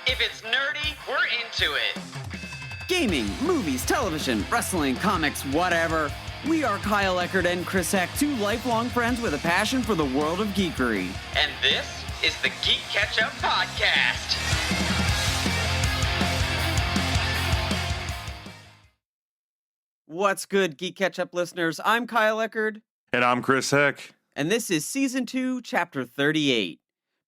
If it's nerdy, we're into it. Gaming, movies, television, wrestling, comics, whatever. We are Kyle Eckert and Chris Heck, two lifelong friends with a passion for the world of geekery. And this is the GeeK KetchUp Podcast. What's good, GeeK KetchUp listeners? I'm Kyle Eckert. And I'm Chris Heck. And this is Season 2, Chapter 38.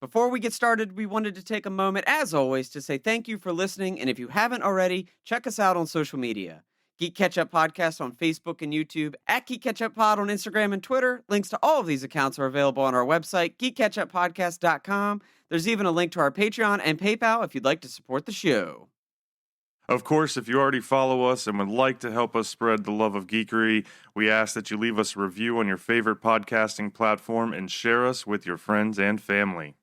Before we get started, we wanted to take a moment, as always, to say thank you for listening. And if you haven't already, check us out on social media. GeeK KetchUp Podcast on Facebook and YouTube, at GeeK KetchUp Pod on Instagram and Twitter. Links to all of these accounts are available on our website, geekketchuppodcast.com. There's even a link to our Patreon and PayPal if you'd like to support the show. Of course, if you already follow us and would like to help us spread the love of geekery, we ask that you leave us a review on your favorite podcasting platform and share us with your friends and family.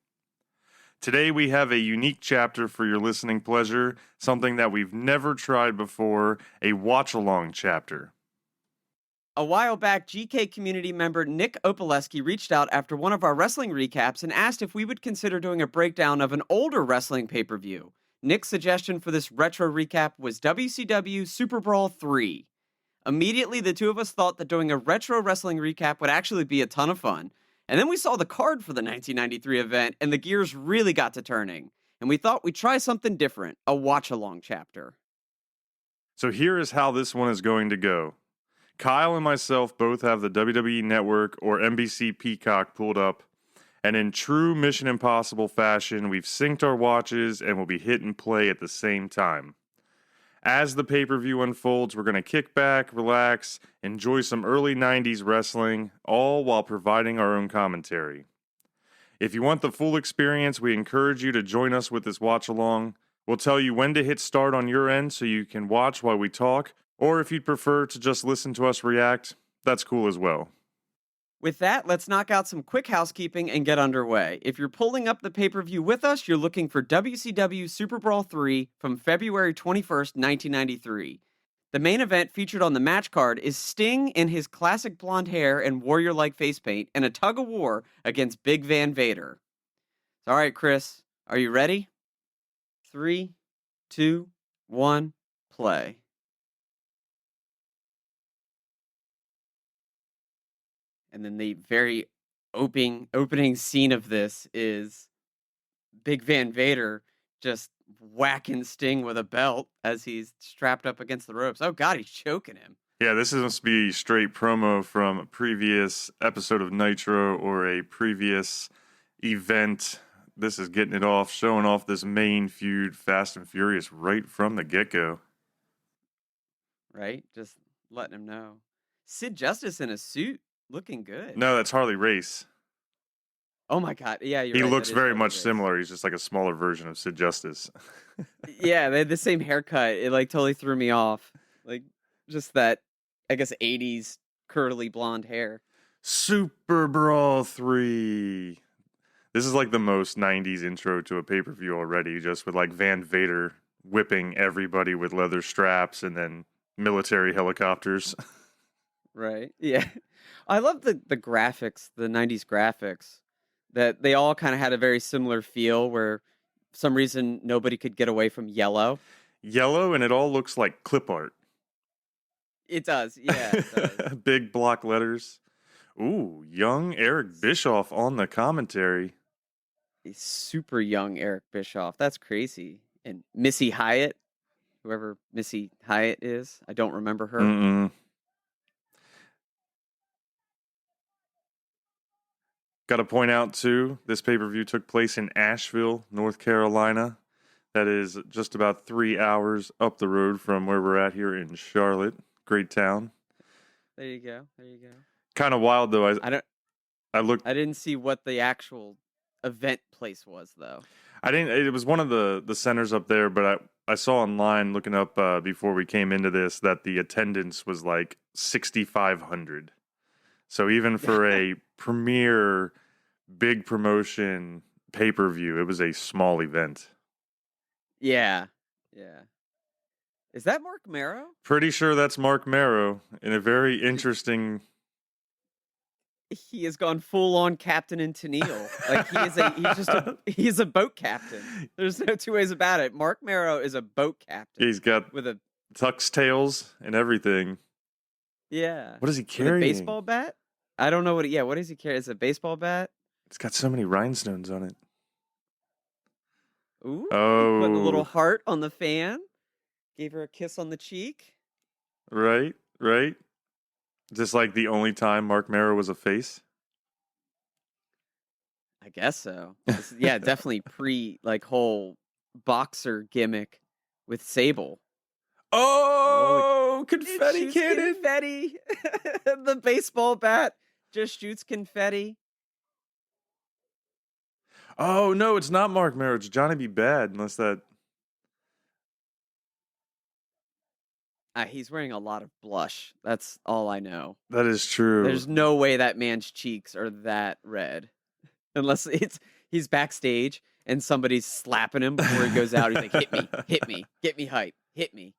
Today we have a unique chapter for your listening pleasure, something that we've never tried before, a watch-along chapter. A while back, GeeK community member Nick Opaleski reached out after one of our wrestling recaps and asked if we would consider doing a breakdown of an older wrestling pay-per-view. Nick's suggestion for this retro recap was WCW SuperBrawl 3. Immediately, the two of us thought that doing a retro wrestling recap would actually be a ton of fun. And then we saw the card for the 1993 event, and the gears really got to turning. And we thought we'd try something different, a watch-along chapter. So here is how this one is going to go. Kyle and myself both have the WWE Network or NBC Peacock pulled up, and in true Mission Impossible fashion, we've synced our watches and will be hit and play at the same time. As the pay-per-view unfolds, we're going to kick back, relax, enjoy some early 90s wrestling, all while providing our own commentary. If you want the full experience, we encourage you to join us with this watch-along. We'll tell you when to hit start on your end so you can watch while we talk, or if you'd prefer to just listen to us react, that's cool as well. With that, let's knock out some quick housekeeping and get underway. If you're pulling up the pay-per-view with us, you're looking for WCW SuperBrawl 3 from February 21st, 1993. The main event featured on the match card is Sting in his classic blonde hair and warrior-like face paint in a tug-of-war against Big Van Vader. All right, Chris, are you ready? 3, 2, 1, play. And then the very opening scene of this is Big Van Vader just whacking Sting with a belt as he's strapped up against the ropes. Oh, God, he's choking him. Yeah, this must be straight promo from a previous episode of Nitro or a previous event. This is getting it off, showing off this main feud, Fast and Furious, right from the get-go. Right? Just letting him know. Sid Justice in a suit. Looking good. No, that's Harley Race. Oh my God. Yeah, you're He right. looks very Harley much Race. similar. He's just like a smaller version of Sid Justice. Yeah, they had the same haircut. It like totally threw me off. Like just that, I guess, 80s curly blonde hair. SuperBrawl 3. This is like the most 90s intro to a pay-per-view already, just with like Van Vader whipping everybody with leather straps and then military helicopters. Right. Yeah. I love the graphics, the 90s graphics, that they all kind of had a very similar feel where for some reason nobody could get away from yellow. Yellow, and it all looks like clip art. It does. Yeah. It does. Big block letters. Ooh, young Eric Bischoff on the commentary. A super young Eric Bischoff. That's crazy. And Missy Hyatt, whoever Missy Hyatt is, I don't remember her. Mm-mm. Got to point out, too, this pay-per-view took place in Asheville, North Carolina. That is just about 3 hours up the road from where we're at here in Charlotte. Great town. There you go. There you go. Kind of wild, though. I didn't see what the actual event place was, though. It was one of the centers up there, but I saw online looking up before we came into this that the attendance was like 6,500. So even for a premier big promotion pay-per-view, it was a small event. Yeah. Yeah. Is that Mark Marrow? Pretty sure that's Mark Marrow in a very interesting He has gone full on Captain and Tennille. Like he's a boat captain. There's no two ways about it. Mark Marrow is a boat captain. He's got with a tux tails and everything. yeah. What is he With carrying? a baseball bat? I don't know what. Yeah, what does he carry? Is it a baseball bat? It's got so many rhinestones on it. Ooh, Oh, putting a little heart on the fan. Gave her a kiss on the cheek. right. Just like the only time Mark Marrow was a face. I guess so. Yeah, definitely like whole boxer gimmick with Sable. Oh, It confetti shoots cannon! confetti. The baseball bat just shoots confetti. Oh no, it's not Mark Marrow. It's Johnny B. Bad, unless that. He's wearing a lot of blush. That's all I know. That is true. There's no way that man's cheeks are that red. Unless he's backstage and somebody's slapping him before he goes out. He's like, hit me, get me hype, hit me.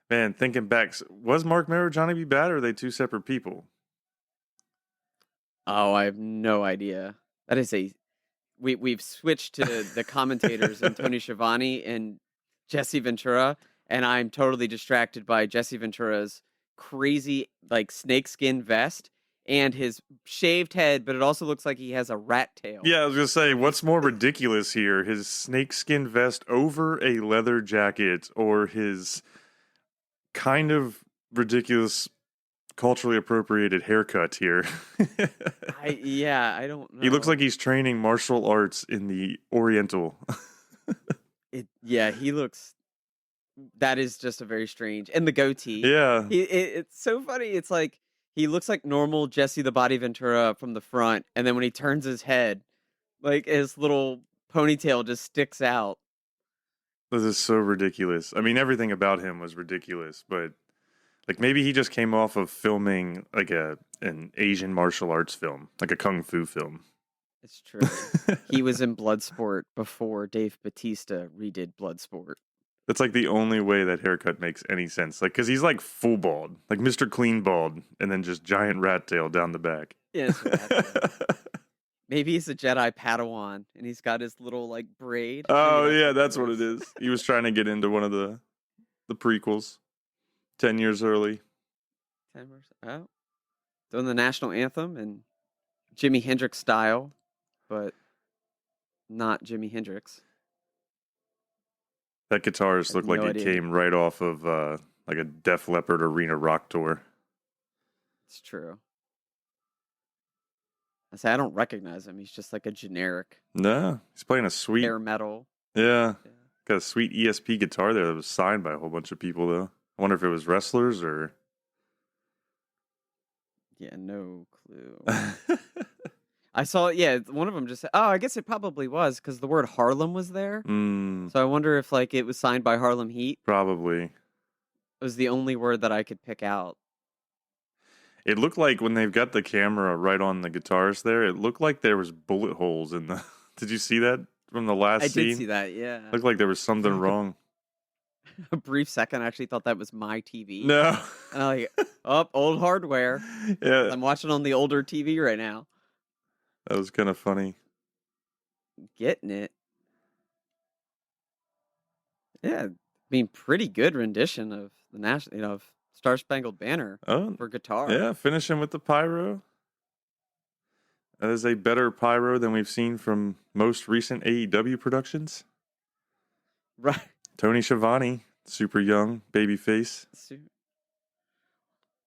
Man, thinking back, was Mark Marrow Johnny B. Bad, or are they two separate people? Oh, I have no idea. That is we've switched to the commentators and Tony Schiavone and Jesse Ventura, and I'm totally distracted by Jesse Ventura's crazy like snakeskin vest and his shaved head, but it also looks like he has a rat tail. Yeah, I was gonna say, what's more ridiculous here? His snakeskin vest over a leather jacket, or his kind of ridiculous, culturally appropriated haircut here? I don't know. He looks like he's training martial arts in the Oriental. He looks. That is just a very strange, and the goatee. Yeah, It's so funny. It's like he looks like normal Jesse the Body Ventura from the front, and then when he turns his head, like his little ponytail just sticks out. this is so ridiculous. I mean, everything about him was ridiculous, but like maybe he just came off of filming like an Asian martial arts film, like a kung fu film. It's true. He was in Bloodsport before Dave Bautista redid Bloodsport. That's like the only way that haircut makes any sense. Like, because he's like full bald, like Mr. Clean bald, and then just giant rat tail down the back. Yeah, maybe he's a Jedi Padawan, and he's got his little like braid. Oh yeah, that's what it is. He was trying to get into one of the prequels, 10 years early. 10 years. Oh, doing the national anthem in Jimi Hendrix style, but not Jimi Hendrix. That guitarist looked like it came right off of like a Def Leppard arena rock tour. It's true. I don't recognize him. He's just like a generic. No, he's playing a sweet hair metal. Yeah, got a sweet ESP guitar there that was signed by a whole bunch of people though. I wonder if it was wrestlers or. Yeah, no clue. I saw, one of them just said, I guess it probably was because the word Harlem was there. So I wonder if like it was signed by Harlem Heat. Probably. It was the only word that I could pick out. It looked like when they've got the camera right on the guitarist there, it looked like there was bullet holes in the... Did you see that from the last scene? I did see that, yeah. Looked like there was something wrong. A brief second, I actually thought that was my TV. No. And I'm like, old hardware. Yeah. I'm watching on the older TV right now. That was kind of funny. Getting it. Yeah, I mean, pretty good rendition of the national, of Star Spangled Banner for guitar. Yeah, finishing with the pyro. That is a better pyro than we've seen from most recent AEW productions. Right. Tony Schiavone, super young, baby face.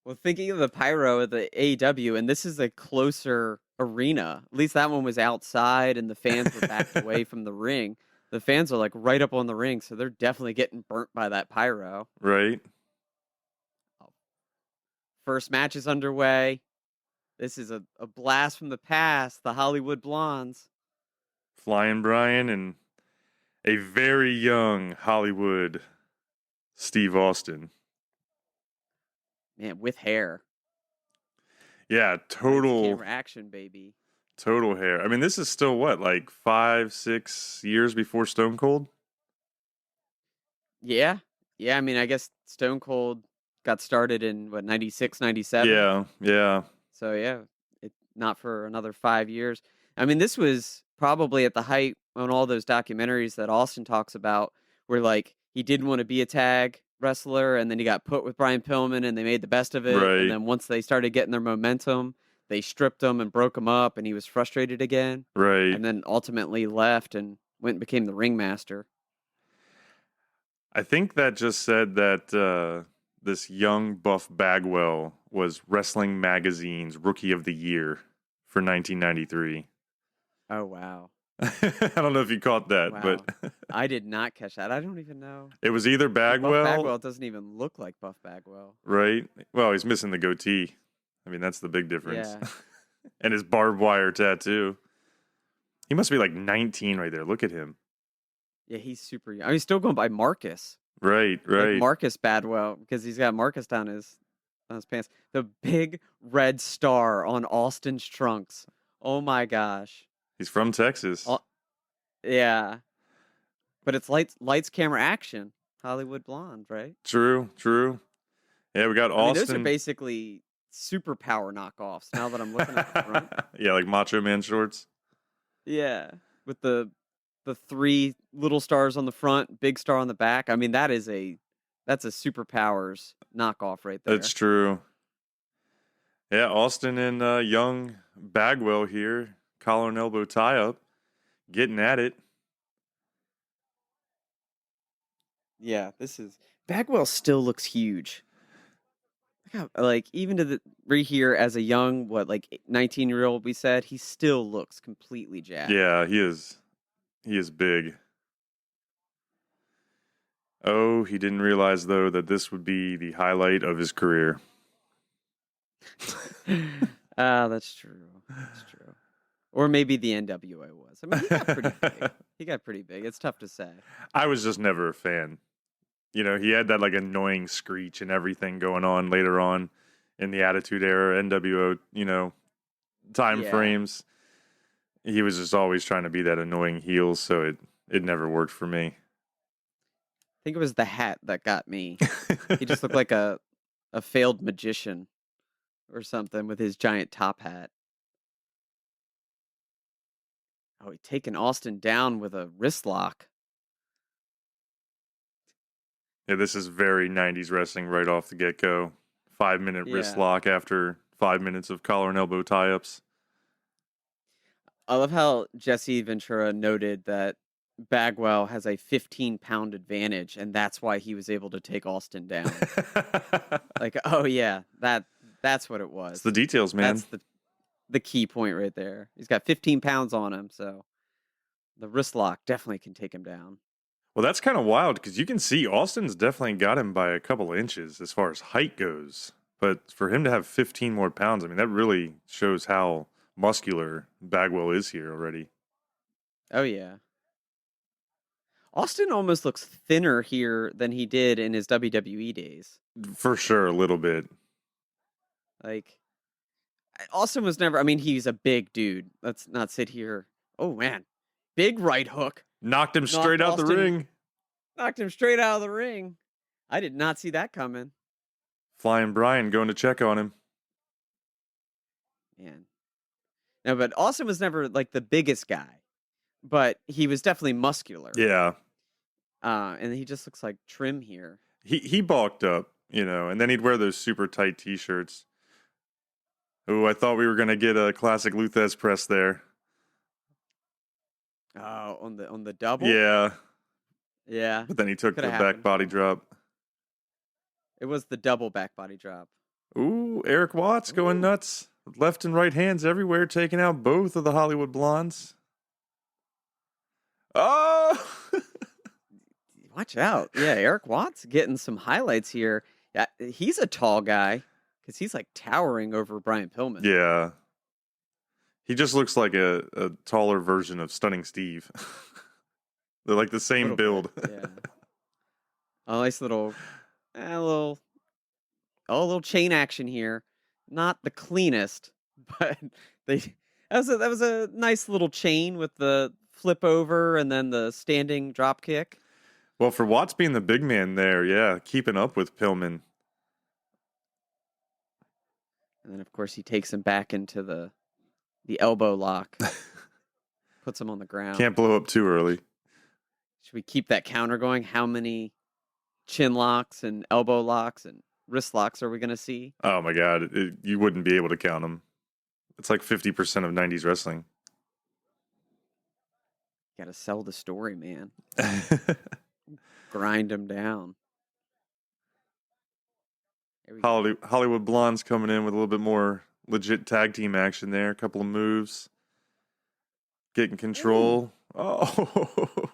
Well, thinking of the pyro at the AEW, and this is a closer arena. At least that one was outside, and the fans were backed away from the ring. The fans are like right up on the ring, so they're definitely getting burnt by that pyro. Right. First match is underway. This is a blast from the past, the Hollywood Blondes. Flying Brian and a very young Hollywood Steve Austin. Man, with hair. Yeah, total camera action, baby. Total hair. I mean, this is still what, like 5-6 years before Stone Cold? Yeah. Yeah, I mean, I guess Stone Cold got started in, 96, 97? Yeah. So yeah, not for another 5 years. I mean, this was probably at the height on all those documentaries that Austin talks about, where like he didn't want to be a tag wrestler, and then he got put with Brian Pillman, and they made the best of it. And Right. then once they started getting their momentum, they stripped him and broke him up, and he was frustrated again. Right. And then ultimately left and went and became the ringmaster. I think that just said that this young Buff Bagwell was Wrestling Magazine's Rookie of the Year for 1993. Oh wow. I don't know if you caught that, Wow. but I did not catch that. I don't even know. it was either Bagwell, Buff Bagwell doesn't even look like Buff Bagwell. right? Well, he's missing the goatee. I mean, that's the big difference. Yeah. And his barbed wire tattoo. He must be like 19 right there. Look at him. Yeah, he's super young. I mean, he's still going by Marcus. Right, right. Like Marcus Badwell, because he's got Marcus down his pants. The big red star on Austin's trunks. Oh my gosh. He's from Texas. Yeah. But it's lights, camera, action. Hollywood Blonde, right? True, true. Yeah, we got I mean, Austin. those are basically superpower knockoffs now that I'm looking at the front. Yeah, like Macho Man shorts. Yeah. With the 3 little stars on the front, big star on the back. I mean, that's a superpowers knockoff right there. That's true. Yeah, Austin and young Bagwell here, collar and elbow tie up, getting at it. Yeah, Bagwell still looks huge. Look how, like, even to right here as a young, 19-year-old, we said, he still looks completely jacked. Yeah, he is. He is big. Oh, he didn't realize, though, that this would be the highlight of his career. That's true. That's true. Or maybe the NWA was. I mean, he got pretty big. He got pretty big. It's tough to say. I was just never a fan. You know, he had that like annoying screech and everything going on later on in the Attitude Era, NWO, time frames. He was just always trying to be that annoying heel, so it never worked for me. I think it was the hat that got me. He just looked like a failed magician or something with his giant top hat. Oh, he taking Austin down with a wrist lock. Yeah, this is very 90s wrestling right off the get-go. 5-minute wrist lock after 5 minutes of collar and elbow tie-ups. I love how Jesse Ventura noted that Bagwell has a 15-pound advantage, and that's why he was able to take Austin down. Like, oh yeah, that's what it was. It's the details, man. That's the key point right there. He's got 15 pounds on him, so the wrist lock definitely can take him down. Well, that's kind of wild because you can see Austin's definitely got him by a couple of inches as far as height goes. But for him to have 15 more pounds, I mean, that really shows how muscular Bagwell is here already. Oh, yeah. Austin almost looks thinner here than he did in his WWE days. For sure, a little bit. Like, Austin was never, I mean, he's a big dude. Let's not sit here. Oh, man. Big right hook. Knocked him straight out the ring. Knocked him straight out of the ring. I did not see that coming. Flying Brian going to check on him. Man. No, but Austin was never like the biggest guy, but he was definitely muscular. Yeah. And he just looks like trim here. He bulked up, and then he'd wear those super tight t-shirts. Oh, I thought we were going to get a classic Luthez press there. Oh, on the double? Yeah. Yeah. But then he took Coulda the happened. back body drop. It was the double back body drop. Ooh, Eric Watts going nuts. Left and right hands everywhere, taking out both of the Hollywood Blondes. Oh! Watch out. Yeah, Eric Watts getting some highlights here. Yeah, he's a tall guy because he's like towering over Brian Pillman. Yeah. He just looks like a taller version of Stunning Steve. They're like the same build. Yeah. A nice little chain action here. Not the cleanest, but that was a nice little chain with the flip over and then the standing drop kick. Well, for Watts being the big man there, yeah, keeping up with Pillman. And then, of course, he takes him back into the elbow lock, puts him on the ground. Can't blow up too early. Should we keep that counter going? How many chin locks and elbow locks and wrist locks are we going to see? Oh, my God. You wouldn't be able to count them. It's like 50% of 90s wrestling. Got to sell the story, man. Grind them down. Hollywood Blonde's coming in with a little bit more legit tag team action there. A couple of moves. Getting control. Ooh. Oh.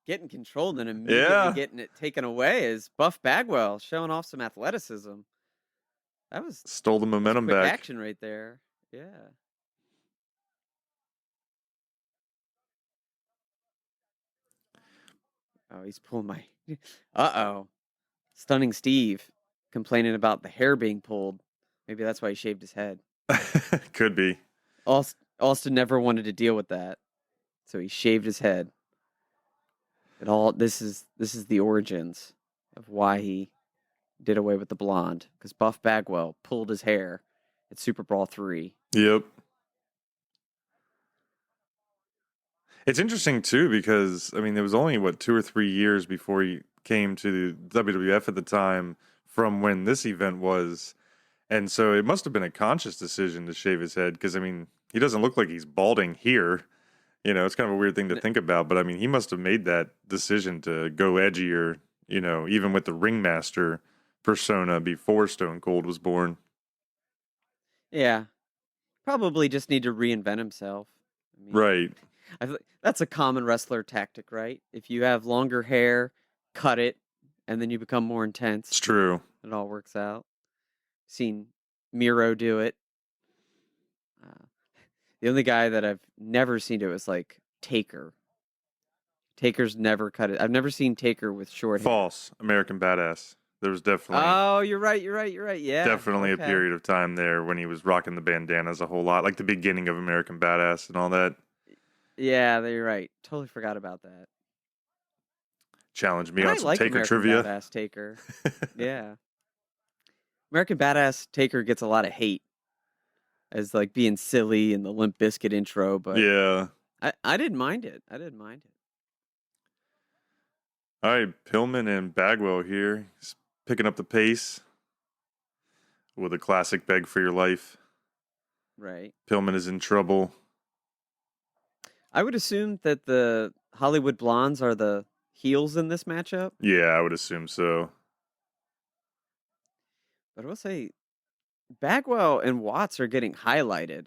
Getting control and immediately getting it taken away is Buff Bagwell showing off some athleticism. That was stole the momentum quick back. Action right there. Yeah. Oh, he's pulling my... Uh-oh. Stunning Steve complaining about the hair being pulled. Maybe that's why he shaved his head. Could be. Austin never wanted to deal with that, so he shaved his head. This is the origins of why he did away with the blonde, because Buff Bagwell pulled his hair at SuperBrawl 3. Yep. It's interesting, too, because, I mean, it was only, 2 or 3 years before he came to the WWF at the time from when this event was. And so it must have been a conscious decision to shave his head because, I mean, he doesn't look like he's balding here. You know, it's kind of a weird thing to think about. But, I mean, he must have made that decision to go edgier, you know, even with the ringmaster persona before Stone Cold was born. Yeah. Probably just need to reinvent himself. I mean, Right. That's a common wrestler tactic, right? If you have longer hair, cut it, and then you become more intense. It's true. It all works out. Seen Miro do it. The only guy that I've never seen do it was like Taker. Taker's never cut it. I've never seen Taker with short hair. False. American Badass. There was definitely... Oh, you're right. Yeah. Definitely a period of time there when he was rocking the bandanas a whole lot. Like the beginning of American Badass and all that. Yeah, you're right. Totally forgot about that. Challenge me on some Taker American trivia. Badass Taker. Yeah. American Badass Taker gets a lot of hate as like being silly in the Limp Bizkit intro, but yeah, I didn't mind it. All right, Pillman and Bagwell here. He's picking up the pace with a classic beg for your life. Right. Pillman is in trouble. I would assume that the Hollywood Blondes are the heels in this matchup. Yeah, I would assume so. But I will say, Bagwell and Watts are getting highlighted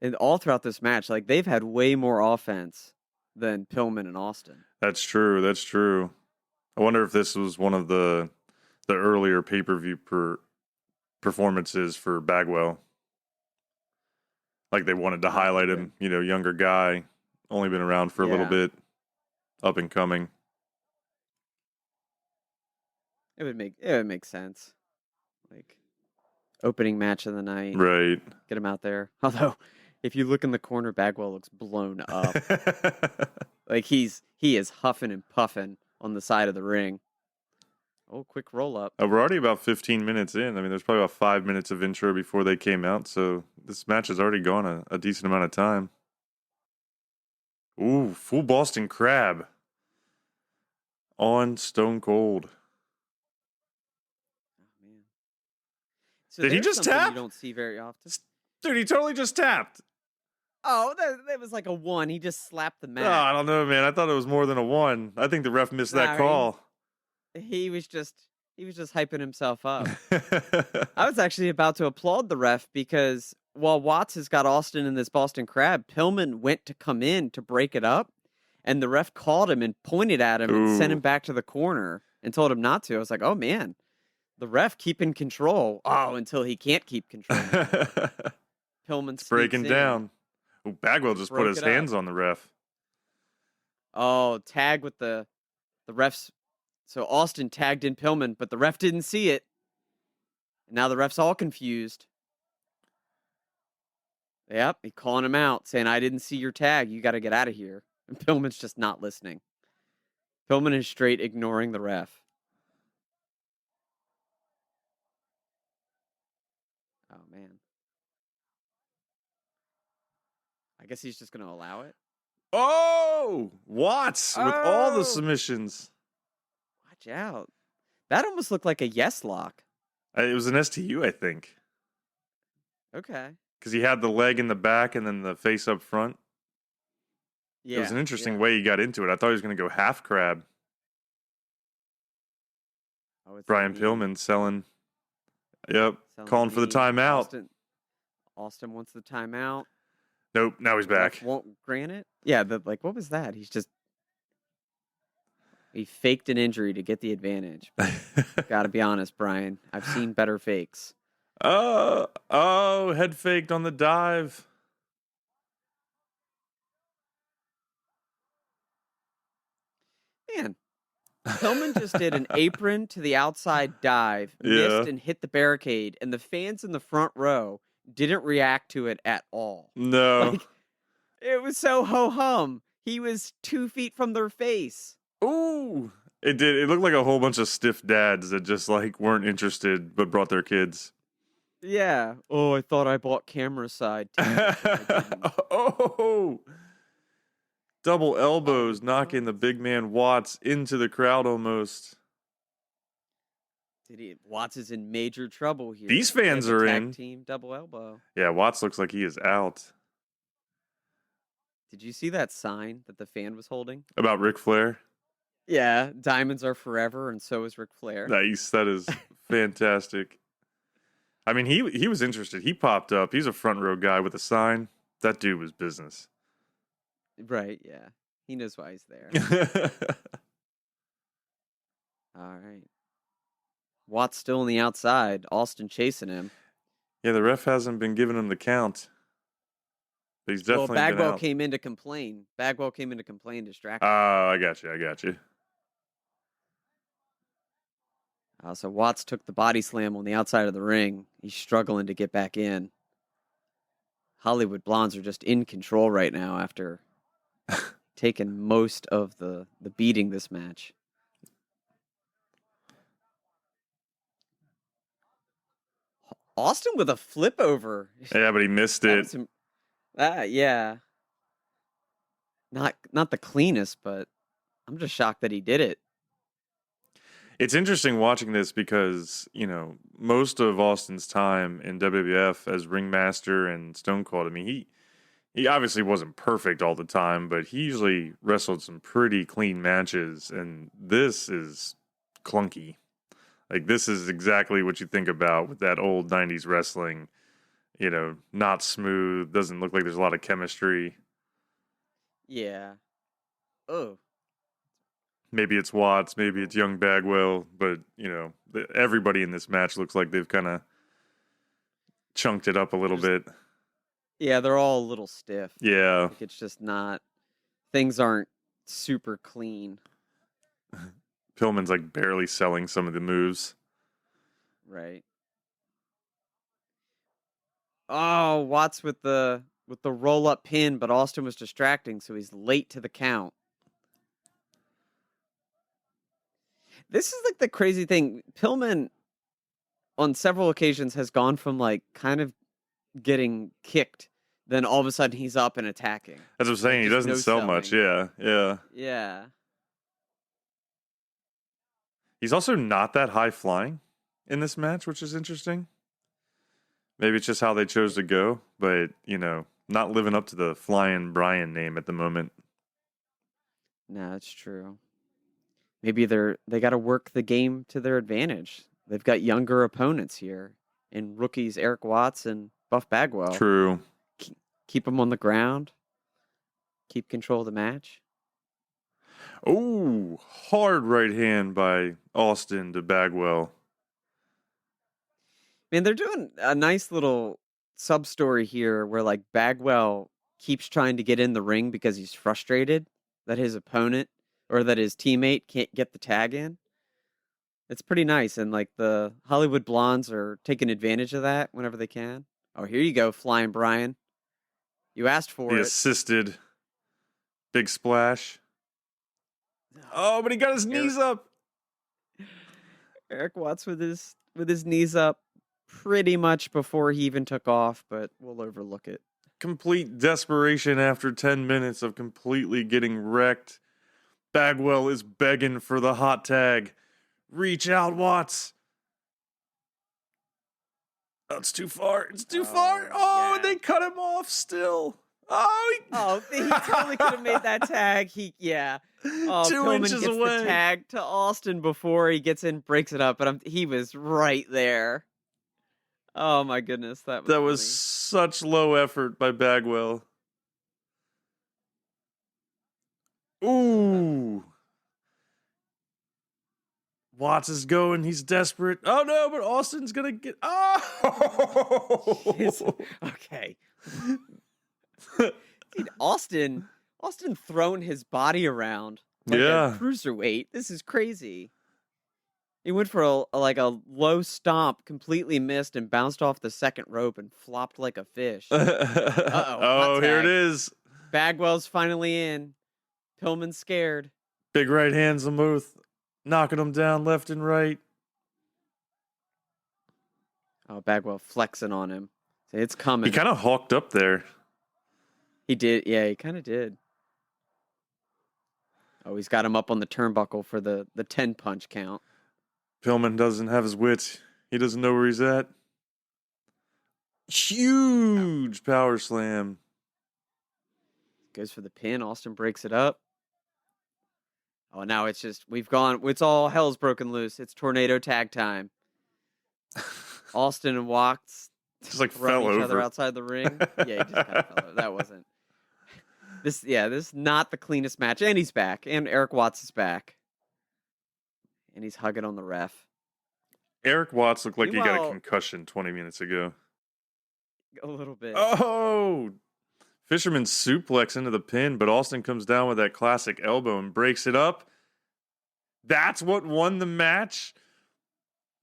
and all throughout this match. Like, they've had way more offense than Pillman and Austin. That's true. I wonder if this was one of the earlier pay-per-view performances for Bagwell. Like they wanted to highlight him, you know, younger guy, only been around for a little bit, up and coming. It would make sense. Like opening match of the night. Right. Get him out there. Although if you look in the corner, Bagwell looks blown up. Like he is huffing and puffing on the side of the ring. Oh, quick roll up. We're already about 15 minutes in. I mean, there's probably about 5 minutes of intro before they came out, so this match has already gone a decent amount of time. Ooh, full Boston Crab on Stone Cold. Oh, man. So did he just tap? You don't see very often. Dude, he totally just tapped. Oh, that was like a 1. He just slapped the mat. Oh, I don't know, man. I thought it was more than a 1. I think the ref missed that call. He was just hyping himself up. I was actually about to applaud the ref because while Watts has got Austin in this Boston Crab, Pillman went to come in to break it up, and the ref called him and pointed at him and sent him back to the corner and told him not to. I was like, oh man, the ref keeping control. Oh, until he can't keep control. Pillman's breaking down. Oh, Bagwell just put his hands on the ref. Oh, tag with the refs. So Austin tagged in Pillman, but the ref didn't see it. And now the ref's all confused. Yep, he's calling him out, saying, I didn't see your tag. You got to get out of here. And Pillman's just not listening. Pillman is straight ignoring the ref. I guess he's just going to allow it. Oh, Watts with all the Oh! submissions. Watch out. That almost looked like a yes lock. It was an STU, I think, Okay. because he had the leg in the back and then the face up front. Yeah. It was an interesting way he got into it. I thought he was going to go half crab. Oh, it's Brian the knee. Pillman selling. Yep, Selling calling for the knee. timeout. Austin wants the timeout. Nope, now he's back. Ref won't grant it. Yeah, what was that? He faked an injury to get the advantage. Gotta be honest, Brian. I've seen better fakes. Oh, head faked on the dive. Man, Pillman just did an apron to the outside dive, Yeah. missed and hit the barricade, and the fans in the front row didn't react to it at all. No. Like, it was so ho-hum. He was 2 feet from their face. Ooh. It did. It looked like a whole bunch of stiff dads that just like weren't interested but brought their kids. Yeah. Oh, I thought I bought camera side. Oh. Double elbows knocking the big man Watts into the crowd almost. Watts is in major trouble here. These They fans have a are tag in. Team double elbow. Yeah, Watts looks like he is out. Did you see that sign that the fan was holding? About Ric Flair? Yeah, diamonds are forever, and so is Ric Flair. Nice. That is fantastic. I mean, he was interested. He popped up. He's a front row guy with a sign. That dude was business. Right, yeah. He knows why he's there. All right. Watt's still on the outside. Austin chasing him. Yeah, the ref hasn't been giving him the count. But he's definitely been Bagwell out. came in to complain. Distracted. Oh, I got you. So Watts took the body slam on the outside of the ring. He's struggling to get back in. Hollywood Blondes are just in control right now after taking most of the beating this match. Austin with a flip over. Yeah, but he missed it. Yeah. Not the cleanest, but I'm just shocked that he did it. It's interesting watching this because, most of Austin's time in WWF as ringmaster and Stone Cold, I mean, he obviously wasn't perfect all the time, but he usually wrestled some pretty clean matches, and this is clunky. Like, this is exactly what you think about with that old 90s wrestling. Not smooth, doesn't look like there's a lot of chemistry. Yeah. Oh. Maybe it's Watts, maybe it's young Bagwell, but, everybody in this match looks like they've kind of chunked it up a little bit. Yeah, they're all a little stiff. Yeah. Like it's just not, things aren't super clean. Pillman's like barely selling some of the moves. Right. Oh, Watts with the roll-up pin, but Austin was distracting, so he's late to the count. This is like the crazy thing. Pillman, on several occasions, has gone from like kind of getting kicked, then all of a sudden he's up and attacking. That's what I'm saying. He doesn't sell much. Yeah. Yeah. He's also not that high flying in this match, which is interesting. Maybe it's just how they chose to go, but, not living up to the Flying Brian name at the moment. No, it's true. Maybe they got to work the game to their advantage. They've got younger opponents here in rookies Eric Watts and Buff Bagwell. True. Keep them on the ground. Keep control of the match. Oh, hard right hand by Austin to Bagwell. Man, they're doing a nice little sub-story here where, like, Bagwell keeps trying to get in the ring because he's frustrated that his opponent or that his teammate can't get the tag in. It's pretty nice, and, like, the Hollywood Blondes are taking advantage of that whenever they can. Oh, here you go, Flying Brian. You asked for He it. assisted. Big splash. Oh, but he got his knees up. Eric Watts with his knees up pretty much before he even took off, but we'll overlook it. complete desperation after 10 minutes of completely getting wrecked. Bagwell is begging for the hot tag. Reach out, Watts. Oh, it's too far. It's too far. Oh, and they cut him off still. Oh, he totally could have made that tag. Oh, 2 Pillman inches gets away. the tag to Austin before he gets in, breaks it up, but he was right there. Oh my goodness, that was such low effort by Bagwell. Ooh. Watts is going. He's desperate. Oh, no, but Austin's going to get... Oh! Okay. Dude, Austin throwing his body around like a cruiserweight. This is crazy. He went for a low stomp, completely missed, and bounced off the second rope and flopped like a fish. Oh, here it is. Bagwell's finally in. Pillman's scared. Big right hands on both. Knocking them down left and right. Oh, Bagwell flexing on him. It's coming. He kind of hawked up there. He did. Yeah, he kind of did. Oh, he's got him up on the turnbuckle for the 10 punch count. Pillman doesn't have his wits. He doesn't know where he's at. Huge power slam. Goes for the pin. Austin breaks it up. Oh, now it's all hell's broken loose. It's tornado tag time. Austin and Watts just like throwing fell each over other outside the ring. Yeah, he just kind of fell over. That wasn't. This is not the cleanest match. And he's back. And Eric Watts is back. And he's hugging on the ref. Eric Watts looked like he got a concussion 20 minutes ago. A little bit. Oh! Fisherman suplex into the pin, but Austin comes down with that classic elbow and breaks it up. That's what won the match.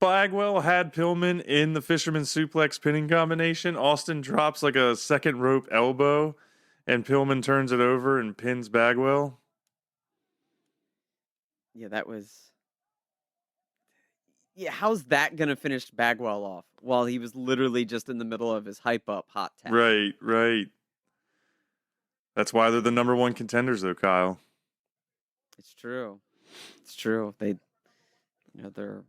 Bagwell had Pillman in the Fisherman suplex pinning combination. Austin drops like a second rope elbow, and Pillman turns it over and pins Bagwell. Yeah, that was... Yeah, how's that going to finish Bagwell off while he was literally just in the middle of his hype-up hot tag? Right. That's why they're the number one contenders, though, Kyle. It's true. They're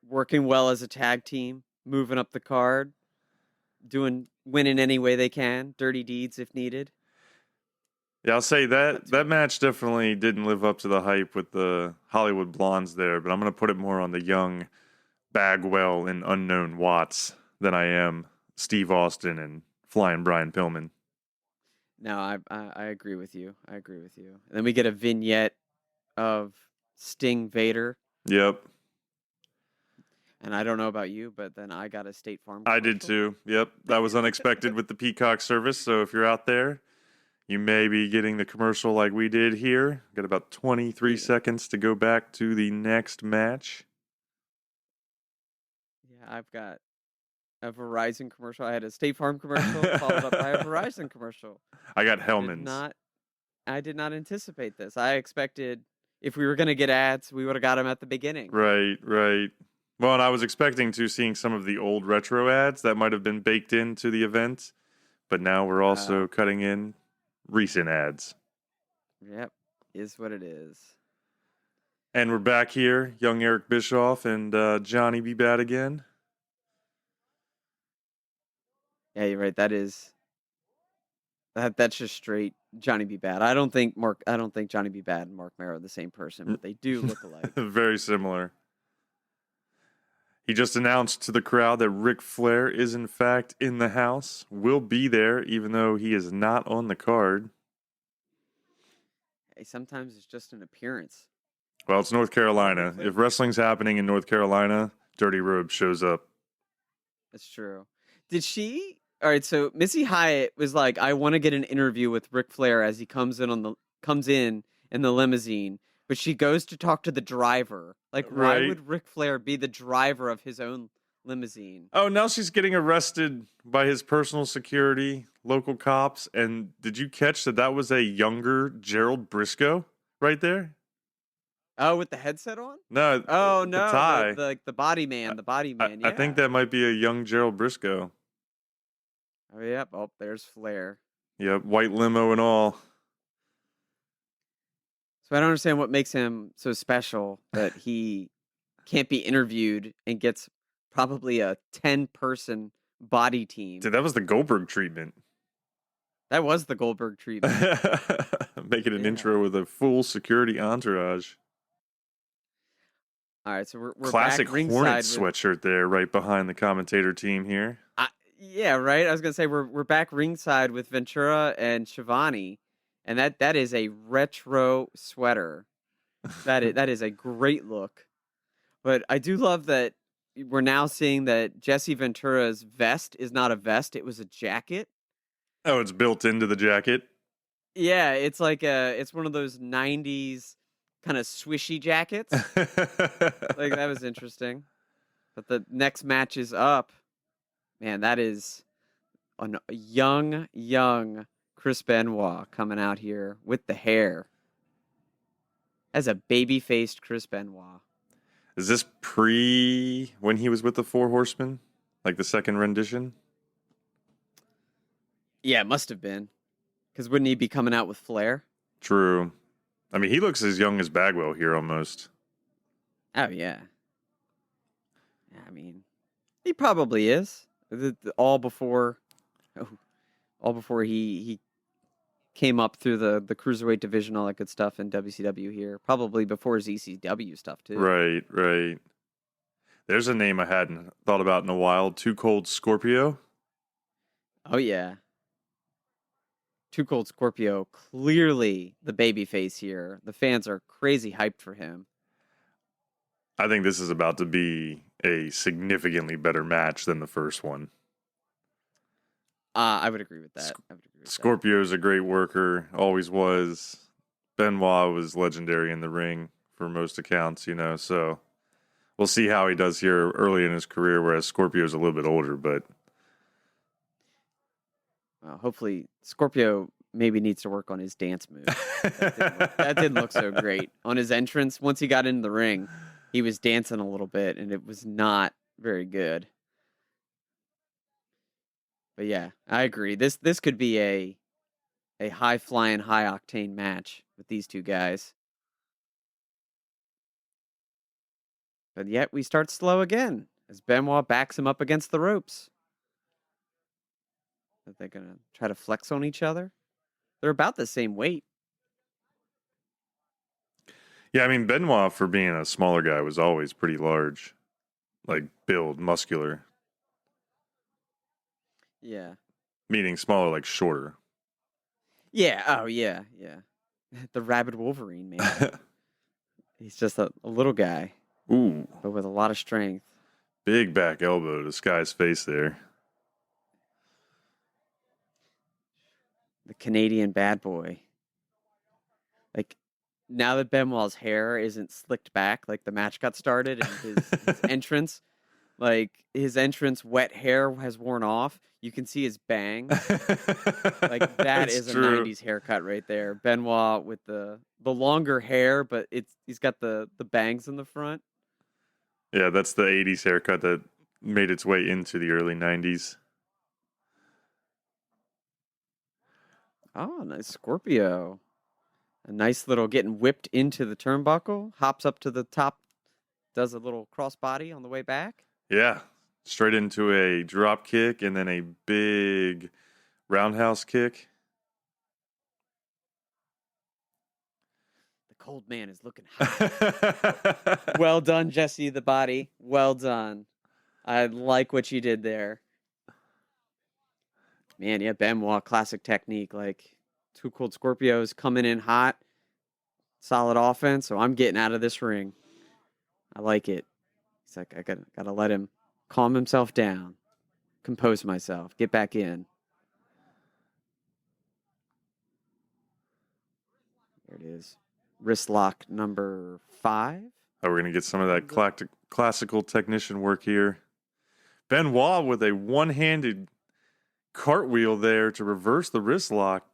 working well as a tag team, moving up the card, winning any way they can, dirty deeds if needed. Yeah, I'll say that match definitely didn't live up to the hype with the Hollywood Blondes there, but I'm going to put it more on the young Bagwell and unknown Watts than I am Steve Austin and Flying Brian Pillman. No, I agree with you. And then we get a vignette of Sting Vader. Yep. And I don't know about you, but then I got a State Farm commercial. I did too. Yep. That was unexpected with the Peacock service. So if you're out there, you may be getting the commercial like we did here. Got about 23 seconds to go back to the next match. Yeah, I've got a Verizon commercial. I had a State Farm commercial followed up by a Verizon commercial. I got Hellman's. I did not anticipate this. I expected if we were going to get ads, we would have got them at the beginning. Right. Well, and I was expecting to seeing some of the old retro ads that might have been baked into the event, but now we're also cutting in recent ads. Yep, is what it is. And we're back here, young Eric Bischoff and Johnny B. Bad again. Yeah, you're right. That's just straight Johnny B. Bad. I don't think Johnny B. Bad and Mark Merrow are the same person, but they do look alike. Very similar. He just announced to the crowd that Ric Flair is in fact in the house, will be there, even though he is not on the card. Hey, sometimes it's just an appearance. Well, it's North Carolina. If wrestling's happening in North Carolina, Dirty Robe shows up. That's true. Did she? All right, so Missy Hyatt was like, I want to get an interview with Ric Flair as he comes in in the limousine, but she goes to talk to the driver. Like, why would Ric Flair be the driver of his own limousine? Oh, now she's getting arrested by his personal security, local cops. And did you catch that was a younger Gerald Briscoe right there? Oh, with the headset on? No. Oh, no. The tie. The body man. Yeah. I think that might be a young Gerald Briscoe. Oh, yep. Oh, there's Flair. Yep, white limo and all. So I don't understand what makes him so special that he can't be interviewed and gets probably a 10-person body team. Dude, that was the Goldberg treatment. That was the Goldberg treatment. Making an intro with a full security entourage. All right, so we're Classic back ringside Hornet with, sweatshirt there, right behind the commentator team here. yeah, right. I was gonna say we're back ringside with Ventura and Shivani, and that is a retro sweater. That is a great look. But I do love that we're now seeing that Jesse Ventura's vest is not a vest; it was a jacket. Oh, it's built into the jacket. Yeah, it's like it's one of those '90s kind of swishy jackets. Like that was interesting. But the next match is up. Man, that is a young Chris Benoit coming out here with the hair. As a baby-faced Chris Benoit. Is this pre when he was with the Four Horsemen? Like the second rendition? Yeah, it must have been. Because wouldn't he be coming out with Flair? True. I mean, he looks as young as Bagwell here almost. Oh, yeah. I mean, he probably is. All before he came up through the cruiserweight division, all that good stuff in WCW here. Probably before his ECW stuff too. Right. There's a name I hadn't thought about in a while. Too Cold Scorpio. Oh yeah. Too Cold Scorpio, clearly the babyface here. The fans are crazy hyped for him. I think this is about to be a significantly better match than the first one. I would agree with that. Scorpio's a great worker, always was. Benoit was legendary in the ring for most accounts, so we'll see how he does here early in his career, whereas Scorpio's a little bit older, but hopefully Scorpio maybe needs to work on his dance move. That didn't look so great. On his entrance, once he got into the ring, he was dancing a little bit, and it was not very good. But yeah, I agree. This could be a high-flying, high-octane match with these two guys. But yet we start slow again as Benoit backs him up against the ropes. Are they going to try to flex on each other? They're about the same weight. yeah, I mean, Benoit, for being a smaller guy, was always pretty large. Like, build, muscular. Yeah. Meaning smaller, like shorter. Yeah. Oh, yeah. The rabid Wolverine, man. He's just a little guy. Ooh. But with a lot of strength. Big back elbow to Sky's face there. The Canadian bad boy. Like, now that Benoit's hair isn't slicked back, like the match got started, and his entrance, wet hair has worn off. You can see his bangs. Like, that is true. A 90s haircut right there. Benoit with the longer hair, but he's got the bangs in the front. Yeah, that's the 80s haircut that made its way into the early 90s. Oh, nice Scorpio. A nice little getting whipped into the turnbuckle. Hops up to the top. Does a little crossbody on the way back. Yeah, straight into a drop kick and then a big roundhouse kick. The cold man is looking hot. Well done, Jesse the Body. Well done. I like what you did there. Man, yeah, Benoit, classic technique. Like, Too Cold Scorpios coming in hot. Solid offense, so I'm getting out of this ring. I like it. He's like, I gotta let him calm himself down. Compose myself. Get back in. There it is. Wrist lock number 5. Oh, we're going to get some of that classical technician work here. Benoit with a one-handed cartwheel there to reverse the wrist lock.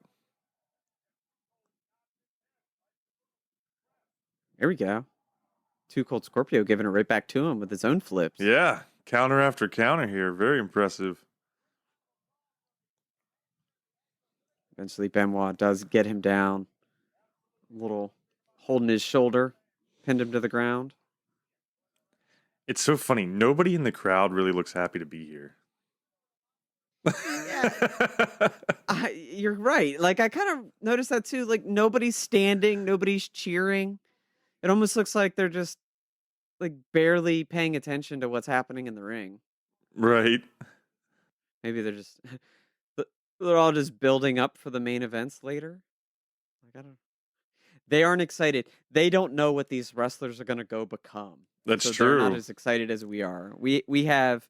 There we go. Too Cold Scorpio giving it right back to him with his own flips. Yeah, counter after counter here. Very impressive. Eventually, Benoit does get him down. A little holding his shoulder, pinned him to the ground. It's so funny. Nobody in the crowd really looks happy to be here. Yeah, you're right. Like, I kind of noticed that too. Like, nobody's standing, nobody's cheering. It almost looks like they're just like barely paying attention to what's happening in the ring. Right. Maybe they're just they're all just building up for the main events later. Like, I don't. They aren't excited. They don't know what these wrestlers are going to go become. That's So they're not true. as excited as we are. We have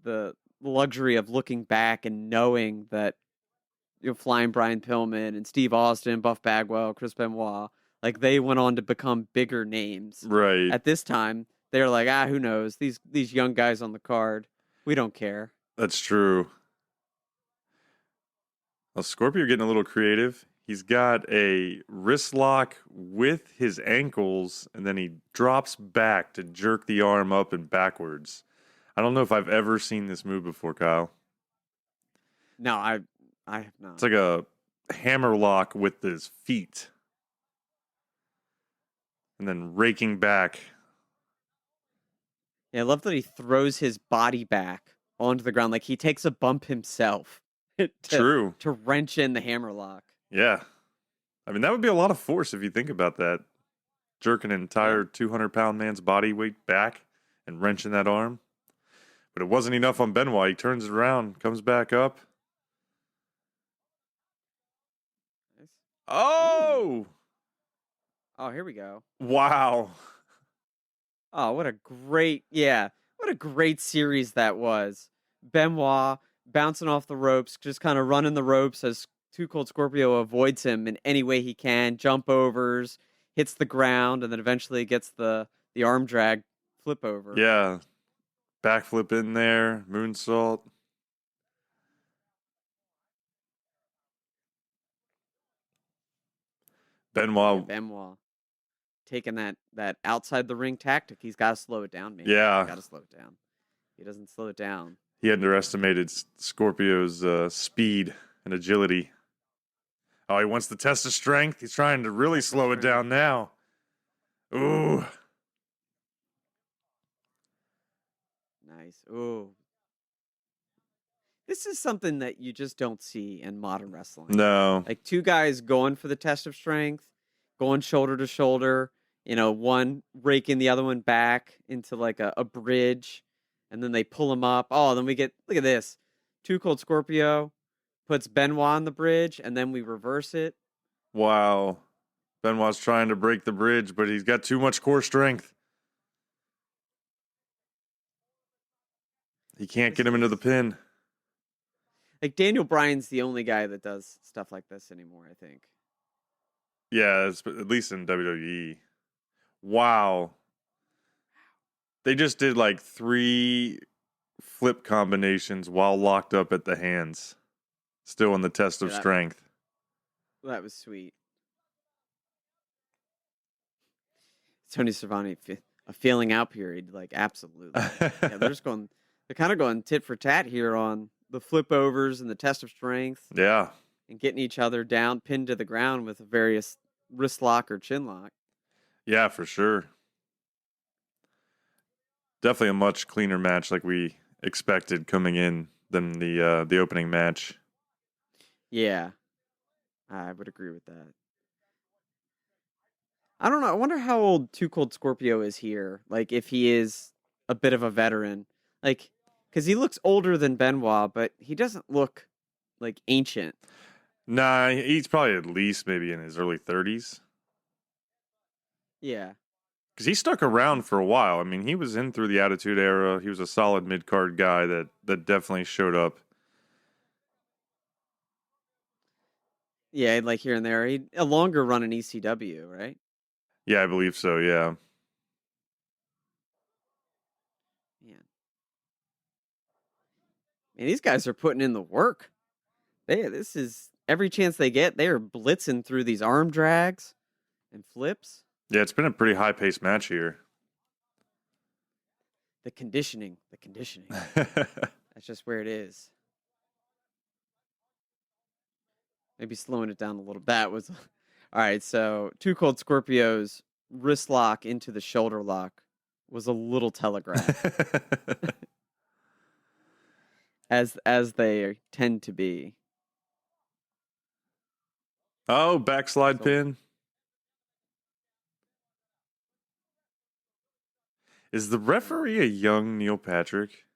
the luxury of looking back and knowing that Flying Brian Pillman and Steve Austin, Buff Bagwell, Chris Benoit, like they went on to become bigger names. Right. At this time, they're like, who knows? These young guys on the card, we don't care. That's true. Well, Scorpio getting a little creative. He's got a wrist lock with his ankles, and then he drops back to jerk the arm up and backwards. I don't know if I've ever seen this move before, Kyle. No, I have not. It's like a hammer lock with his feet. And then raking back. Yeah, I love that he throws his body back onto the ground. Like he takes a bump himself True. to wrench in the hammer lock. Yeah. I mean, that would be a lot of force if you think about that. Jerking an entire 200-pound man's body weight back and wrenching that arm. But it wasn't enough on Benoit. He turns it around, comes back up. Nice. Oh! Oh, here we go. Wow. Oh, what a great series that was. Benoit bouncing off the ropes, just kind of running the ropes as Too Cold Scorpio avoids him in any way he can, jump overs, hits the ground, and then eventually gets the arm drag flip over. Yeah. Backflip in there, moonsault. Benoit taking that outside the ring tactic. He's got to slow it down, man. Yeah. Got to slow it down. He doesn't slow it down. He underestimated Scorpio's speed and agility. Oh, he wants the test of strength. He's trying to really slow it down now. Ooh. Nice. Ooh. This is something that you just don't see in modern wrestling. No. Like two guys going for the test of strength, going shoulder to shoulder, one raking the other one back into like a bridge, and then they pull him up. Oh, then look at this. Too Cold Scorpio puts Benoit on the bridge, and then we reverse it. Wow. Benoit's trying to break the bridge, but he's got too much core strength. He can't get him into the pin. Like Daniel Bryan's the only guy that does stuff like this anymore, I think. Yeah, at least in WWE. Wow. They just did like 3 flip combinations while locked up at the hands. Still in the test of strength. That was sweet. Tony Schiavone, a feeling out period, like absolutely. Yeah, they're kind of going tit for tat here on the flip overs and the test of strength. Yeah. And getting each other down, pinned to the ground with a various wrist lock or chin lock. Yeah, for sure. Definitely a much cleaner match like we expected coming in than the opening match. Yeah, I would agree with that. I don't know. I wonder how old Too Cold Scorpio is here. Like, if he is a bit of a veteran. Like, because he looks older than Benoit, but he doesn't look, like, ancient. Nah, he's probably at least maybe in his early 30s. Yeah. Because he stuck around for a while. I mean, he was in through the Attitude Era. He was a solid mid-card guy that definitely showed up. Yeah, like here and there. A longer run in ECW, right? Yeah, I believe so, yeah. Man, these guys are putting in the work. This is every chance they get, they are blitzing through these arm drags and flips. Yeah, it's been a pretty high-paced match here. The conditioning. That's just where it is. Maybe slowing it down a little. That was all right. So Too Cold Scorpio's wrist lock into the shoulder lock was a little telegraphed, as they tend to be. Oh, backslide So- pin. Is the referee a young Neil Patrick?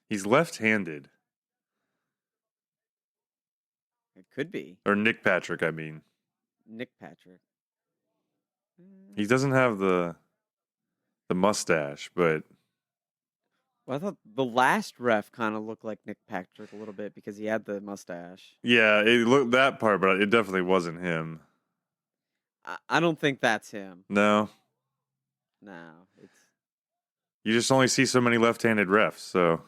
He's left-handed. It could be Or Nick Patrick, I mean. Nick Patrick. He doesn't have the mustache, but Well, I thought the last ref kind of looked like Nick Patrick a little bit because he had the mustache. yeah, it looked that part, but it definitely wasn't him. I don't think that's him. No. No, You just only see so many left-handed refs, so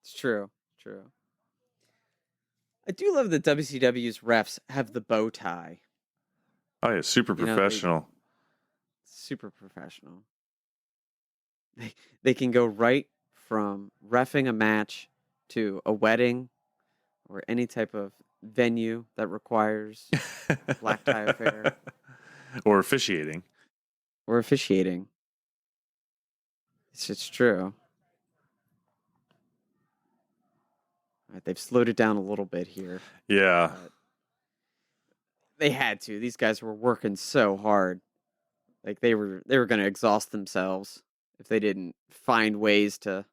it's true. True. I do love that WCW's refs have the bow tie. oh yeah, super You know, professional. Super professional. They can go right from reffing a match to a wedding or any type of venue that requires black tie affair Or officiating. or officiating. It's just true. All right, they've slowed it down a little bit here. Yeah. But they had to. These guys were working so hard. Like they were going to exhaust themselves if they didn't find ways to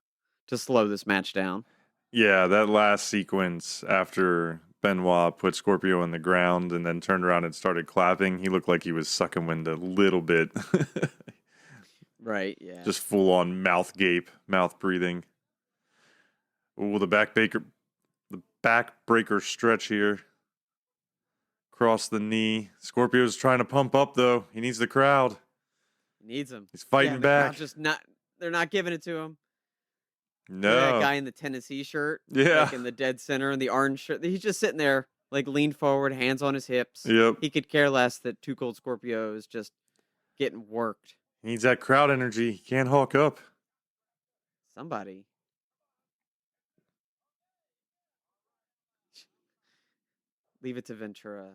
slow this match down. Yeah, that last sequence after Benoit put Scorpio on the ground and then turned around and started clapping, he looked like he was sucking wind a little bit. Right, yeah. Just full on mouth gape, mouth breathing. Ooh, the backbreaker stretch here. Cross the knee. Scorpio's trying to pump up though. He needs the crowd. Needs him. He's fighting the back. crowd they're not giving it to him. No. That guy in the Tennessee shirt, Yeah. like in the dead center, and the orange shirt. He's just sitting there, like leaned forward, hands on his hips. Yep. He could care less that Too Cold Scorpio is just getting worked. He needs that crowd energy. He can't hawk up. Somebody. Leave it to Ventura.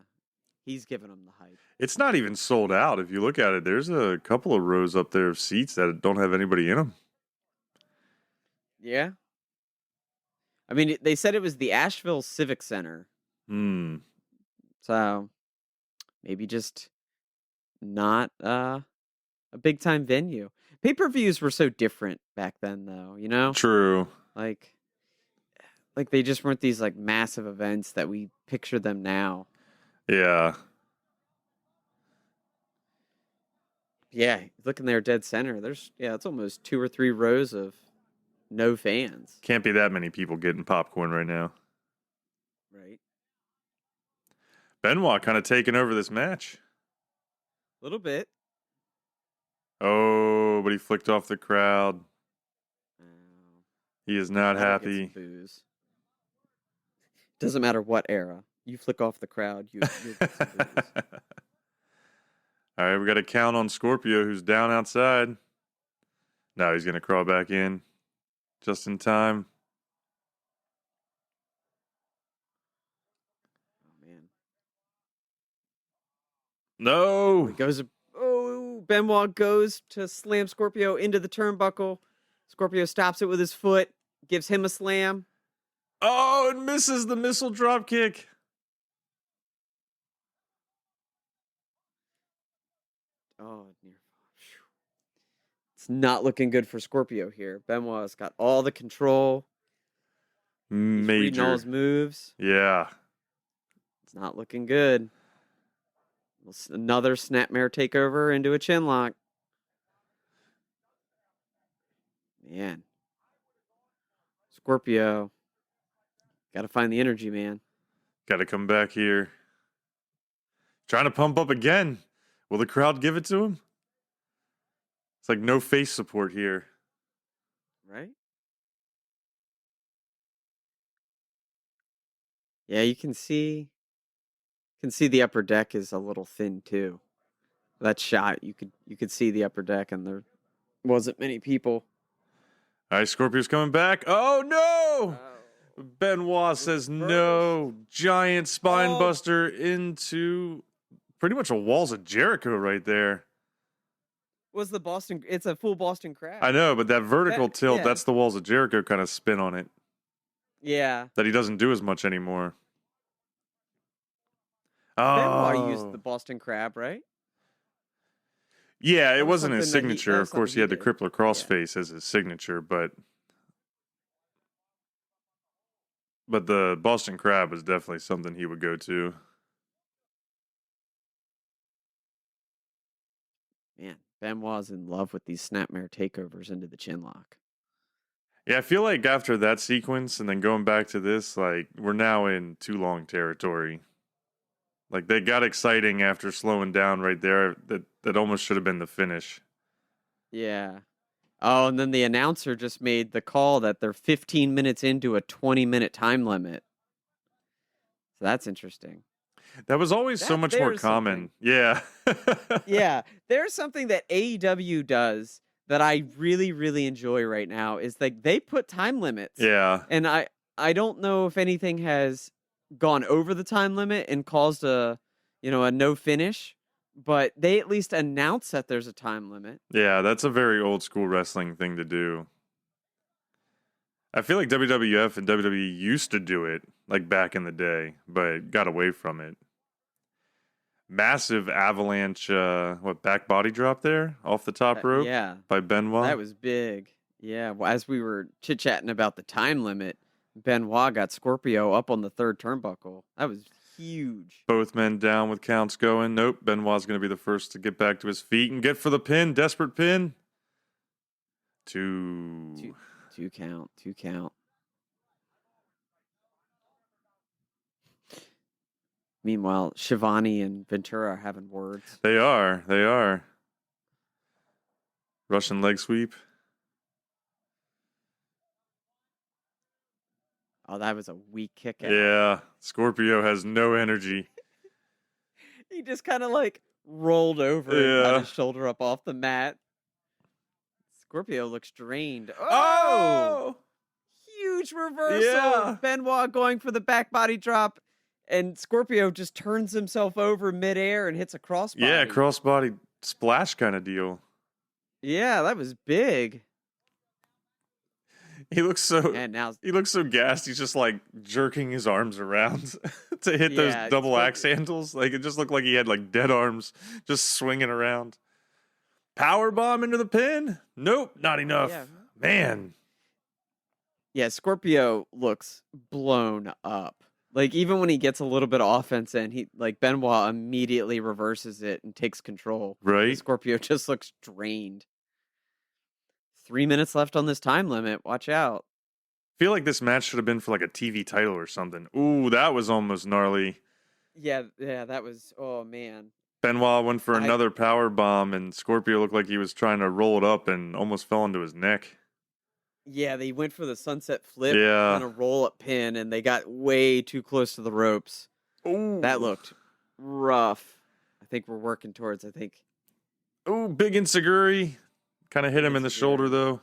He's giving him the hype. It's not even sold out. If you look at it, there's a couple of rows up there of seats that don't have anybody in them. Yeah. I mean, they said it was the Asheville Civic Center. So maybe just not a big time venue. Pay-per-views were so different back then though, you know? True. Like they just weren't these like massive events that we picture them now. Yeah. Yeah, looking there dead center. It's almost 2 or 3 rows of no fans. Can't be that many people getting popcorn right now. Right. Benoit kind of taking over this match. A little bit. Oh, but he flicked off the crowd. He is not That'll get happy. some boos. Doesn't matter what era. You flick off the crowd, you'll get some boos. All right, we got to count on Scorpio, who's down outside. Now he's going to crawl back in just in time. Oh, man. No. Benoit goes to slam Scorpio into the turnbuckle. Scorpio stops it with his foot, gives him a slam. Oh, and misses the missile drop kick. Oh, it's not looking good for Scorpio here. Benoit's got all the control. He's reading all his moves. Yeah. It's not looking good. Another snapmare takeover into a chin lock. Man. Scorpio. Got to find the energy, man. Got to come back here. Trying to pump up again. Will the crowd give it to him? It's like no face support here. Right? Yeah, you can see the upper deck is a little thin too. That shot, you could see the upper deck and there wasn't many people. All right, Scorpio's coming back. Oh, no! Benoit says no. Giant spine buster into pretty much a walls of Jericho right there. Was the Boston? It's a full Boston crab. I know, but that vertical tilt, yeah. that's the walls of Jericho kind of spin on it. Yeah. That he doesn't do as much anymore. Benoit used the Boston crab, right? Yeah, it That was wasn't his something that signature. Of course, he had the did. crippler crossface as his signature, but the Boston Crab was definitely something he would go to. Man, Benoit's in love with these snapmare takeovers into the chin lock. Yeah, I feel like after that sequence and then going back to this, like, we're now in too long territory. Like, they got exciting after slowing down right there. That almost should have been the finish. Yeah. Oh, and then the announcer just made the call that they're 15 minutes into a 20-minute time limit. So that's interesting. That was always so much more common. Yeah. Yeah. There's something that AEW does that I really, really enjoy right now is like they put time limits. Yeah. And I don't know if anything has gone over the time limit and caused a no finish, but they at least announce that there's a time limit. Yeah, that's a very old school wrestling thing to do. I feel like WWF and WWE used to do it like back in the day, but got away from it. Massive avalanche, back body drop there off the top rope? Yeah. By Benoit? That was big. Yeah. Well, as we were chit-chatting about the time limit, Benoit got Scorpio up on the third turnbuckle. That was huge. Both men down with counts going. Nope. Benoit's going to be the first to get back to his feet and get for the pin. Desperate pin. Two count. Meanwhile, Shivani and Ventura are having words. They are. Russian leg sweep. Oh, that was a weak kick out. Yeah. Scorpio has no energy. He just kind of like rolled over and got his shoulder up off the mat. Scorpio looks drained. Oh! Huge reversal. Yeah. Benoit going for the back body drop, and Scorpio just turns himself over midair and hits a crossbody. Yeah, crossbody splash kind of deal. Yeah, that was big. He looks so gassed. He's just like jerking his arms around to hit those double axe handles. Like it just looked like he had like dead arms just swinging around. Power bomb into the pin? Nope, not enough. Yeah. Man. Yeah, Scorpio looks blown up. Like even when he gets a little bit of offense in, Benoit immediately reverses it and takes control. Right. Scorpio just looks drained. 3 minutes left on this time limit. Watch out. I feel like this match should have been for like a TV title or something. Ooh, that was almost gnarly. Yeah, that was, oh man. Benoit went for another power bomb and Scorpio looked like he was trying to roll it up and almost fell into his neck. Yeah, they went for the sunset flip and a roll-up pin, and they got way too close to the ropes. Ooh. That looked rough. I think we're working towards, Ooh, big Inseguri. Kind of hit him in the shoulder, though.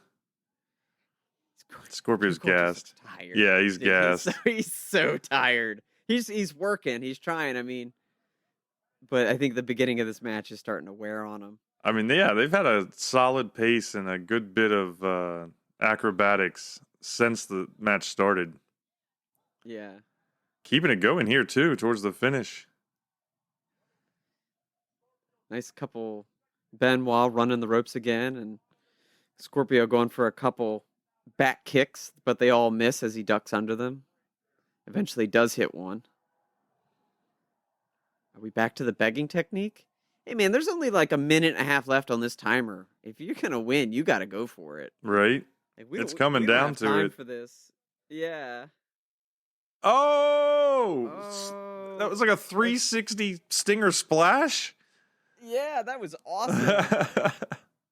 Scorpio's gassed. Tired. Yeah, he's gassed. He's so tired. He's working. He's trying. But I think the beginning of this match is starting to wear on him. They've had a solid pace and a good bit of acrobatics since the match started. Yeah. Keeping it going here, too, towards the finish. Nice couple... Benoit running the ropes again, and Scorpio going for a couple back kicks, but they all miss as he ducks under them. Eventually does hit one. Are we back to the begging technique? Hey man, there's only like a minute and a half left on this timer. If you're gonna win, you gotta go for it. Right? It's coming down to it. For this. Yeah. Oh! That was like a 360 stinger splash? Yeah, that was awesome.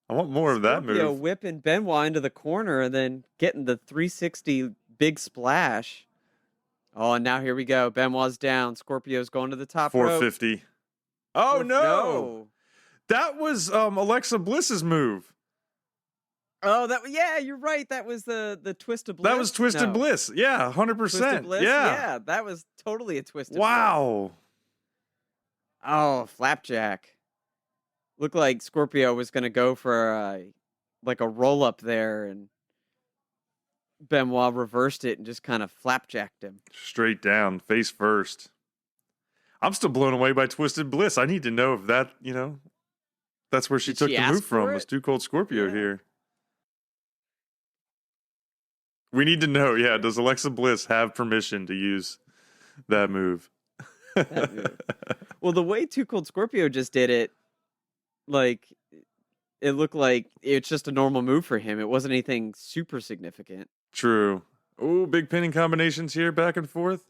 I want more of that move. Whipping Benoit into the corner and then getting the 360 big splash. Oh, and now here we go. Benoit's down. Scorpio's going to the top 450. rope. Oh, no. That was Alexa Bliss's move. Oh, yeah, you're right. That was the Twist of Bliss. That was Twisted No. Bliss. Yeah, 100%. Twisted Bliss? Yeah. That was totally a Twisted Bliss. Wow. Oh, Flapjack. Looked like Scorpio was going to go for like a roll-up there, and Benoit reversed it and just kind of flapjacked him. Straight down, face first. I'm still blown away by Twisted Bliss. I need to know if that, that's where she Did took she the ask move from. for Was it? Too Cold Scorpio Yeah. here. We need to know, does Alexa Bliss have permission to use that move? That move. Well, the way Too Cold Scorpio just did it, like, it looked like it's just a normal move for him. It wasn't anything super significant. True. Oh, big pinning combinations here, back and forth.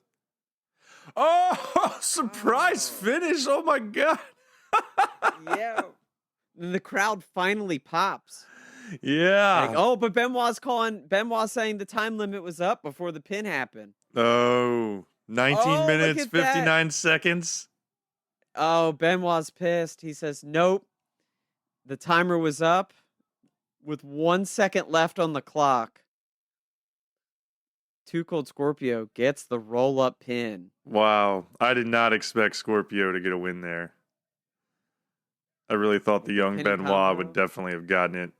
Oh, surprise finish. Oh, my God. Yeah. And the crowd finally pops. Yeah. Like, but Benoit's saying the time limit was up before the pin happened. Oh, 19 minutes, look at 59 seconds. Oh, Benoit's pissed. He says, nope. The timer was up with 1 second left on the clock. Too Cold Scorpio gets the roll-up pin. Wow. I did not expect Scorpio to get a win there. I really thought the young Pinning Benoit combo. would definitely have gotten it.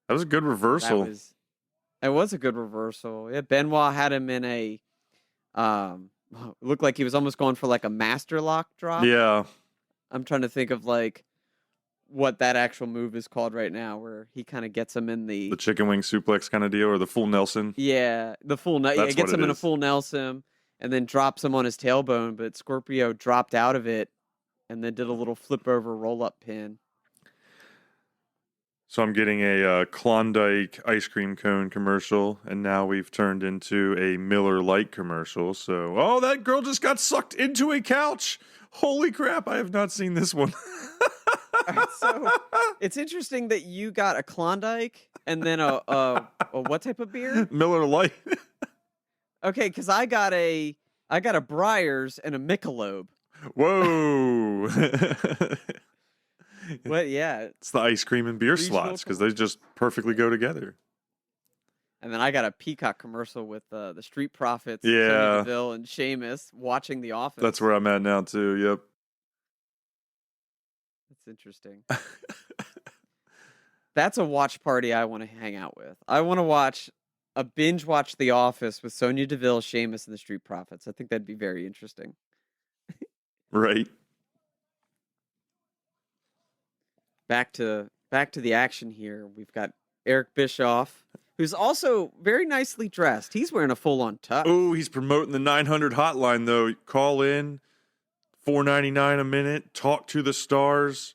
That was a good reversal. It was a good reversal. Yeah, Benoit had him in a looked like he was almost going for like a master lock drop. Yeah. I'm trying to think of like what that actual move is called right now, where he kind of gets him in The chicken wing suplex kind of deal, or the full Nelson. Yeah, the full That's gets what him it in a is. full Nelson and then drops him on his tailbone, but Scorpio dropped out of it and then did a little flip over roll up pin. So I'm getting a Klondike ice cream cone commercial, and now we've turned into a Miller Lite commercial. So, that girl just got sucked into a couch. Holy crap, I have not seen this one. Alright, so it's interesting that you got a Klondike and then a what type of beer? Miller Lite. Okay, because I got a Breyers and a Michelob. Whoa. But yeah, It's the ice cream and beer Regional slots because they just perfectly go together. and then I got a Peacock commercial with the Street Profits, Yeah. Sonya Deville and Sheamus watching The Office. That's where I'm at now, too. Yep. That's interesting. That's a watch party I want to hang out with. I want to binge watch The Office with Sonya Deville, Sheamus, and the Street Profits. I think that'd be very interesting. Right. Back to the action here. We've got Eric Bischoff, who's also very nicely dressed. He's wearing a full-on tux. Oh, he's promoting the 900 hotline, though. Call in, $4.99 a minute. Talk to the stars.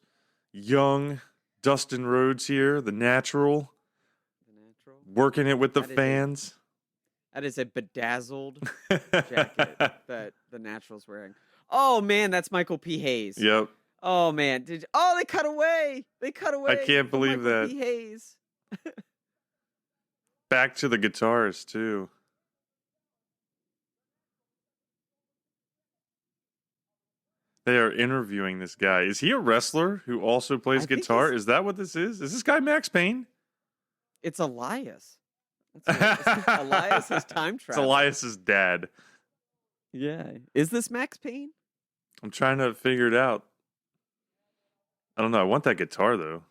Young Dustin Rhodes here, the natural. The natural. Working it with the That is fans. That is a bedazzled jacket that the natural's wearing. Oh man, that's Michael P. Hayes. Yep. Oh man, they cut away. They cut away. I can't from believe Michael that. P. Hayes. Back to the guitars, too. They are interviewing this guy. Is he a wrestler who also plays I think guitar? he's- Is that what this is? Is this guy Max Payne? It's Elias. Elias is time It's travel. Elias's dad. Yeah. Is this Max Payne? I'm trying to figure it out. I don't know. I want that guitar, though.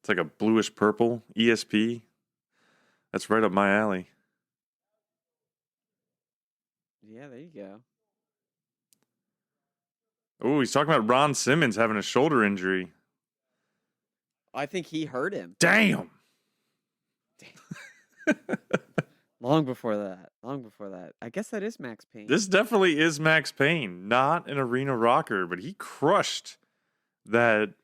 It's like a bluish purple ESP. That's right up my alley. Yeah, there you go. Oh, he's talking about Ron Simmons having a shoulder injury. I think he hurt him Damn. long before that. Long before that. I guess that is Max Payne. This definitely is Max Payne, not an arena rocker, but he crushed that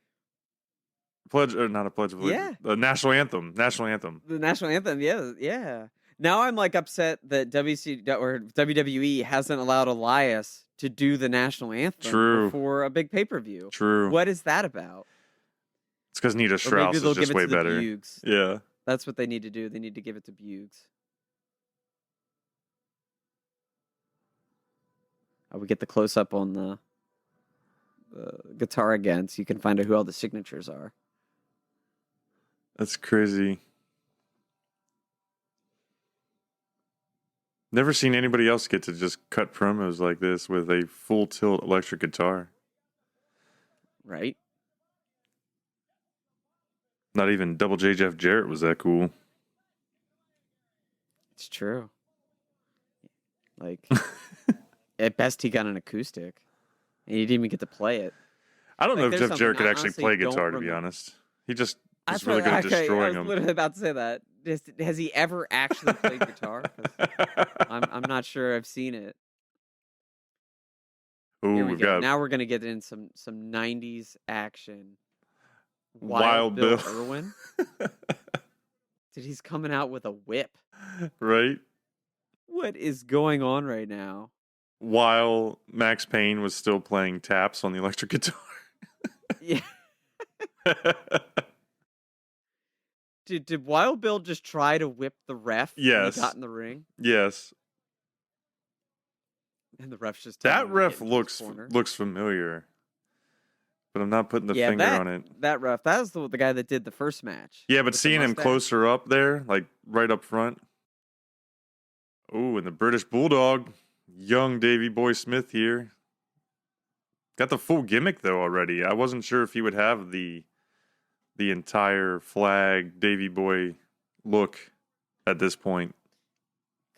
pledge, or not a pledge of allegiance, the national anthem. National anthem. The national anthem, yeah. Now I'm like upset that WWE hasn't allowed Elias to do the national anthem True. before a big pay-per-view. True. What is that about? It's because Nita Or Strauss maybe they'll is just give it way to the better. Bugs. Yeah. That's what they need to do. They need to give it to Bugs. Oh, we get the close-up on the guitar again, so you can find out who all the signatures are. That's crazy. Never seen anybody else get to just cut promos like this with a full tilt electric guitar. Right? Not even Double J Jeff Jarrett was that cool. It's true. Like, at best, he got an acoustic. And he didn't even get to play it. I don't know if there's Jeff Jarrett could something I actually honestly play don't guitar, to be remember. honest. He just was That's really good at I destroying was them. literally about to say that. Has he ever actually played guitar? 'Cause I'm not sure I've seen it. Here Ooh, we we've go. got Now we're gonna get in some 90s action. Wild Bill. Irwin. Dude, he's coming out with a whip. Right? What is going on right now? While Max Payne was still playing taps on the electric guitar. Yeah. Did Wild Bill just try to whip the ref when Yes. he got in the ring? Yes. And the ref's just That telling him to ref get into his looks corner. familiar. But I'm not putting the Yeah, finger that, on it. That ref, that was the guy that did the first match. Yeah, but with the seeing him mustache. closer up there, like right up front. Oh, and the British Bulldog, young Davey Boy Smith here. Got the full gimmick though already. I wasn't sure if he would have the entire flag Davey Boy look at this point.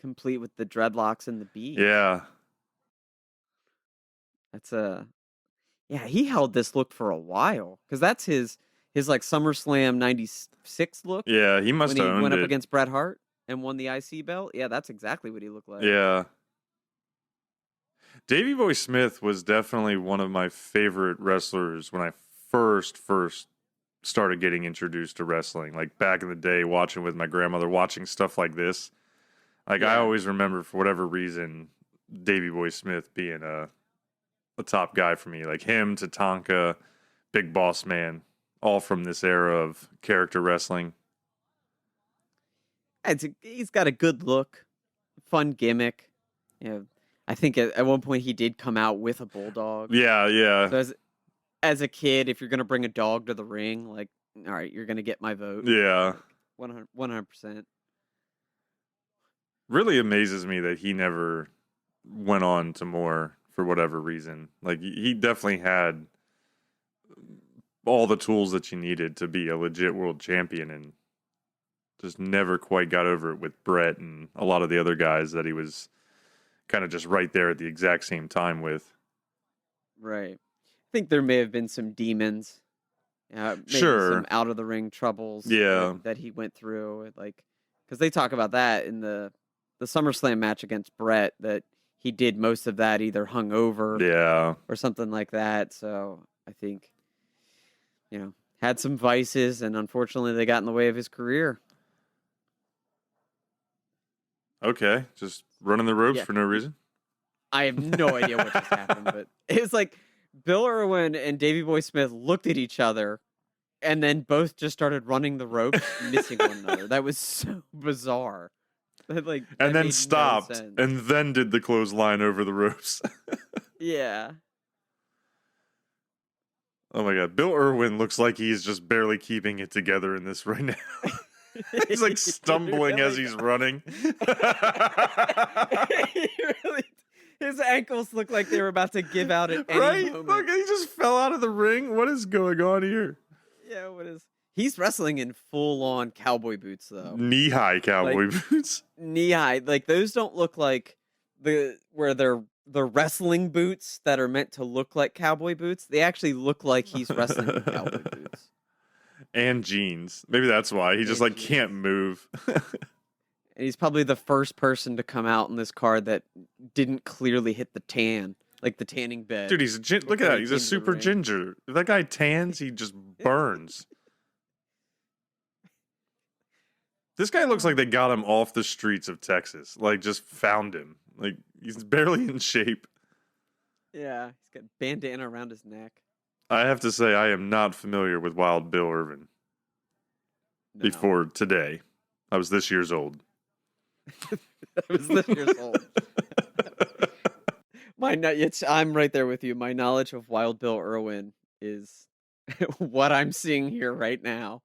Complete with the dreadlocks and the bead. Yeah. That's yeah, he held this look for a while. Because that's his like SummerSlam 96 look. Yeah, he must when have he went owned up it. against Bret Hart and won the IC belt. Yeah, that's exactly what he looked like. Yeah. Davey Boy Smith was definitely one of my favorite wrestlers when I first started getting introduced to wrestling. Like back in the day, watching with my grandmother, watching stuff like this. Like I Yeah. always remember, for whatever reason, Davey Boy Smith being a top guy for me. Like him, Tatanka, Big Boss Man, all from this era of character wrestling. He's got a good look, fun gimmick. You know, I think at one point he did come out with a bulldog. Yeah. So as a kid, if you're gonna bring a dog to the ring, like, all right, you're gonna get my vote. Yeah. 100%. Really amazes me that he never went on to more for whatever reason. Like he definitely had all the tools that you needed to be a legit world champion, and just never quite got over it with Brett and a lot of the other guys that he was kind of just right there at the exact same time with. Right. I think there may have been some demons. Maybe Sure. some out of the ring troubles. Yeah. That he went through, like, because they talk about that in the SummerSlam match against Brett, that he did most of that either hungover Yeah. or something like that. So I think, had some vices, and unfortunately they got in the way of his career. Okay. Just running the ropes Yeah. for no reason. I have no idea what just happened, but it's like Bill Irwin and Davey Boy Smith looked at each other and then both just started running the ropes, missing one another. That was so bizarre. That And made then no stopped sense. and then did the clothesline over the ropes. Yeah. Oh my God. Bill Irwin looks like he's just barely keeping it together in this right now. He's like stumbling as he's running. His ankles look like they were about to give out at any Right? moment. Look, he just fell out of the ring. What is going on here? Yeah, what is... He's wrestling in full-on cowboy boots, though. Knee-high cowboy boots. Knee-high. Like, those don't look like where they're the wrestling boots that are meant to look like cowboy boots. They actually look like he's wrestling in cowboy boots. And jeans. Maybe that's why. He just, And like, can't move. And he's probably the first person to come out in this card that didn't clearly hit the tan, like the tanning bed. Dude, look at that. He's a came to the super ring. ginger. If that guy tans, he just burns. This guy looks like they got him off the streets of Texas. Like, just found him. Like, he's barely in shape. Yeah, he's got a bandana around his neck. I have to say, I am not familiar with Wild Bill Irvin No. before today. I was this year's old. I was this years old. I'm right there with you. My knowledge of Wild Bill Irwin is what I'm seeing here right now.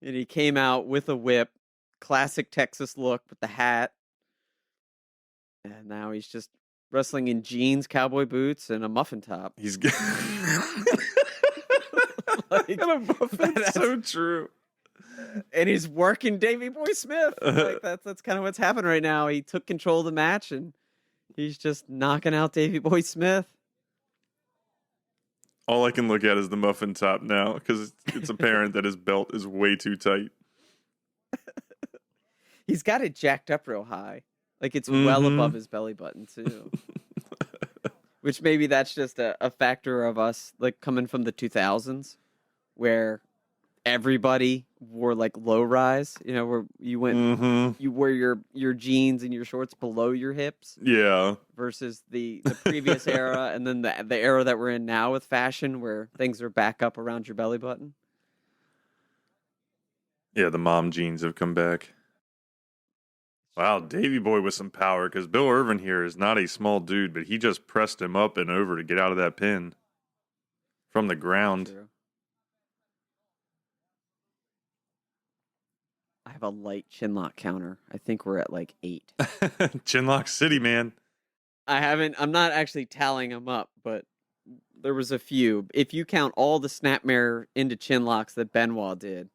And he came out with a whip, classic Texas look with the hat. And now he's just wrestling in jeans, cowboy boots, and a muffin top. He's Like, that's so true. And he's working Davey Boy Smith. Like that's kind of what's happening right now. He took control of the match and he's just knocking out Davey Boy Smith. All I can look at is the muffin top now because it's apparent that his belt is way too tight. He's got it jacked up real high. Like it's well above his belly button too. Which maybe that's just a factor of us like coming from the 2000s where everybody wore like low rise, where you went, you wear your jeans and your shorts below your hips. Yeah. Versus the previous era, and then the era that we're in now with fashion, where things are back up around your belly button. Yeah, the mom jeans have come back. Wow, Davey Boy with some power, because Bill Irvin here is not a small dude, but he just pressed him up and over to get out of that pin from the ground. True. I have a light chinlock counter. I think we're at like 8. Chinlock City, man. I'm not actually tallying them up, but there was a few. If you count all the snapmare into chinlocks that Benoit did.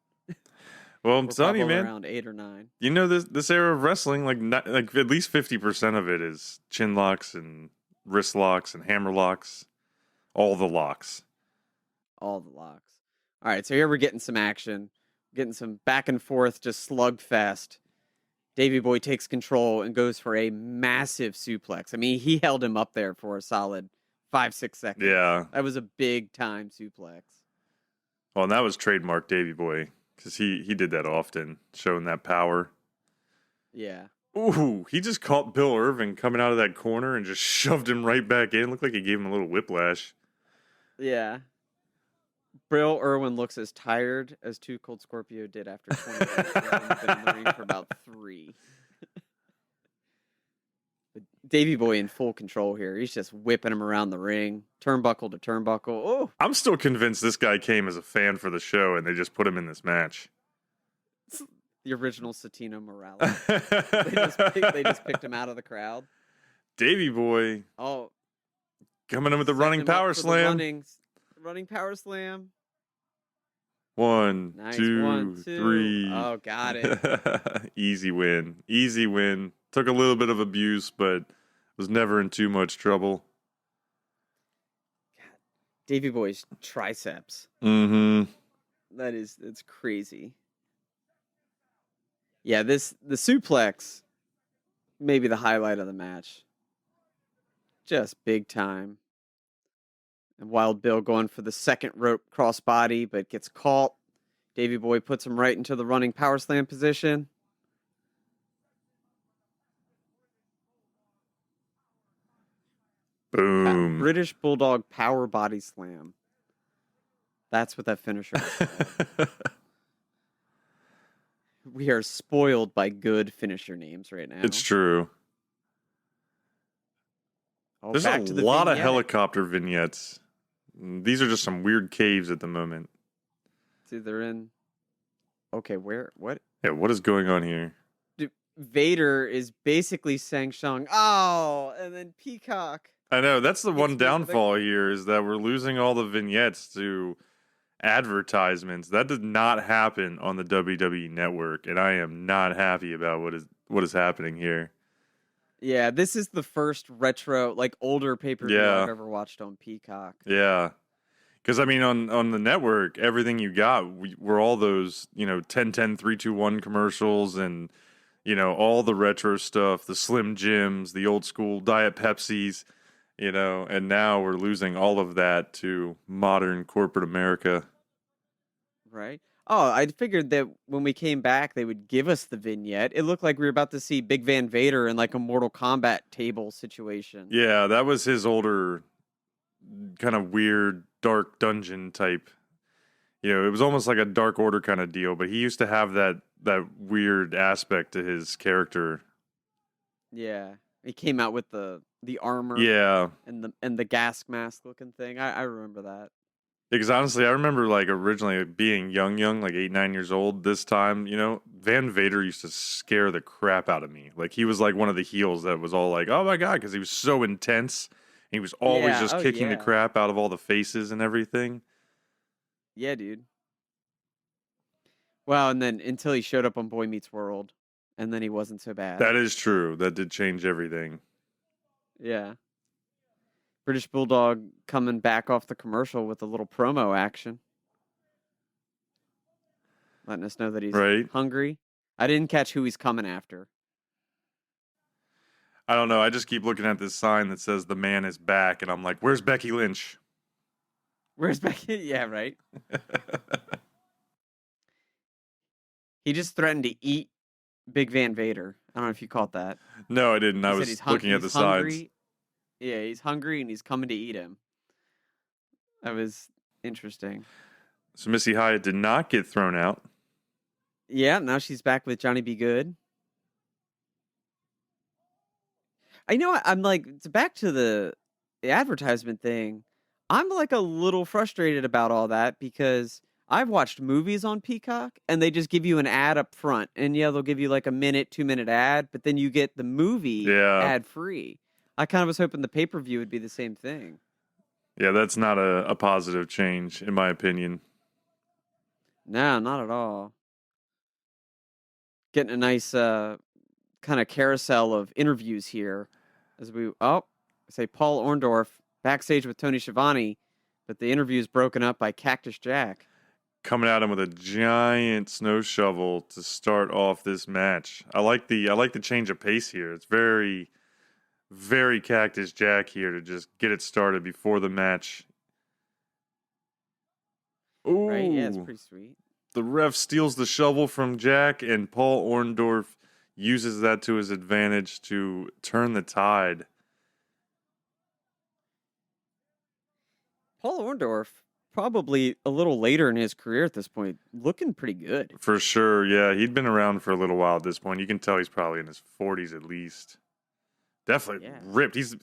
Well, I'm telling you, man. Around 8 or 9. You know, this era of wrestling, like at least 50% of it is chin locks and wrist locks and hammer locks. All the locks. All the locks. All right, so here we're getting some action. Getting some back and forth, just slugfest. Davey Boy takes control and goes for a massive suplex. I mean, he held him up there for a solid 5-6 seconds. Yeah. That was a big time suplex. Well, and that was trademark Davey Boy. Because he did that often, showing that power. Yeah. Ooh, he just caught Bill Irvin coming out of that corner and just shoved him right back in. Looked like he gave him a little whiplash. Yeah. Bill Irwin looks as tired as Too Cold Scorpio did after 20 minutes. He's been in the ring for about 3. But Davey Boy in full control here. He's just whipping him around the ring, turnbuckle to turnbuckle. Oh, I'm still convinced this guy came as a fan for the show and they just put him in this match. The original Satino Morales. they just picked him out of the crowd. Davey Boy. Oh, coming in with the running power slam. Running power slam. 1, Nice. 2, 1, 2. 3. Oh, got it. Easy win. Easy win. Took a little bit of abuse, but was never in too much trouble. God, Davey Boy's triceps. Mm-hmm. That's crazy. Yeah, the suplex, maybe the highlight of the match. Just big time. And Wild Bill going for the second rope crossbody, but gets caught. Davey Boy puts him right into the running power slam position. Boom. British Bulldog power body slam. That's what that finisher is. We are spoiled by good finisher names right now. It's true. Oh, There's a lot vignette. of helicopter vignettes. These are just some weird caves at the moment. See, they're in. Okay, where? What? Yeah, what is going on here? Vader is basically saying Shang, oh, and then Peacock. I know, that's the one It's downfall here is that we're losing all the vignettes to advertisements. That did not happen on the WWE Network, and I am not happy about what is happening here. Yeah, this is the first retro, like older pay-per-view Yeah. I've ever watched on Peacock. Yeah. Because, I mean, on the network, everything you got were all those, 10-10, 3-2-1 commercials and, all the retro stuff, the Slim Jims, the old school Diet Pepsis, and now we're losing all of that to modern corporate America. Right? Oh, I figured that when we came back, they would give us the vignette. It looked like we were about to see Big Van Vader in like a Mortal Kombat table situation. Yeah, that was his older kind of weird dark dungeon type. It was almost like a Dark Order kind of deal, but he used to have that weird aspect to his character. Yeah. He came out with the armor Yeah. and the gas mask looking thing. I remember that. Because honestly, I remember like originally being young, like 8, 9 years old. This time, Van Vader used to scare the crap out of me. Like he was like one of the heels that was all like, "Oh my god," because he was so intense. He was always just kicking the crap out of all the faces and everything. Yeah, dude. Well, and then until he showed up on Boy Meets World, and then he wasn't so bad. That is true. That did change everything. Yeah. British Bulldog coming back off the commercial with a little promo action. Letting us know that he's hungry. I didn't catch who he's coming after. I don't know. I just keep looking at this sign that says the man is back, and I'm like, where's Becky Lynch? Where's Becky? Yeah, right. He just threatened to eat Big Van Vader. I don't know if you caught that. No, I didn't. I was looking at the signs. Yeah, he's hungry and he's coming to eat him. That was interesting. So Missy Hyatt did not get thrown out. Yeah, now she's back with Johnny B. Good. I know I'm like, it's back to the advertisement thing. I'm like a little frustrated about all that because I've watched movies on Peacock and they just give you an ad up front. And yeah, they'll give you like a 2-minute ad, but then you get the movie ad free. I kind of was hoping the pay-per-view would be the same thing. Yeah, that's not a positive change, in my opinion. No, not at all. Getting a nice kind of carousel of interviews here. As we, say Paul Orndorff backstage with Tony Schiavone, but the interview is broken up by Cactus Jack. Coming at him with a giant snow shovel to start off this match. I like the change of pace here. It's very... very Cactus Jack here to just get it started before the match. Ooh. Right? Yeah, it's pretty sweet. The ref steals the shovel from Jack, and Paul Orndorff uses that to his advantage to turn the tide. Paul Orndorff, probably a little later in his career at this point, looking pretty good. For sure, yeah. He'd been around for a little while at this point. You can tell he's probably in his 40s at least. Definitely ripped. He's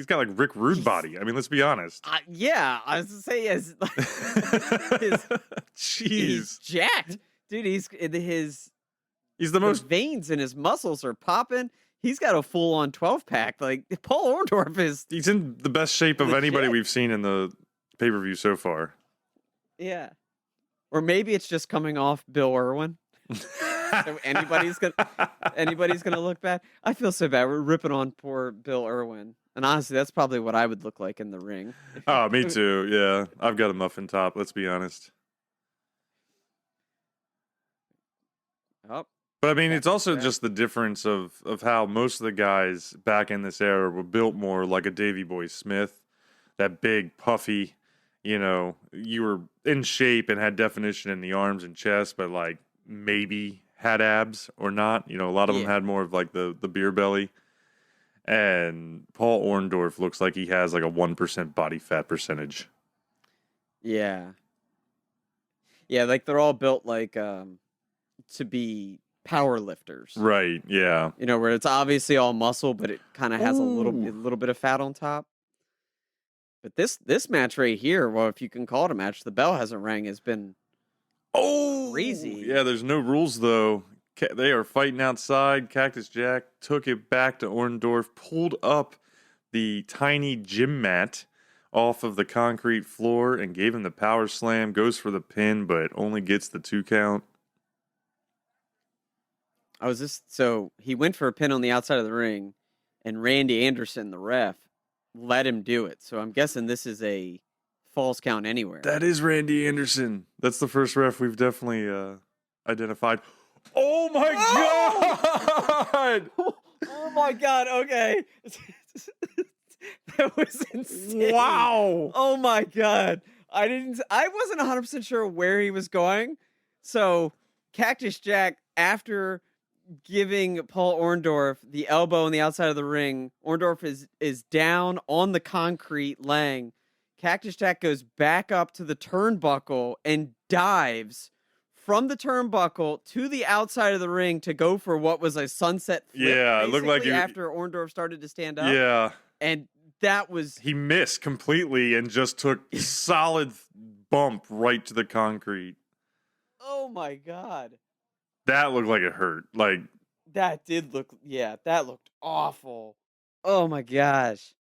got like Rick Rude body. I mean, let's be honest. Yeah, I was to say he's jacked, dude. He's the most veins in his muscles are popping. He's got a full on 12-pack. Like Paul Orndorff is. He's in the best shape of anybody we've seen in the pay-per-view so far. Yeah, or maybe it's just coming off Bill Irwin. So anybody's gonna look bad. I feel so bad. We're ripping on poor Bill Irwin, and honestly, that's probably what I would look like in the ring. Oh, me too. Yeah, I've got a muffin top. Let's be honest. Oh, but I mean, it's also just the difference of how most of the guys back in this era were built more like a Davey Boy Smith, that big puffy. You were in shape and had definition in the arms and chest, but like maybe had abs or not. A lot of them had more of like the beer belly. And Paul Orndorff looks like he has like a 1% body fat percentage. Yeah. Yeah, like they're all built like to be power lifters. Right, yeah. Where it's obviously all muscle, but it kind of has a little bit of fat on top. But this match right here, well, if you can call it a match, the bell hasn't rang, has been crazy. Yeah, there's no rules, though. They are fighting outside. Cactus Jack took it back to Orndorff, pulled up the tiny gym mat off of the concrete floor and gave him the power slam. Goes for the pin, but only gets the 2 count. So he went for a pin on the outside of the ring, and Randy Anderson, the ref, let him do it. So I'm guessing this is a falls count anywhere. That is Randy Anderson. That's the first ref we've definitely identified. Oh my God! Oh my God! Okay, that was insane. Wow! Oh my God! I wasn't 100% sure where he was going. So Cactus Jack, after giving Paul Orndorff the elbow on the outside of the ring, Orndorff is down on the concrete laying. Cactus Jack goes back up to the turnbuckle and dives from the turnbuckle to the outside of the ring to go for what was a sunset flip. Yeah, it looked like after Orndorff started to stand up. Yeah. And that was... He missed completely and just took solid bump right to the concrete. Oh, my God. That looked like it hurt. Like... That did look... Yeah, that looked awful. Oh, my gosh.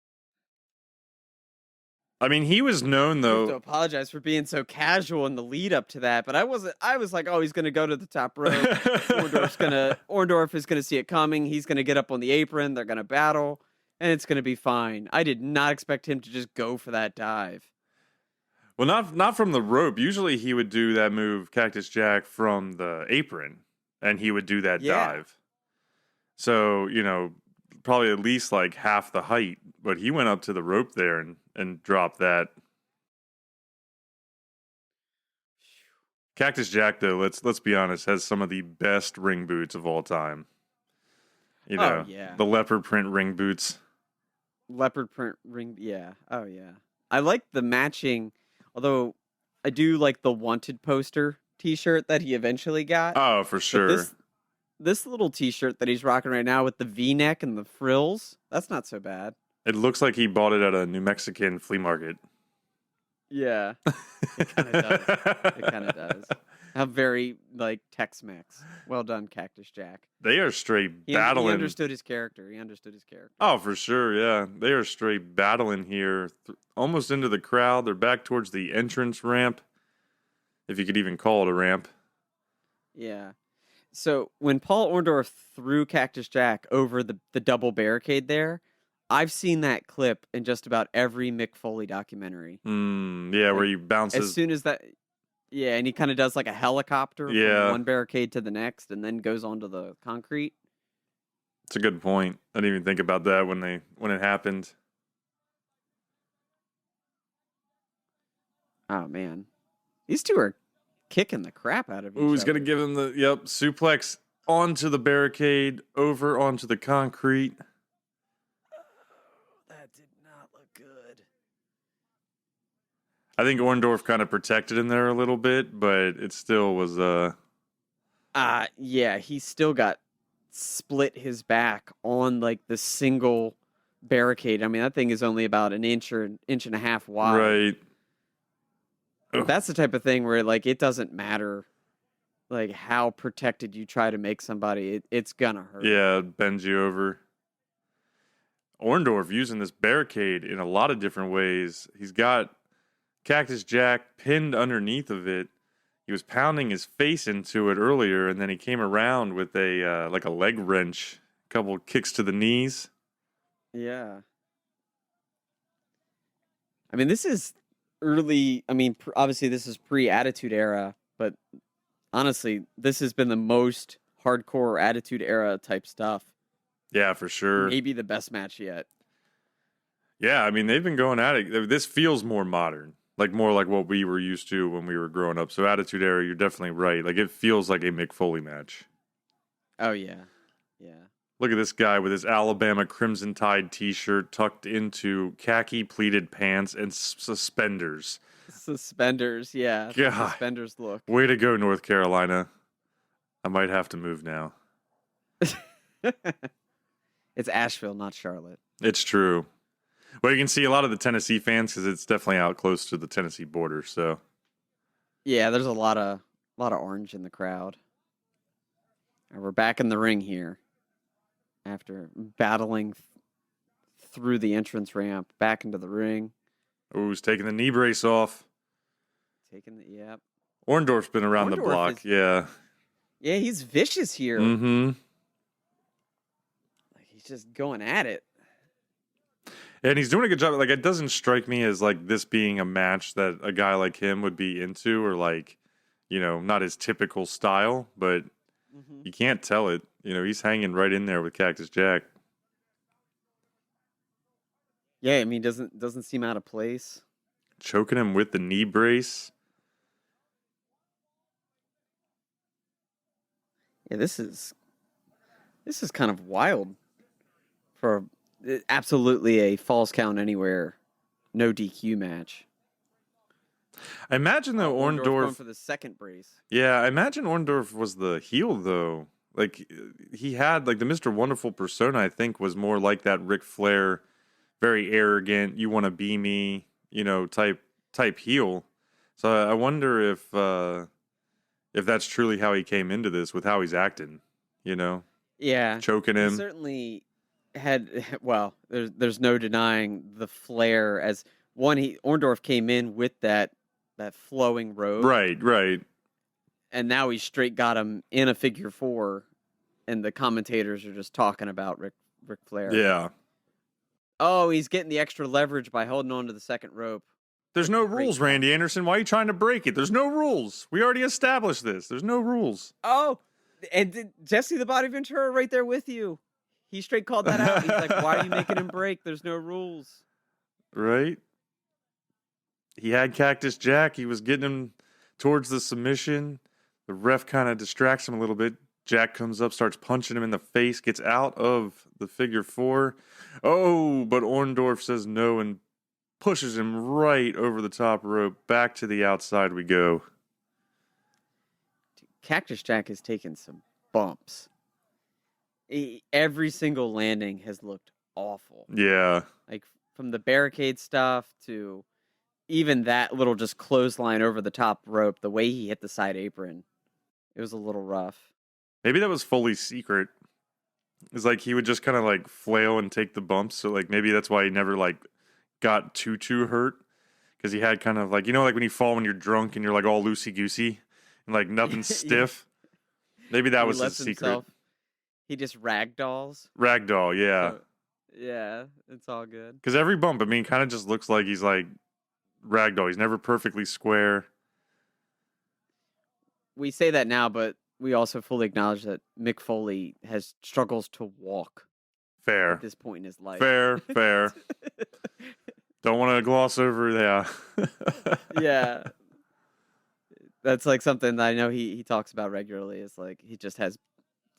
I mean, he was known, though... I have to apologize for being so casual in the lead up to that, but I was like, oh, he's going to go to the top rope. Orndorff is going to see it coming. He's going to get up on the apron. They're going to battle, and it's going to be fine. I did not expect him to just go for that dive. Well, not from the rope. Usually he would do that move, Cactus Jack, from the apron, and he would do that dive. So, probably at least like half the height, but he went up to the rope there and dropped that. Cactus Jack, though, let's be honest, has some of the best ring boots of all time. The leopard print ring boots. Leopard print ring, yeah. Oh, yeah. I like the matching, although I do like the Wanted poster t-shirt that he eventually got. Oh, for sure. This little t-shirt that he's rocking right now with the V-neck and the frills, that's not so bad. It looks like he bought it at a New Mexican flea market. Yeah. It kind of does. How very, Tex-Mex. Well done, Cactus Jack. They are straight battling. He understood his character. Oh, for sure, yeah. They are straight battling here, almost into the crowd. They're back towards the entrance ramp, if you could even call it a ramp. Yeah. So when Paul Orndorff threw Cactus Jack over the double barricade there, I've seen that clip in just about every Mick Foley documentary. Where he bounces. As soon as that... Yeah, and he kind of does like a helicopter from one barricade to the next and then goes onto the concrete. It's a good point. I didn't even think about that when it happened. Oh, man. These two are kicking the crap out of each other. Ooh, he's going to give him the, suplex onto the barricade, over onto the concrete. That did not look good. I think Orndorff kind of protected him there a little bit, but it still was... Yeah, he still got split his back on, the single barricade. I mean, that thing is only about an inch or inch and a half wide. Right. That's the type of thing where, it doesn't matter, how protected you try to make somebody. It's gonna hurt. Yeah, it bends you over. Orndorff using this barricade in a lot of different ways. He's got Cactus Jack pinned underneath of it. He was pounding his face into it earlier, and then he came around with a leg wrench, a couple kicks to the knees. Yeah. I mean, this is early. I mean, obviously this is pre-Attitude Era, but honestly, this has been the most hardcore Attitude Era type stuff. Yeah, for sure. Maybe the best match yet. Yeah, I mean, they've been going at it. This feels more modern. More like what we were used to when we were growing up. So Attitude Era, you're definitely right. It feels like a Mick Foley match. Oh, yeah. Yeah. Look at this guy with his Alabama Crimson Tide t-shirt tucked into khaki pleated pants and suspenders. Suspenders, yeah. God. Suspenders look. Way to go, North Carolina. I might have to move now. It's Asheville, not Charlotte. It's true. Well, you can see a lot of the Tennessee fans because it's definitely out close to the Tennessee border. So, yeah, there's a lot of orange in the crowd. And we're back in the ring here after battling through the entrance ramp back into the ring. Oh, he's taking the knee brace off. Yep. Orndorff's been around the block. Yeah, he's vicious here. Mm-hmm. He's just going at it. And he's doing a good job. It doesn't strike me as this being a match that a guy like him would be into, or not his typical style, but you can't tell it. He's hanging right in there with Cactus Jack. Yeah, I mean, doesn't seem out of place. Choking him with the knee brace. Yeah, this is kind of wild for absolutely a Falls Count Anywhere, no DQ match. I imagine though Orndorff going Orndorff. for the second brace. Yeah, I imagine Orndorff was the heel though. Like he had like the Mr. Wonderful persona. I think was more like that Ric Flair, very arrogant. You want to be me, type heel. So I wonder if that's truly how he came into this with how he's acting. Yeah, Choking he him. certainly had. Well, there's no denying the flair. As one, Orndorff came in with that flowing robe, Right. and now he straight got him in a figure four, and the commentators are just talking about Ric Flair. Yeah. Oh, he's getting the extra leverage by holding on to the second rope. There's no rules, Randy Anderson. Why are you trying to break it? There's no rules. We already established this. There's no rules. Oh, and Jesse the Body Ventura right there with you. He straight called that out. He's like, why are you making him break? There's no rules. Right? He had Cactus Jack. He was getting him towards the submission. The ref kind of distracts him a little bit. Jack comes up, starts punching him in the face, gets out of the figure four. Oh, but Orndorff says no and pushes him right over the top rope. Back to the outside we go. Dude, Cactus Jack has taken some bumps. Every single landing has looked awful. Yeah. Like from the barricade stuff to even that little just clothesline over the top rope, the way he hit the side apron, it was a little rough. Maybe that was Foley's secret. It's like he would just kind of like flail and take the bumps. So like maybe that's why he never like got too hurt. Because he had kind of like, like when you fall when you're drunk and you're like all loosey-goosey and like nothing's stiff. Maybe that was his secret. He just ragdolls. Ragdoll, yeah. So, yeah, it's all good. Because every bump, kind of just looks like he's like ragdoll. He's never perfectly square. We say that now, but we also fully acknowledge that Mick Foley has struggles to walk Fair. at this point in his life. Fair. Don't want to gloss over Yeah. That's like something that I know he talks about regularly. It's like he just has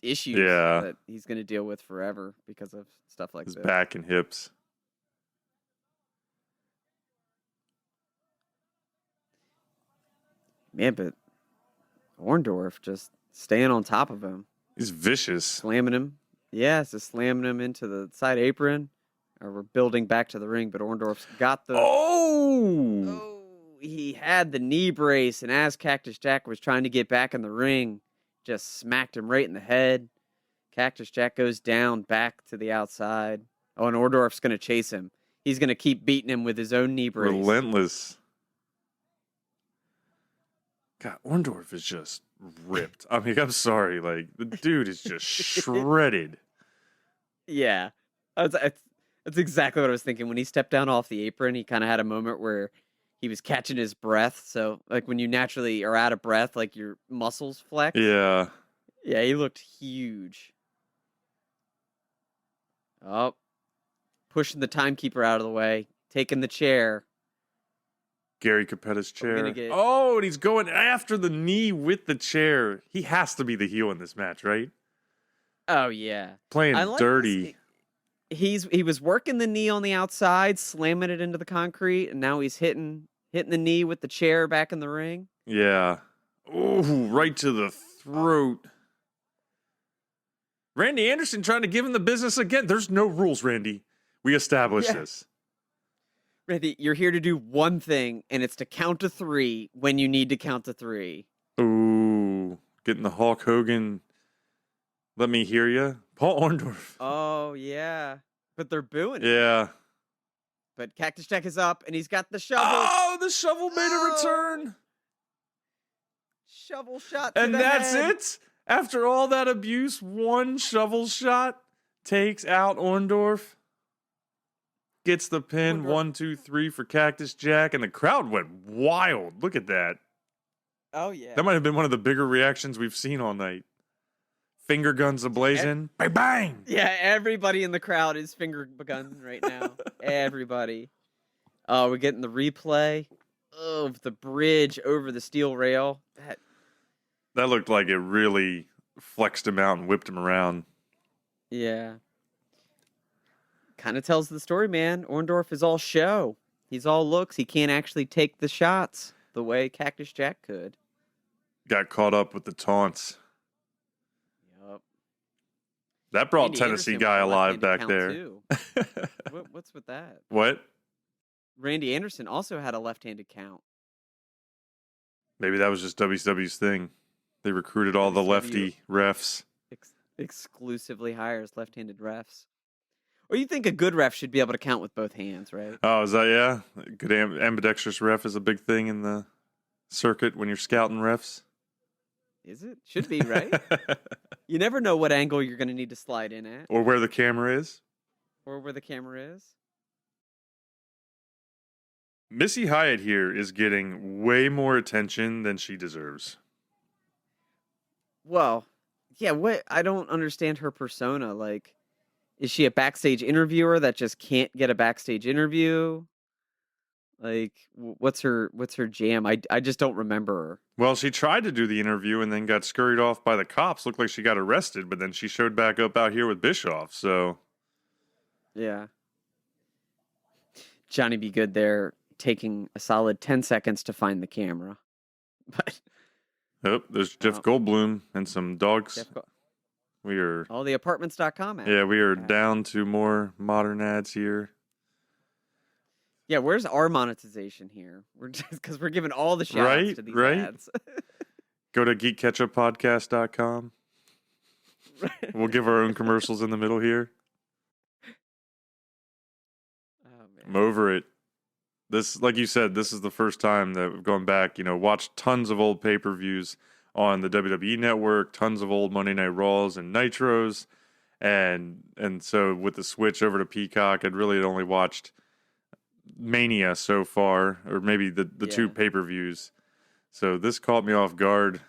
issues that he's going to deal with forever because of stuff like his this. back and hips. Man, but Orndorff just staying on top of him. He's vicious. Slamming him. Yeah, just slamming him into the side apron. Or we're building back to the ring, but Orndorff's got the... Oh! He had the knee brace, and as Cactus Jack was trying to get back in the ring, just smacked him right in the head. Cactus Jack goes down back to the outside. Oh, and Orndorff's going to chase him. He's going to keep beating him with his own knee brace. Relentless. God, Orndorff is just ripped. I'm sorry. Like, the dude is just shredded. Yeah. That's exactly what I was thinking. When he stepped down off the apron, he kind of had a moment where he was catching his breath. So, like, when you naturally are out of breath, like, your muscles flex. Yeah. Yeah, he looked huge. Oh. Pushing the timekeeper out of the way. Taking the chair. Gary Capetta's chair. Get... Oh, and he's going after the knee with the chair. He has to be the heel in this match, right? Oh, yeah. Playing dirty. He was working the knee on the outside, slamming it into the concrete, and now he's hitting the knee with the chair back in the ring. Yeah. Ooh, right to the throat. Randy Anderson trying to give him the business again. There's no rules, Randy. We established this. Randy, you're here to do one thing, and it's to count to 3 when you need to count to 3. Ooh, getting the Hulk Hogan. Let me hear you. Paul Orndorff. Oh, yeah. But they're booing it. Yeah. But Cactus Jack is up, and he's got the shovel. Oh, the shovel made a return. Shovel shot and that's head. It? After all that abuse, one shovel shot takes out Orndorff. Gets the pin, 1, 2, 3 for Cactus Jack, and the crowd went wild. Look at that. Oh, yeah. That might have been one of the bigger reactions we've seen all night. Finger guns ablazing. Bang, bang. Yeah, everybody in the crowd is finger gun right now. Everybody. Oh, we're getting the replay of the bridge over the steel rail. That looked like it really flexed him out and whipped him around. Yeah. Kind of tells the story, man. Orndorff is all show. He's all looks. He can't actually take the shots. the way Cactus Jack could. Got caught up with the taunts. Yep. That brought Randy Tennessee Anderson guy with a alive left-handed back count, there. too. What's with that? What? Randy Anderson also had a left-handed count. Maybe that was just WCW's thing. They recruited all the WCW lefty refs. Exclusively hires left-handed refs. Or you think a good ref should be able to count with both hands, right? Oh, is that, yeah? Good ambidextrous ref is a big thing in the circuit when you're scouting refs. Is it? Should be, right? You never know what angle you're going to need to slide in at. Or where the camera is. Or where the camera is. Missy Hyatt here is getting way more attention than she deserves. Well, yeah, what? I don't understand her persona. Like, is she a backstage interviewer that just can't get a backstage interview? Like, what's her jam? I just don't remember her. Well, she tried to do the interview and then got scurried off by the cops. Looked like she got arrested, but then she showed back up out here with Bischoff, so... Yeah. Johnny B. Good there, taking a solid 10 seconds to find the camera. But... Yep, there's Jeff Goldblum and some dogs. We are... theapartments.com app. Yeah, we are down to more modern ads here. Yeah, where's our monetization here? We're just because we're giving all the shout outs to these ads. Go to GeeK KetchUp.podcast.com. We'll give our own commercials in the middle here. Oh, man. I'm over it. This, like you said, this is the first time that we've gone back, watched tons of old pay-per-views on the WWE Network, tons of old Monday Night Raws and Nitros. And so with the switch over to Peacock, I'd really only watched Mania so far, or maybe the two pay-per-views. So this caught me off guard.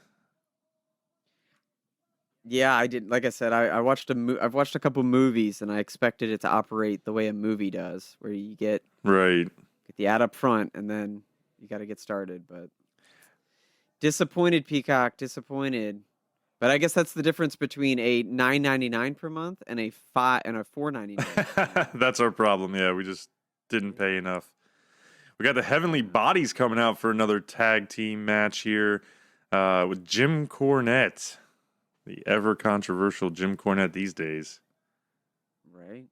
Yeah, I did. Like I said, I've watched a couple movies, and I expected it to operate the way a movie does, where you get the ad up front, and then you got to get started. But disappointed, Peacock, disappointed. But I guess that's the difference between a $9.99 per month and a $4.99. That's our problem. Yeah, we just didn't pay enough. We got the Heavenly Bodies coming out for another tag team match here with Jim Cornette, the ever controversial Jim Cornette these days. Right.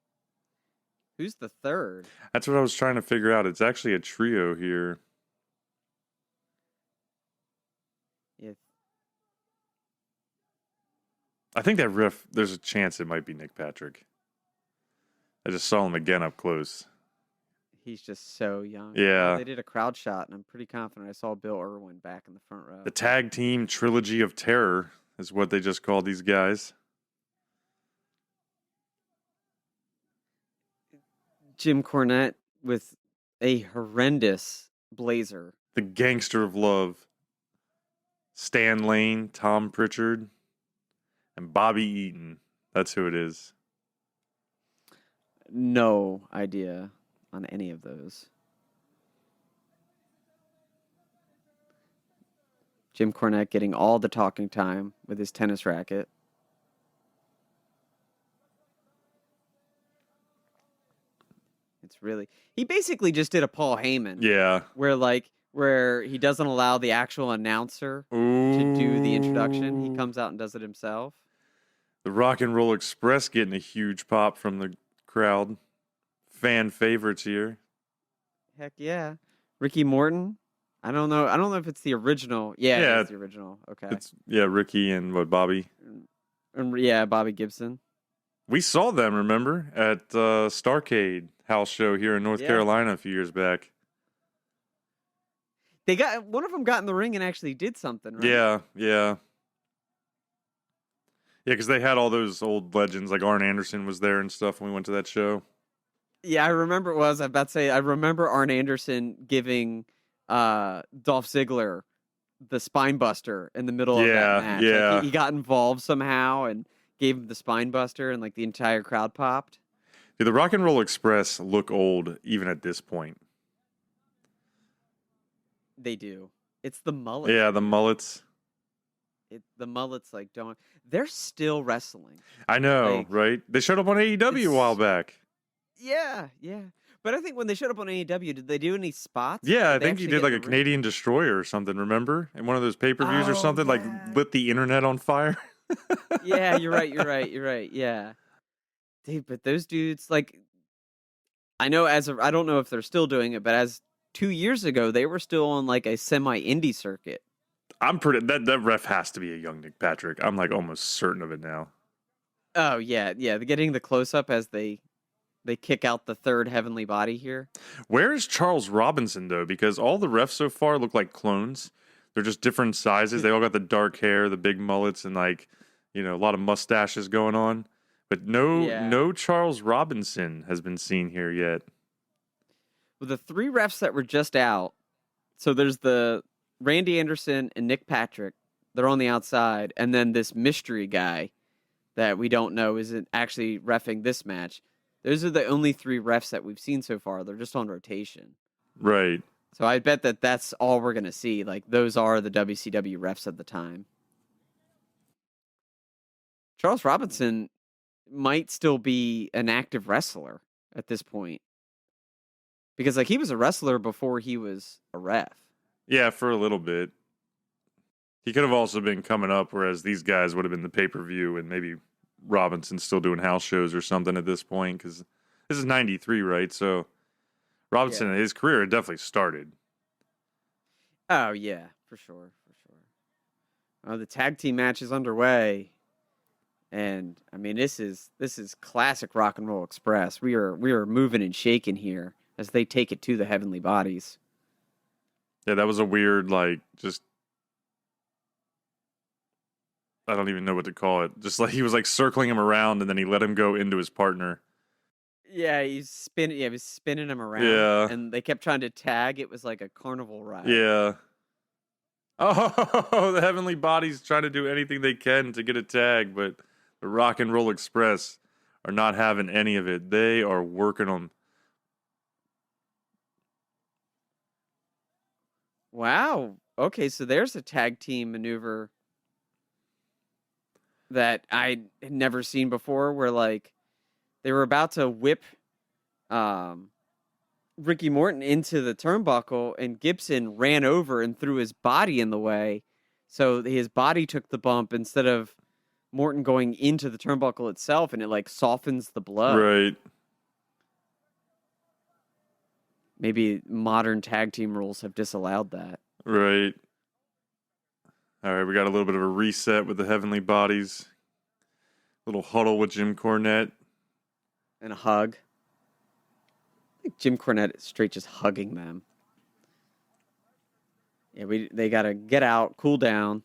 Who's the third? That's what I was trying to figure out. It's actually a trio here. Yeah. I think that riff, there's a chance it might be Nick Patrick. I just saw him again up close. He's just so young. Yeah. They did a crowd shot, and I'm pretty confident I saw Bill Irwin back in the front row. The Tag Team Trilogy of Terror is what they just called these guys. Jim Cornette with a horrendous blazer. The Gangster of Love. Stan Lane, Tom Pritchard, and Bobby Eaton. That's who it is. No idea on any of those. Jim Cornette getting all the talking time with his tennis racket. It's really... He basically just did a Paul Heyman. Yeah. Where he doesn't allow the actual announcer to do the introduction. He comes out and does it himself. The Rock and Roll Express getting a huge pop from the crowd. Fan favorites here. Heck yeah. Ricky Morton. I don't know if it's the original. Yeah, it's the original. Okay. It's Ricky and Bobby. Yeah, Bobby Gibson. We saw them, remember, at Starrcade house show here in North Carolina a few years back. One of them got in the ring and actually did something, right? Yeah. Yeah, because they had all those old legends, like Arn Anderson was there and stuff when we went to that show. Yeah, I remember I remember Arn Anderson giving Dolph Ziggler the spine buster in the middle of that match. Yeah. Like, he got involved somehow and gave him the spine buster, and like the entire crowd popped. Dude, the Rock and Roll Express look old even at this point. They do. It's the mullets. Yeah, the mullets. The mullets don't. They're still wrestling. I know, right? They showed up on AEW a while back. Yeah, yeah. But I think when they showed up on AEW, did they do any spots? Yeah, I Did they think he actually did get like in a the ring? Canadian Destroyer or something, remember? In one of those pay-per-views or Oh, something, like yeah. lit the internet on fire. Yeah, you're right. Yeah. Dude, but those dudes, like, I know I don't know if they're still doing it, but as 2 years ago, they were still on like a semi-indie circuit. I'm pretty that ref has to be a young Nick Patrick. I'm like almost certain of it now. Oh yeah. Getting the close up as they kick out the third heavenly body here. Where is Charles Robinson though? Because all the refs so far look like clones. They're just different sizes. They all got the dark hair, the big mullets, and like, a lot of mustaches going on. But Yeah. no Charles Robinson has been seen here yet. Well, the three refs that were just out. So there's the Randy Anderson and Nick Patrick. They're on the outside, and then this mystery guy that we don't know isn't actually reffing this match. Those are the only three refs that we've seen so far. They're just on rotation. Right. So I bet that that's all we're going to see. Like, those are the WCW refs at the time. Charles Robinson might still be an active wrestler at this point. Because, like, he was a wrestler before he was a ref. Yeah, for a little bit. He could have also been coming up, whereas these guys would have been the pay-per-view, and maybe Robinson's still doing house shows or something at this point, because this is 93, right? So Robinson, his career had definitely started. Oh, yeah, for sure. The tag team match is underway. And, I mean, this is classic Rock and Roll Express. We are moving and shaking here as they take it to the heavenly bodies. Yeah, that was a weird, like, just... I don't even know what to call it. Just like he was like circling him around and then he let him go into his partner. Yeah, he was spinning him around. Yeah. And they kept trying to tag. It was like a carnival ride. Yeah. Oh, the Heavenly Bodies trying to do anything they can to get a tag, but the Rock and Roll Express are not having any of it. They are working on... Wow. Okay, so there's a tag team maneuver that I had never seen before, where like they were about to whip Ricky Morton into the turnbuckle, and Gibson ran over and threw his body in the way, so his body took the bump instead of Morton going into the turnbuckle itself, and it like softens the blow. Right. Maybe modern tag team rules have disallowed that. Right. All right, we got a little bit of a reset with the Heavenly Bodies. Little huddle with Jim Cornette. And a hug. I think Jim Cornette is straight just hugging them. Yeah, they got to get out, cool down.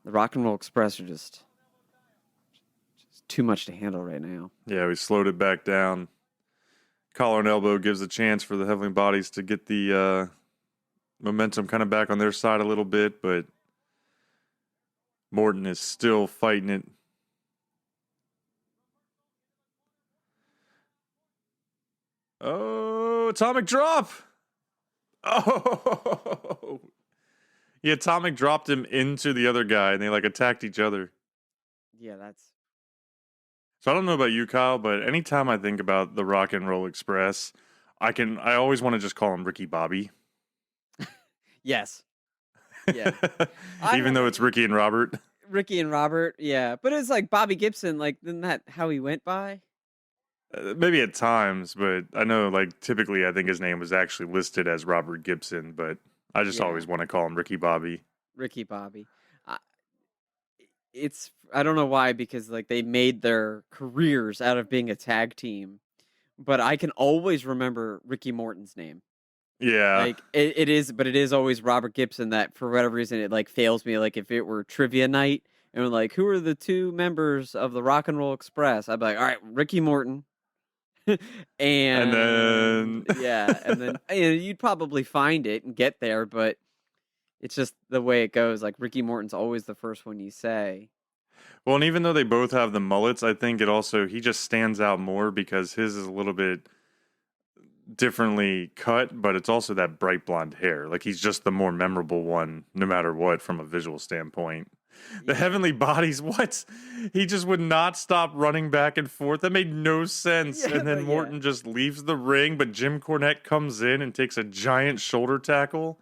The Rock and Roll Express are just too much to handle right now. Yeah, we slowed it back down. Collar and elbow gives a chance for the Heavenly Bodies to get the momentum kind of back on their side a little bit, but Morton is still fighting it. Oh, atomic drop. Oh, he atomic dropped him into the other guy, and they like attacked each other. Yeah, that's... So I don't know about you, Kyle, but anytime I think about the Rock and Roll Express, I always want to just call him Ricky Bobby. Yes. Yeah. Even though it's Ricky and Robert. Ricky and Robert, yeah. But it's like Bobby Gibson, like, isn't that how he went by? Maybe at times, but I know, like, typically I think his name was actually listed as Robert Gibson, but I just always want to call him Ricky Bobby. Ricky Bobby. I don't know why, because, like, they made their careers out of being a tag team, but I can always remember Ricky Morton's name. Yeah. Like, it is always Robert Gibson that, for whatever reason, it, like, fails me. Like, if it were trivia night, and we're like, who are the two members of the Rock and Roll Express? I'd be like, all right, Ricky Morton. and then and then you'd probably find it and get there, but it's just the way it goes. Like, Ricky Morton's always the first one you say. Well, and even though they both have the mullets, I think he just stands out more because his is a little bit differently cut, but it's also that bright blonde hair. Like, he's just the more memorable one, no matter what, from a visual standpoint. The Heavenly Bodies, what? He just would not stop running back and forth. That made no sense. Yeah, And then Morton just leaves the ring, but Jim Cornette comes in and takes a giant shoulder tackle.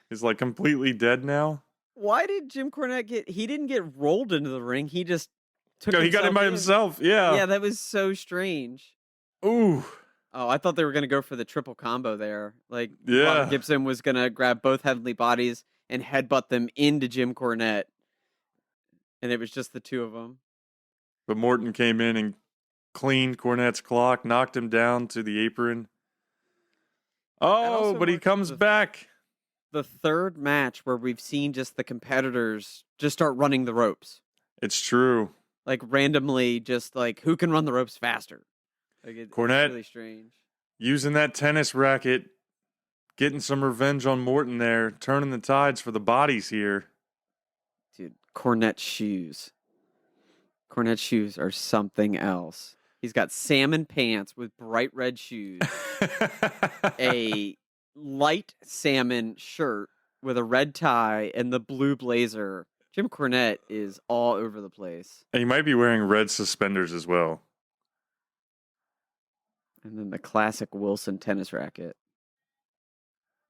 He's like completely dead now. Why did Jim Cornette he didn't get rolled into the ring. He just took No, he got in by himself. Yeah. Yeah, that was so strange. Ooh. Oh, I thought they were going to go for the triple combo there. Like, Yeah. Robert Gibson was going to grab both Heavenly Bodies and headbutt them into Jim Cornette. And it was just the two of them. But Morton came in and cleaned Cornette's clock, knocked him down to the apron. Oh, but he comes back. The third match where we've seen just the competitors just start running the ropes. It's true. Like, randomly, just like, who can run the ropes faster? Like, Cornette, it's really strange. Using that tennis racket, getting some revenge on Morton there, turning the tides for the bodies here. Dude, Cornette's shoes. Cornette's shoes are something else. He's got salmon pants with bright red shoes, a light salmon shirt with a red tie, and the blue blazer. Jim Cornette is all over the place. And he might be wearing red suspenders as well. And then the classic Wilson tennis racket.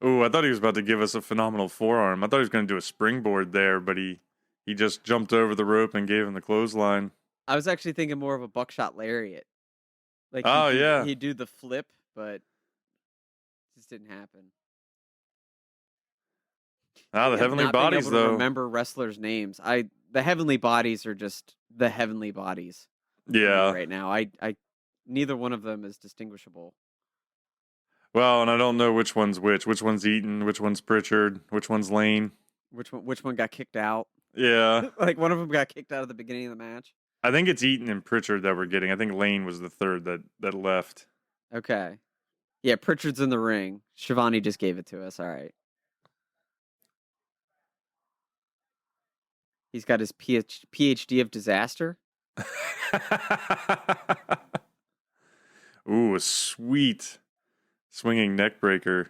Oh, I thought he was about to give us a phenomenal forearm. I thought he was going to do a springboard there, but he just jumped over the rope and gave him the clothesline. I was actually thinking more of a buckshot lariat. Like, he'd do the flip, but it just didn't happen. The Heavenly Bodies, though. Remember wrestlers' names. The Heavenly Bodies are just the Heavenly Bodies. Yeah. Right now, I neither one of them is distinguishable. Well, and I don't know which one's which. Which one's Eaton? Which one's Pritchard? Which one's Lane? Which one got kicked out? Yeah. Like, one of them got kicked out at the beginning of the match. I think it's Eaton and Pritchard that we're getting. I think Lane was the third that left. Okay. Yeah, Pritchard's in the ring. Shivani just gave it to us. All right. He's got his PhD of disaster. Ooh, a sweet swinging neck breaker.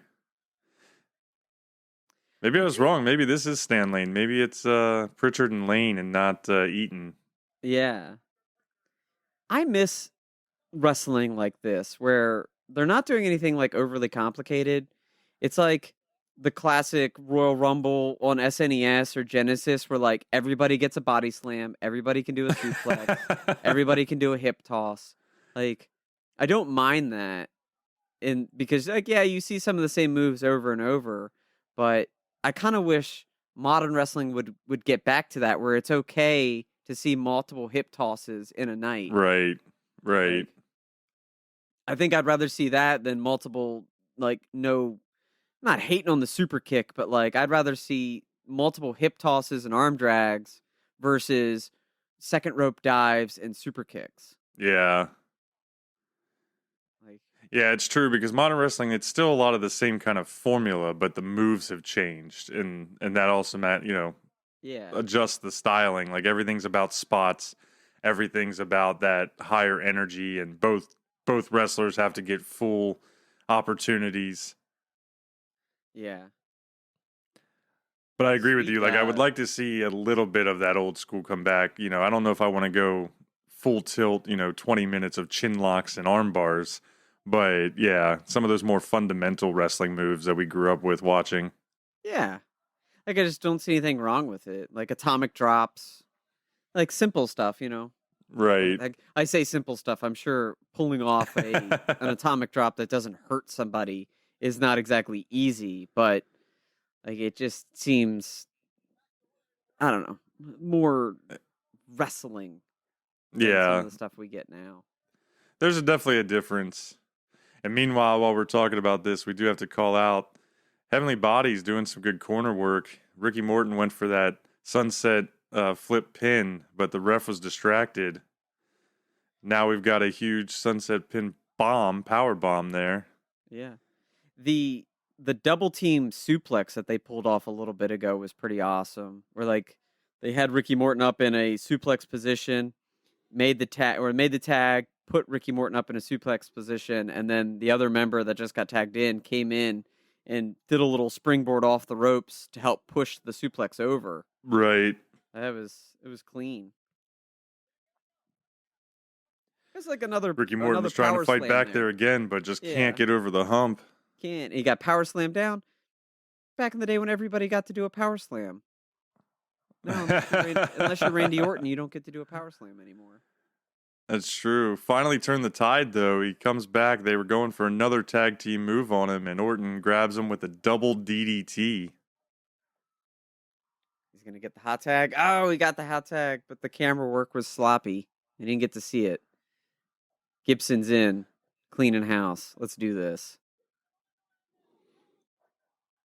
Maybe I was wrong. Maybe this is Stan Lane. Maybe it's Pritchard and Lane and not Eaton. Yeah. I miss wrestling like this, where they're not doing anything like overly complicated. It's like the classic Royal Rumble on SNES or Genesis, where like everybody gets a body slam, everybody can do a suplex, everybody can do a hip toss. Like, I don't mind that, and because like, yeah, you see some of the same moves over and over, but I kind of wish modern wrestling would get back to that, where it's okay to see multiple hip tosses in a night. Right. Like, I think I'd rather see that than multiple, like, no, not hating on the super kick, but like, I'd rather see multiple hip tosses and arm drags versus second rope dives and super kicks. Yeah. Like, yeah, it's true, because modern wrestling, it's still a lot of the same kind of formula, but the moves have changed, and that also adjusts the styling. Like, everything's about spots, everything's about that higher energy, and both wrestlers have to get full opportunities. Yeah. But I agree with you. Like, I would like to see a little bit of that old school come back. You know, I don't know if I want to go full tilt, 20 minutes of chin locks and arm bars. But yeah, some of those more fundamental wrestling moves that we grew up with watching. Yeah. Like, I just don't see anything wrong with it. Like atomic drops, like simple stuff, Right. Like, I say simple stuff. I'm sure pulling off an atomic drop that doesn't hurt somebody is not exactly easy, but like, it just seems, I don't know, more wrestling than some of the stuff we get now. There's definitely a difference. And meanwhile, while we're talking about this, we do have to call out Heavenly Bodies doing some good corner work. Ricky Morton went for that sunset flip pin, but the ref was distracted. Now we've got a huge sunset pin power bomb there. Yeah. The double team suplex that they pulled off a little bit ago was pretty awesome. Where like they had Ricky Morton up in a suplex position, made the tag, put Ricky Morton up in a suplex position, and then the other member that just got tagged in came in and did a little springboard off the ropes to help push the suplex over. Right. It was clean. It's like another Ricky Morton another was trying to power fight slam back there again, but just Yeah. can't get over the hump. Can't. He got power slammed down. Back in the day when everybody got to do a power slam. No, unless you're Randy Orton, you don't get to do a power slam anymore. That's true. Finally turned the tide, though. He comes back. They were going for another tag team move on him, and Orton grabs him with a double DDT. He's going to get the hot tag. Oh, he got the hot tag, but the camera work was sloppy. He didn't get to see it. Gibson's in, cleaning house. Let's do this.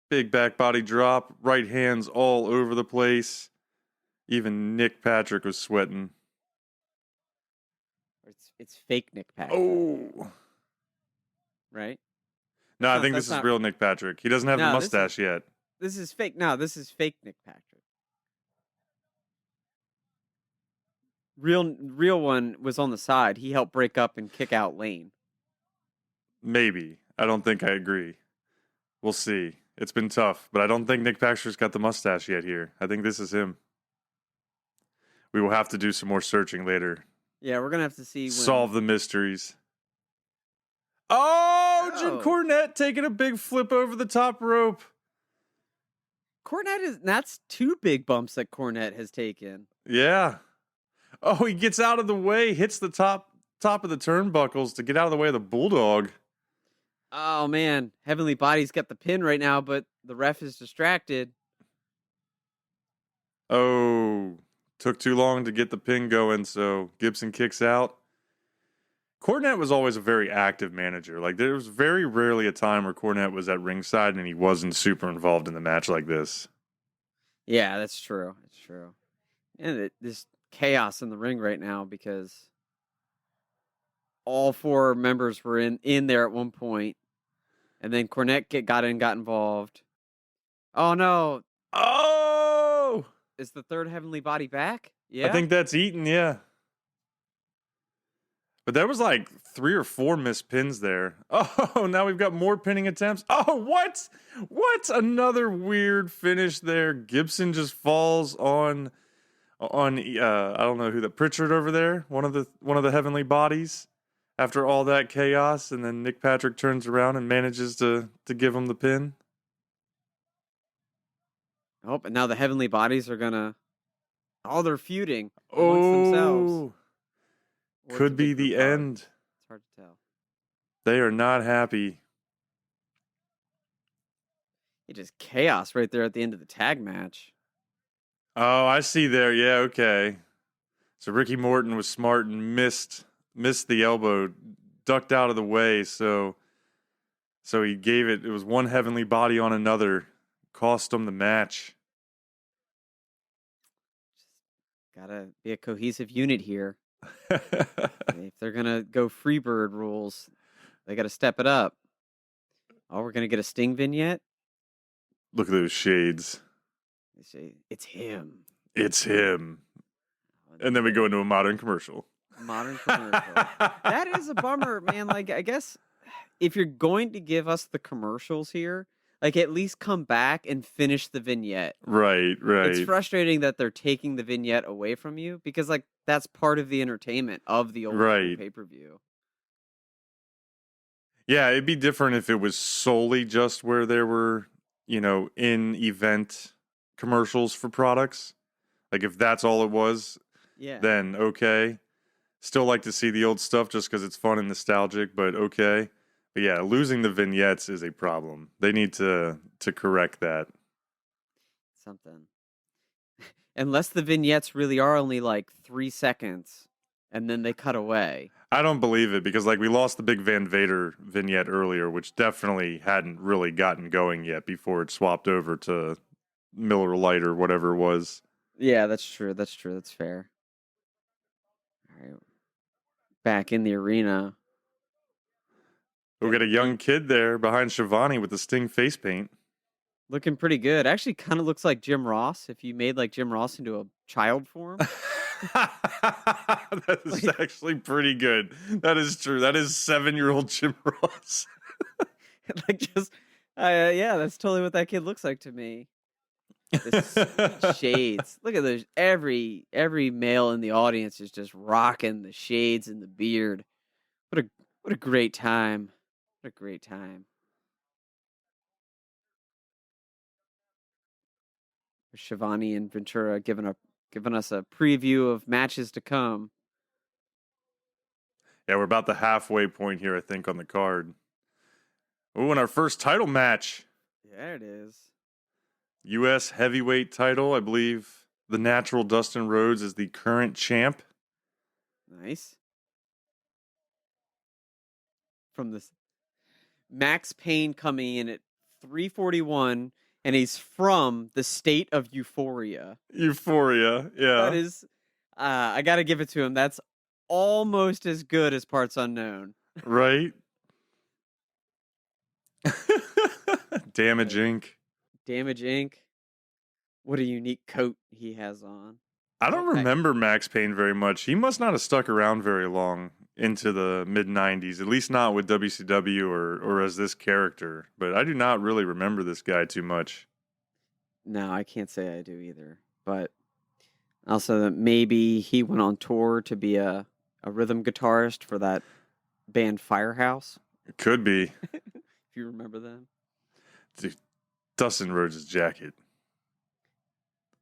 Big back body drop, right hands all over the place. Even Nick Patrick was sweating. It's fake Nick Patrick. Oh. Right? No, I think this is real Nick Patrick. He doesn't have the mustache yet. This is fake. No, this is fake Nick Patrick. Real one was on the side. He helped break up and kick out Lane. Maybe. I don't think I agree. We'll see. It's been tough, but I don't think Nick Patrick's got the mustache yet here. I think this is him. We will have to do some more searching later. Yeah, we're going to have to see. Solve the mysteries. Oh, Jim Cornette taking a big flip over the top rope. That's 2 big bumps that Cornette has taken. Yeah. Oh, he gets out of the way, hits the top of the turnbuckles to get out of the way of the Bulldog. Oh, man. Heavenly Body's got the pin right now, but the ref is distracted. Oh, took too long to get the pin going, so Gibson kicks out. Cornette was always a very active manager. Like, there was very rarely a time where Cornette was at ringside and he wasn't super involved in the match like this. Yeah, that's true. That's true. And this chaos in the ring right now because all 4 members were in there at one point, and then Cornette got involved. Oh no! Oh, is the 3rd Heavenly Body back? Yeah, I think that's Eaton. Yeah, but there was like 3 or 4 missed pins there. Oh, now we've got more pinning attempts. Oh, what? Another weird finish there. Gibson just falls on I don't know who Pritchard over there, one of the Heavenly Bodies. After all that chaos, and then Nick Patrick turns around and manages to give him the pin. Oh, but now the Heavenly Bodies are gonna. Oh, they're feuding amongst themselves. Could be the end. It's hard to tell. They are not happy. It just chaos right there at the end of the tag match. Oh, I see there. Yeah, okay. So Ricky Morton was smart and missed the elbow, ducked out of the way, so he gave it was one Heavenly Body on another, cost him the match. Just gotta be a cohesive unit here. If they're gonna go Freebird rules, they gotta step it up. Oh, we're gonna get a Sting vignette? Look at those shades. They say, it's him. It's him. And then we go into a modern commercial. Modern commercial. That is a bummer, man. Like, I guess if you're going to give us the commercials here, like, at least come back and finish the vignette. Right. It's frustrating that they're taking the vignette away from you because, like, that's part of the entertainment of the old pay-per-view. Yeah, it'd be different if it was solely just where there were, in-event commercials for products. Like, if that's all it was, then okay. Still like to see the old stuff just because it's fun and nostalgic, but okay. But yeah, losing the vignettes is a problem. They need to correct that. Something. Unless the vignettes really are only like 3 seconds and then they cut away. I don't believe it because we lost the big Van Vader vignette earlier, which definitely hadn't really gotten going yet before it swapped over to Miller Lite or whatever it was. Yeah, that's true. That's fair. All right. Back in the arena. We got a young kid there behind Shivani with the Sting face paint. Looking pretty good. Actually, kind of looks like Jim Ross if you made like Jim Ross into a child form. That is actually pretty good. That is true. That is 7-year-old Jim Ross. Yeah, that's totally what that kid looks like to me. The sweet shades. Look at those. Every male in the audience is just rocking the shades and the beard. What a great time. What a great time. Shivani and Ventura giving us a preview of matches to come. Yeah, we're about the halfway point here, I think, on the card. Oh, and our first title match. There it is. U.S. heavyweight title, I believe. The Natural Dustin Rhodes is the current champ. Nice. From this, Max Payne coming in at 341, and he's from the state of Euphoria. Euphoria, yeah. That is, I got to give it to him. That's almost as good as Parts Unknown. Right? Damage Inc. Damage Inc. What a unique coat he has on. I don't remember Max Payne very much. He must not have stuck around very long into the mid-90s, at least not with WCW or as this character. But I do not really remember this guy too much. No, I can't say I do either. But also that maybe he went on tour to be a rhythm guitarist for that band Firehouse. It could be. If you remember them. Dude, Dustin Rhodes' jacket.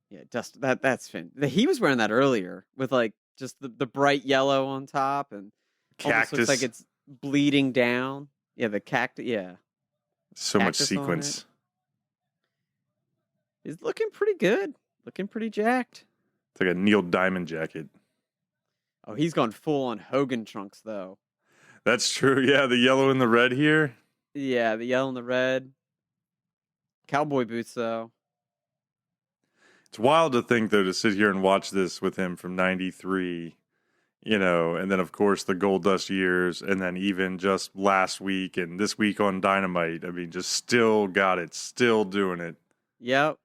Yeah, that's fin. He was wearing that earlier with like just the bright yellow on top and Cactus. almost looks like it's bleeding down. Yeah, the cactus. Yeah, so much cactus sequence. He's looking pretty good. Looking pretty jacked. It's like a Neil Diamond jacket. Oh, he's gone full on Hogan trunks though. That's true. Yeah, the yellow and the red here. Yeah, the yellow and the red. Cowboy boots though. It's wild to think, though, to sit here and watch this with him from 93, and then, of course, the Gold Dust years, and then even just last week and this week on Dynamite. I mean, just still got it, still doing it. Yep.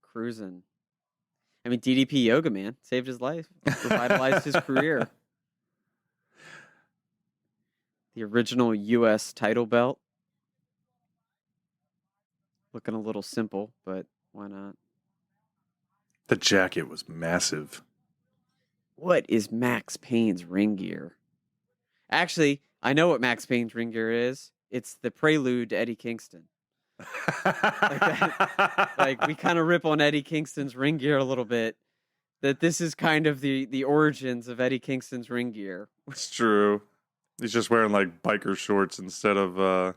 Cruising. I mean, DDP Yoga, man. Saved his life. Revitalized his career. The original U.S. title belt. Looking a little simple, but why not? The jacket was massive. What is Max Payne's ring gear? Actually, I know what Max Payne's ring gear is. It's the prelude to Eddie Kingston. Like we kind of rip on Eddie Kingston's ring gear a little bit. That this is kind of the origins of Eddie Kingston's ring gear. It's true. He's just wearing like biker shorts instead of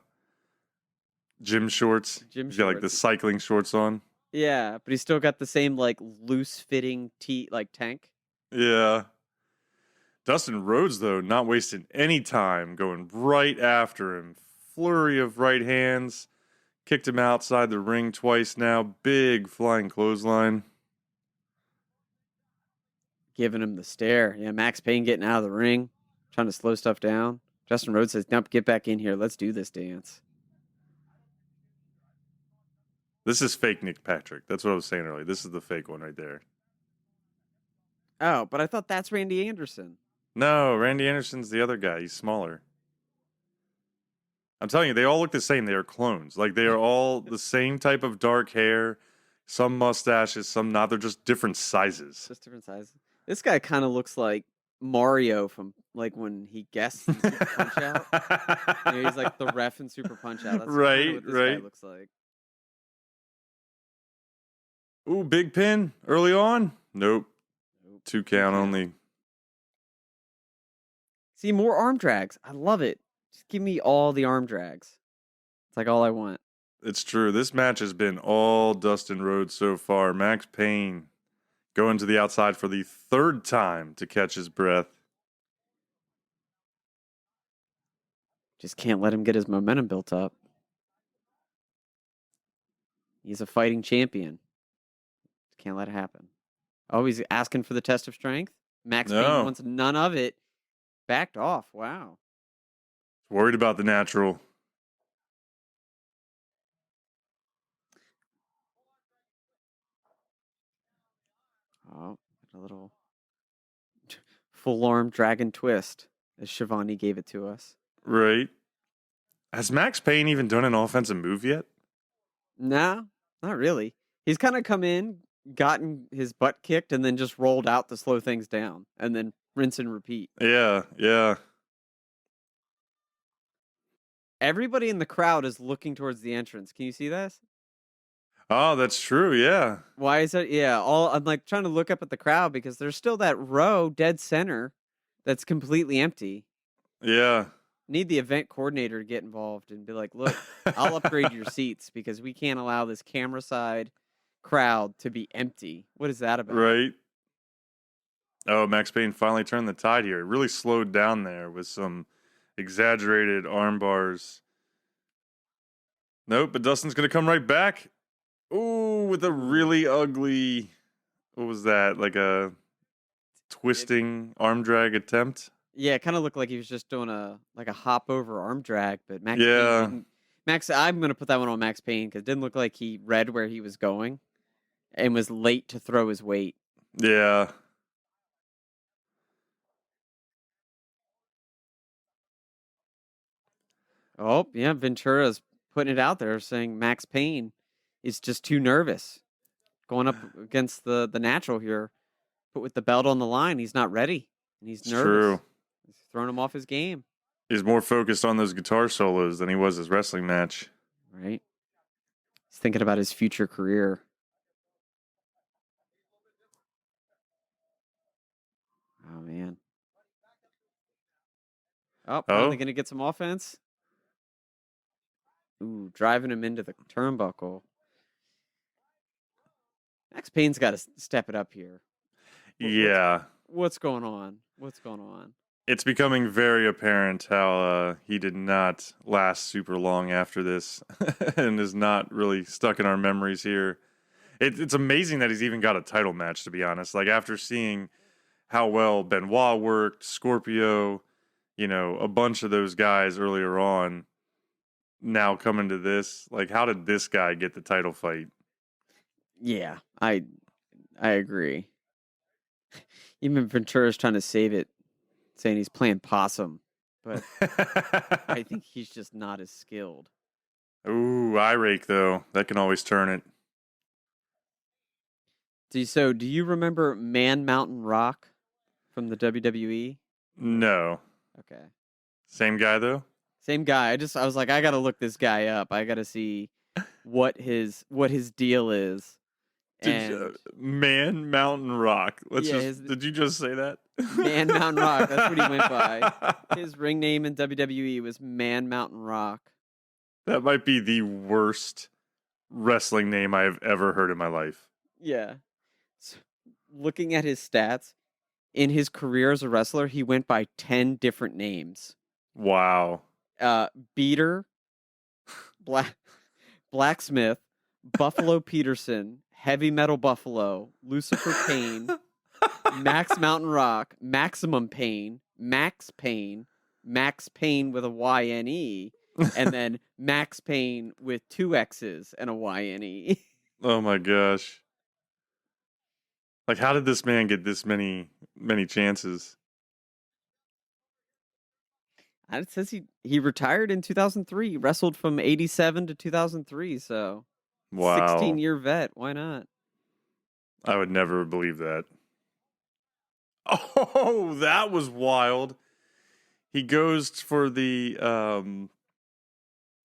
gym shorts. He's got like the cycling shorts on. Yeah, but he's still got the same like loose fitting tank. Yeah. Dustin Rhodes, though, not wasting any time, going right after him. Flurry of right hands. Kicked him outside the ring twice now. Big flying clothesline. Giving him the stare. Yeah, Max Payne getting out of the ring, trying to slow stuff down. Dustin Rhodes says, "Nope, get back in here. Let's do this dance." This is fake Nick Patrick. That's what I was saying earlier. This is the fake one right there. Oh, but I thought that's Randy Anderson. No, Randy Anderson's the other guy. He's smaller. I'm telling you, they all look the same. They are clones. Like, they are all the same type of dark hair. Some mustaches, some not. They're just different sizes. Just different sizes. This guy kind of looks like Mario from, like, when he guests in Super Punch-Out. He's like the ref in Super Punch-Out. That's right, what this right. guy looks like. Ooh, big pin early on? Nope. 2 count only. See, more arm drags. I love it. Just give me all the arm drags. It's like all I want. It's true. This match has been all Dustin Rhodes so far. Max Payne going to the outside for the 3rd time to catch his breath. Just can't let him get his momentum built up. He's a fighting champion. Can't let it happen. Oh, he's asking for the test of strength? Max Payne wants none of it. Backed off. Wow. Worried about the Natural. Oh, a little full arm dragon twist, as Shivani gave it to us. Right. Has Max Payne even done an offensive move yet? No. Not really. He's kind of come in, gotten his butt kicked, and then just rolled out to slow things down, and then rinse and repeat. Yeah, yeah. Everybody in the crowd is looking towards the entrance. Can you see this? Oh, that's true. Yeah. Why is it? Yeah, I'm like trying to look up at the crowd because there's still that row dead center that's completely empty. Yeah. Need the event coordinator to get involved and be like, look, I'll upgrade your seats because we can't allow this camera side crowd to be empty. What is that about? Right. Oh, Max Payne finally turned the tide here. It really slowed down there with some exaggerated arm bars. Nope, but Dustin's going to come right back. Ooh, with a really ugly, what was that? Like a twisting arm drag attempt? Yeah, it kind of looked like he was just doing a hop over arm drag, but Max Payne Yeah. didn't. I'm going to put that one on Max Payne because it didn't look like he read where he was going and was late to throw his weight. Yeah. Oh, yeah, Ventura's putting it out there saying Max Payne is just too nervous going up against the Natural here. But with the belt on the line, he's not ready. And he's It's nervous. true. He's throwing him off his game. He's more focused on those guitar solos than he was his wrestling match. Right? He's thinking about his future career. Oh, man. Oh, finally going to get some offense. Ooh, driving him into the turnbuckle. Max Payne's got to step it up here. Yeah. What's going on? What's going on? It's becoming very apparent how he did not last super long after this and is not really stuck in our memories here. It's amazing that he's even got a title match, to be honest. Like, after seeing how well Benoit worked, Scorpio, a bunch of those guys earlier on, now coming to this, like, how did this guy get the title fight? Yeah, I agree. Even Ventura's trying to save it, saying he's playing possum, but I think he's just not as skilled. Ooh, eye rake, though. That can always turn it. Do you remember Man Mountain Rock from the WWE? No. Okay. Same guy, though? Same guy. I was like, I got to look this guy up. I got to see what his deal is. Man Mountain Rock. Yeah, did you just say that? Man Mountain Rock. That's what he went by. His ring name in WWE was Man Mountain Rock. That might be the worst wrestling name I have ever heard in my life. Yeah. So, looking at his stats, in his career as a wrestler, he went by 10 different names. Wow. Beater, Blacksmith, Buffalo Peterson, Heavy Metal Buffalo, Lucifer Payne, Max Mountain Rock, Maximum Pain, Max Payne with a YNE, and then Max Payne with 2 X's and a YNE. Oh my gosh. Like, how did this man get this many chances? It says he retired in 2003, wrestled from 87 to 2003, so Wow. 16-year vet. Why not? I would never believe that. Oh, that was wild. He goes for the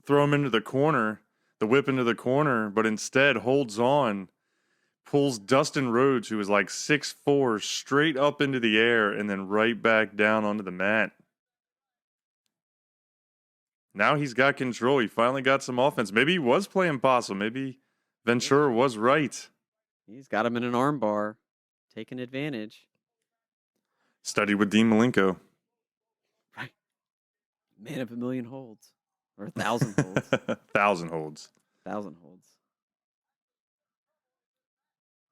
throw him into the corner, the whip into the corner, but instead holds on, pulls Dustin Rhodes, who was like 6'4", straight up into the air and then right back down onto the mat. Now he's got control. He finally got some offense. Maybe he was playing possum. Maybe Ventura was right. He's got him in an arm bar, taking advantage. Studied with Dean Malenko. Right. Man of a million holds. Or 1,000 holds. 1,000 holds. 1,000 holds.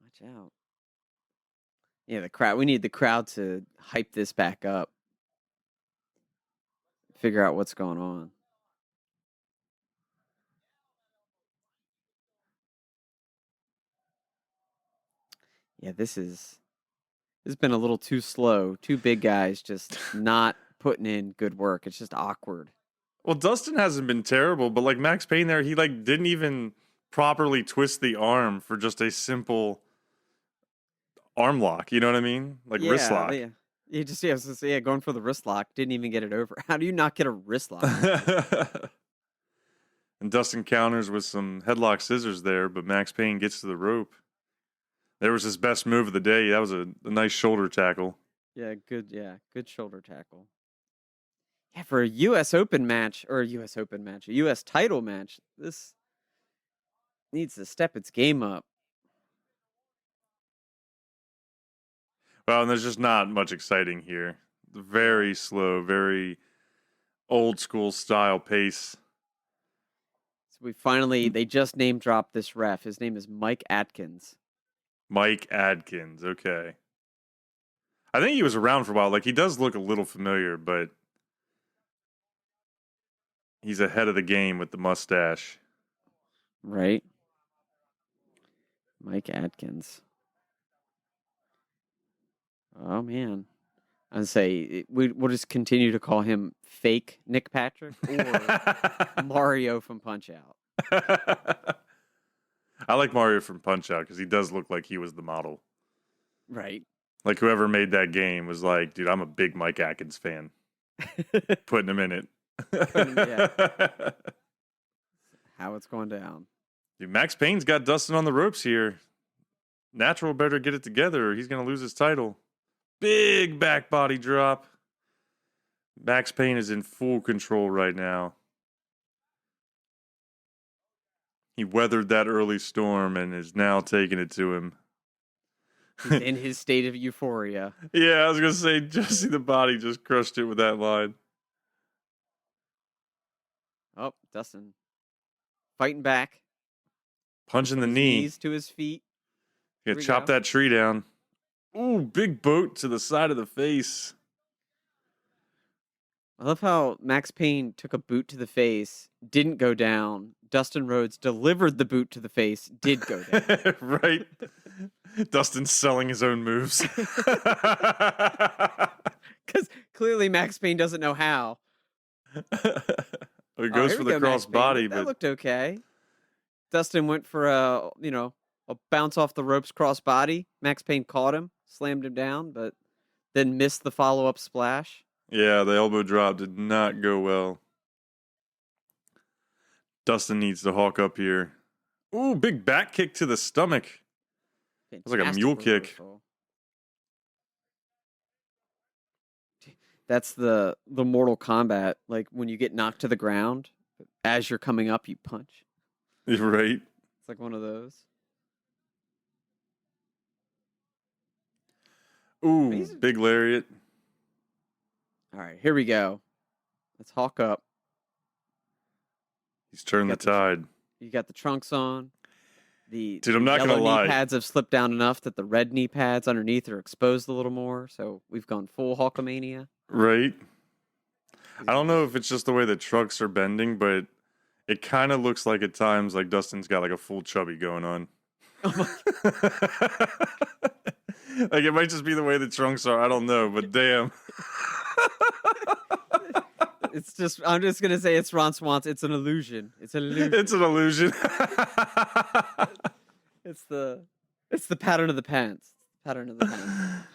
Watch out. Yeah, the crowd. We need the crowd to hype this back up. Figure out what's going on. Yeah, this has been a little too slow. 2 big guys just not putting in good work. It's just awkward. Well, Dustin hasn't been terrible, but like Max Payne there, he like didn't even properly twist the arm for just a simple arm lock. You know what I mean? Like wrist lock. Yeah. You just going for the wrist lock. Didn't even get it over. How do you not get a wrist lock? And Dustin counters with some headlock scissors there, but Max Payne gets to the rope. There was his best move of the day. That was a nice shoulder tackle. Good shoulder tackle. Yeah, for a U.S. Open match, a U.S. title match, this needs to step its game up. Well, and there's just not much exciting here. Very slow, very old school style pace. So they just name dropped this ref. His name is Mike Atkins. Mike Adkins, okay. I think he was around for a while. Like, he does look a little familiar, but he's ahead of the game with the mustache. Right. Mike Atkins. Oh, man. I'd say we'll just continue to call him fake Nick Patrick or Mario from Punch-Out. I like Mario from Punch-Out because he does look like he was the model. Right. Like whoever made that game was like, dude, I'm a big Mike Atkins fan. Putting him in it. How it's going down. Dude, Max Payne's got Dustin on the ropes here. Natural better get it together or he's going to lose his title. Big back body drop. Max Payne is in full control right now. He weathered that early storm and is now taking it to him. He's in his state of euphoria. Yeah, I was going to say, Jesse the Body just crushed it with that line. Oh, Dustin. Fighting back. Punching the knee. Knees to his feet. Yeah, chop that tree down. Ooh, big boot to the side of the face. I love how Max Payne took a boot to the face, didn't go down. Dustin Rhodes delivered the boot to the face, did go down. Right. Dustin's selling his own moves. Because clearly Max Payne doesn't know how. He goes for the cross body, that but looked okay. Dustin went for a bounce off the ropes cross body. Max Payne caught him, slammed him down, but then missed the follow-up splash. Yeah, the elbow drop did not go well. Dustin needs to hawk up here. Ooh, big back kick to the stomach. It's like a mule kick. That's the Mortal Kombat. Like when you get knocked to the ground, as you're coming up, you punch. You're right. It's like one of those. Ooh, big lariat. All right, here we go. Let's hawk up. He's turned the tide. You got the trunks on. Dude, I'm not gonna lie. Knee pads have slipped down enough that the red knee pads underneath are exposed a little more. So we've gone full Hulkamania. Right. I don't know if it's just the way the trucks are bending, but it kind of looks like at times like Dustin's got like a full chubby going on. Like it might just be the way the trunks are. I don't know, but damn. I'm just gonna say it's Ron Swanson. It's an illusion. It's an illusion. It's an illusion. It's the pattern of the pants. Pattern of the pants.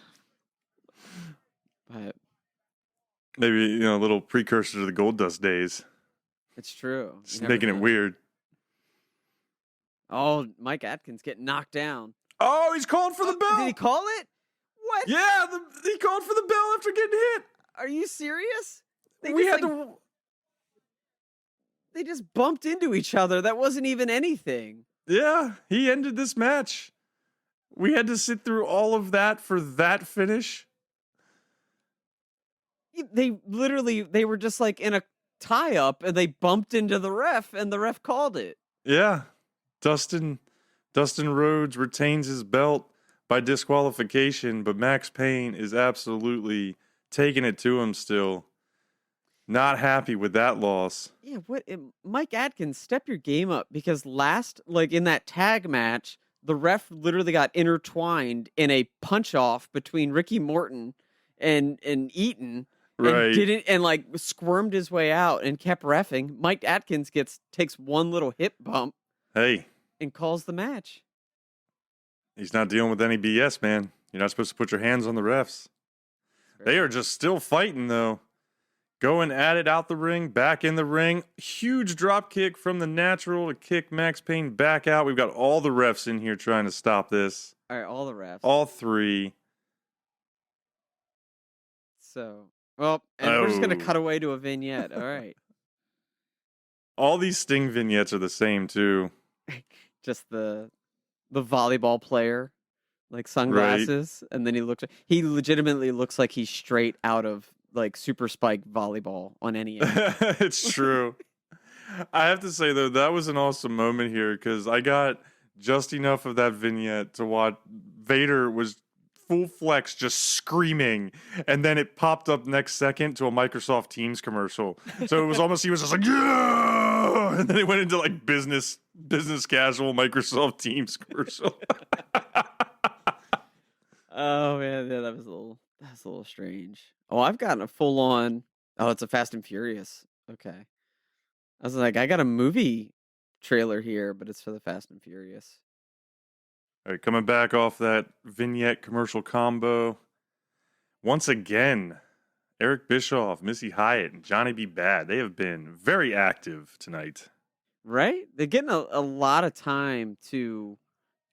But maybe, a little precursor to the Gold Dust days. It's true. Just making it weird. Oh, Mike Atkins getting knocked down. Oh, he's called for the bell. Did he call it? What? Yeah, he called for the bell after getting hit. Are you serious? They just bumped into each other. That wasn't even anything. Yeah, he ended this match. We had to sit through all of that for that finish. They were just like in a tie-up, and they bumped into the ref, and the ref called it. Yeah. Dustin Rhodes retains his belt by disqualification, but Max Payne is absolutely taking it to him still. Not happy with that loss. Yeah, Mike Atkins, step your game up, because in that tag match, the ref literally got intertwined in a punch-off between Ricky Morton and Eaton. Right. And squirmed his way out and kept reffing. Mike Atkins takes one little hip bump. Hey, and calls the match. He's not dealing with any BS, man. You're not supposed to put your hands on the refs. They are just still fighting, though. Going at it out the ring, back in the ring. Huge drop kick from the Natural to kick Max Payne back out. We've got all the refs in here trying to stop this. All right, all the refs. All three. So, well, and we're just going to cut away to a vignette. All right. All these Sting vignettes are the same, too. Just the volleyball player, like sunglasses, right. And then he legitimately looks like he's straight out of like Super Spike volleyball on any end. It's true. I have to say, though, that was an awesome moment here because I got just enough of that vignette to watch. Vader was full flex just screaming, and then it popped up next second to a Microsoft Teams commercial. So it was almost, he was just like, yeah! And then it went into like business casual Microsoft Teams commercial. Oh man, yeah, that's a little strange. Oh, I've gotten a full on. Oh, it's a Fast and Furious. Okay, I was like, I got a movie trailer here, but it's for the Fast and Furious. All right, coming back off that vignette commercial combo. Once again, Eric Bischoff, Missy Hyatt, and Johnny B. Bad, they have been very active tonight. Right? They're getting a lot of time to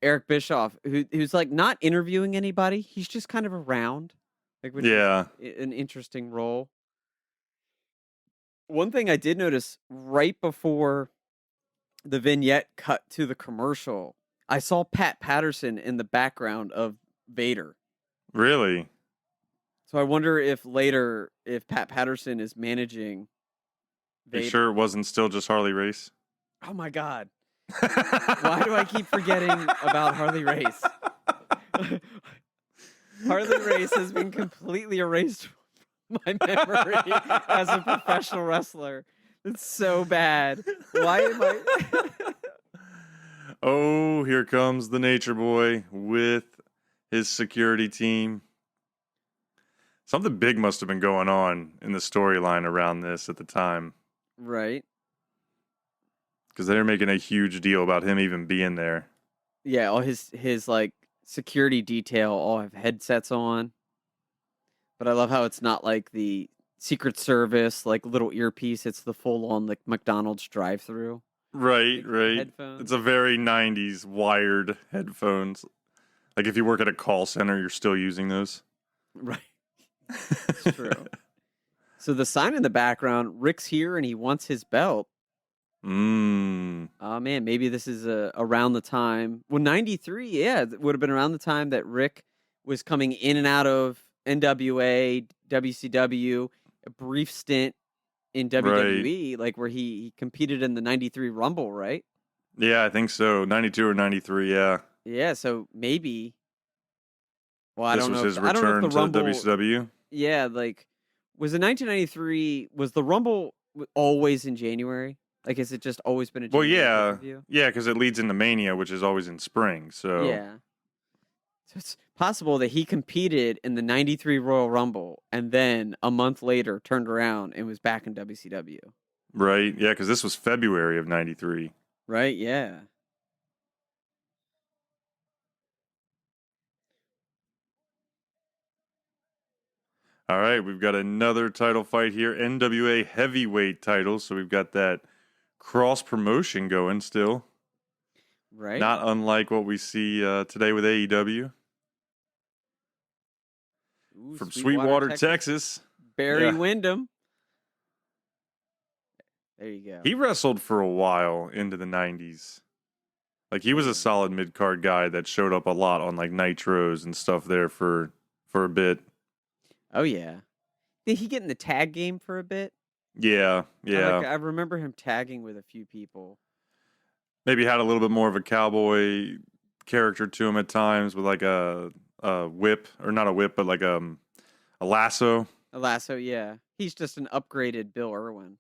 Eric Bischoff, who's like not interviewing anybody. He's just kind of around. Like, which is an interesting role. One thing I did notice right before the vignette cut to the commercial, I saw Pat Patterson in the background of Vader. Really? So I wonder if later, if Pat Patterson is managing Vader. You sure it wasn't still just Harley Race? Oh my God. Why do I keep forgetting about Harley Race? Harley Race has been completely erased from my memory as a professional wrestler. It's so bad. Why am I... Oh, here comes the Nature Boy with his security team. Something big must have been going on in the storyline around this at the time. Right. Because they're making a huge deal about him even being there. Yeah, all his like security detail all have headsets on. But I love how it's not like the Secret Service, like little earpiece. It's the full on like McDonald's drive-through. Right, like, right. Headphones. It's a very 90s wired headphones. Like if you work at a call center, you're still using those. Right. It's true. So the sign in the background, Rick's here and he wants his belt. Oh man, maybe this is around the time. Well, 93, yeah, it would have been around the time that Rick was coming in and out of NWA, WCW, a brief stint in WWE, right. Like where he competed in the 93 Rumble, right? Yeah, I think so. 92 or 93, yeah. Yeah, so maybe. Well, this I don't was know. His return to Rumble, WCW. Yeah, like was it 1993? Was the Rumble always in January? Like, has it just always been a January pay-per-view? Yeah, because it leads into Mania, which is always in spring. So yeah, so it's possible that he competed in the 93 Royal Rumble and then a month later turned around and was back in WCW. Right, yeah, because this was February of 93. Right, yeah. All right, we've got another title fight here, NWA Heavyweight title. So we've got that cross promotion going still. Right. Not unlike what we see today with AEW. Ooh, from Sweetwater, Texas. Barry Wyndham. There you go. He wrestled for a while into the 90s. Like, he was a solid mid-card guy that showed up a lot on, like, Nitros and stuff there for a bit. Oh, yeah. Did he get in the tag game for a bit? Yeah. I remember him tagging with a few people. Maybe had a little bit more of a cowboy character to him at times with, like, a whip. Or not a whip, but, like, a lasso. A lasso, yeah. He's just an upgraded Bill Irwin.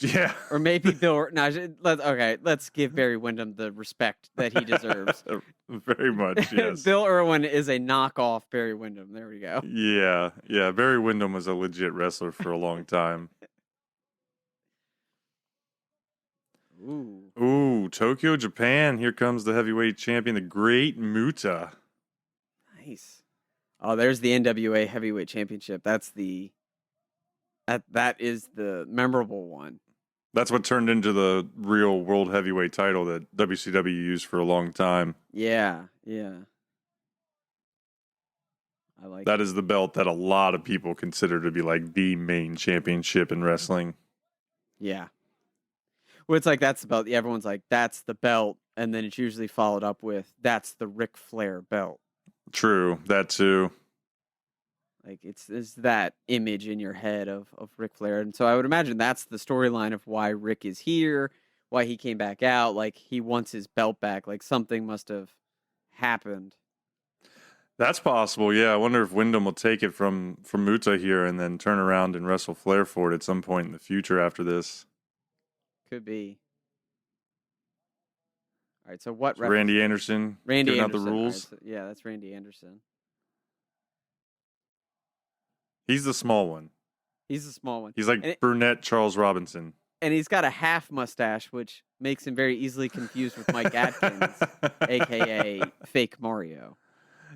Yeah. Or maybe Bill. No, let's give Barry Wyndham the respect that he deserves. Very much, yes. Bill Irwin is a knockoff Barry Wyndham. There we go. Yeah. Barry Wyndham was a legit wrestler for a long time. Ooh, Tokyo, Japan. Here comes the heavyweight champion, the Great Muta. Nice. Oh, there's the NWA Heavyweight Championship. That is the memorable one. That's what turned into the real world heavyweight title that WCW used for a long time. Yeah, yeah. I like that. Is the belt that a lot of people consider to be like the main championship in wrestling. Yeah. Well, it's like that's the belt. Everyone's like, that's the belt. And then it's usually followed up with, that's the Ric Flair belt. True, that too. Like, it's that image in your head of Ric Flair. And so I would imagine that's the storyline of why Rick is here, why he came back out. Like, he wants his belt back. Like, something must have happened. That's possible, yeah. I wonder if Wyndham will take it from Muta here and then turn around and wrestle Flair for it at some point in the future after this. Could be. All right, so what? So Randy Anderson Randy giving Anderson. out the rules. Right, so, yeah, that's Randy Anderson. He's the small one. He's the small one. He's like brunette Charles Robinson. And he's got a half mustache, which makes him very easily confused with Mike Adkins, a.k.a. Fake Mario.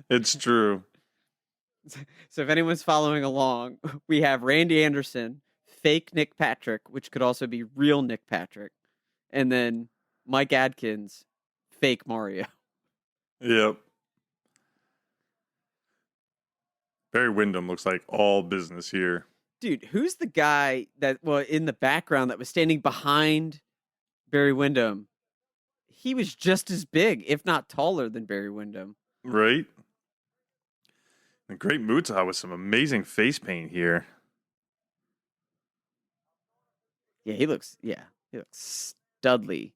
It's true. So if anyone's following along, we have Randy Anderson, fake Nick Patrick, which could also be real Nick Patrick, and then Mike Adkins, fake Mario. Yep. Barry Wyndham looks like all business here. Dude, who's the guy in the background that was standing behind Barry Wyndham? He was just as big, if not taller, than Barry Wyndham. Right? The Great Muta with some amazing face paint here. Yeah, he looks studly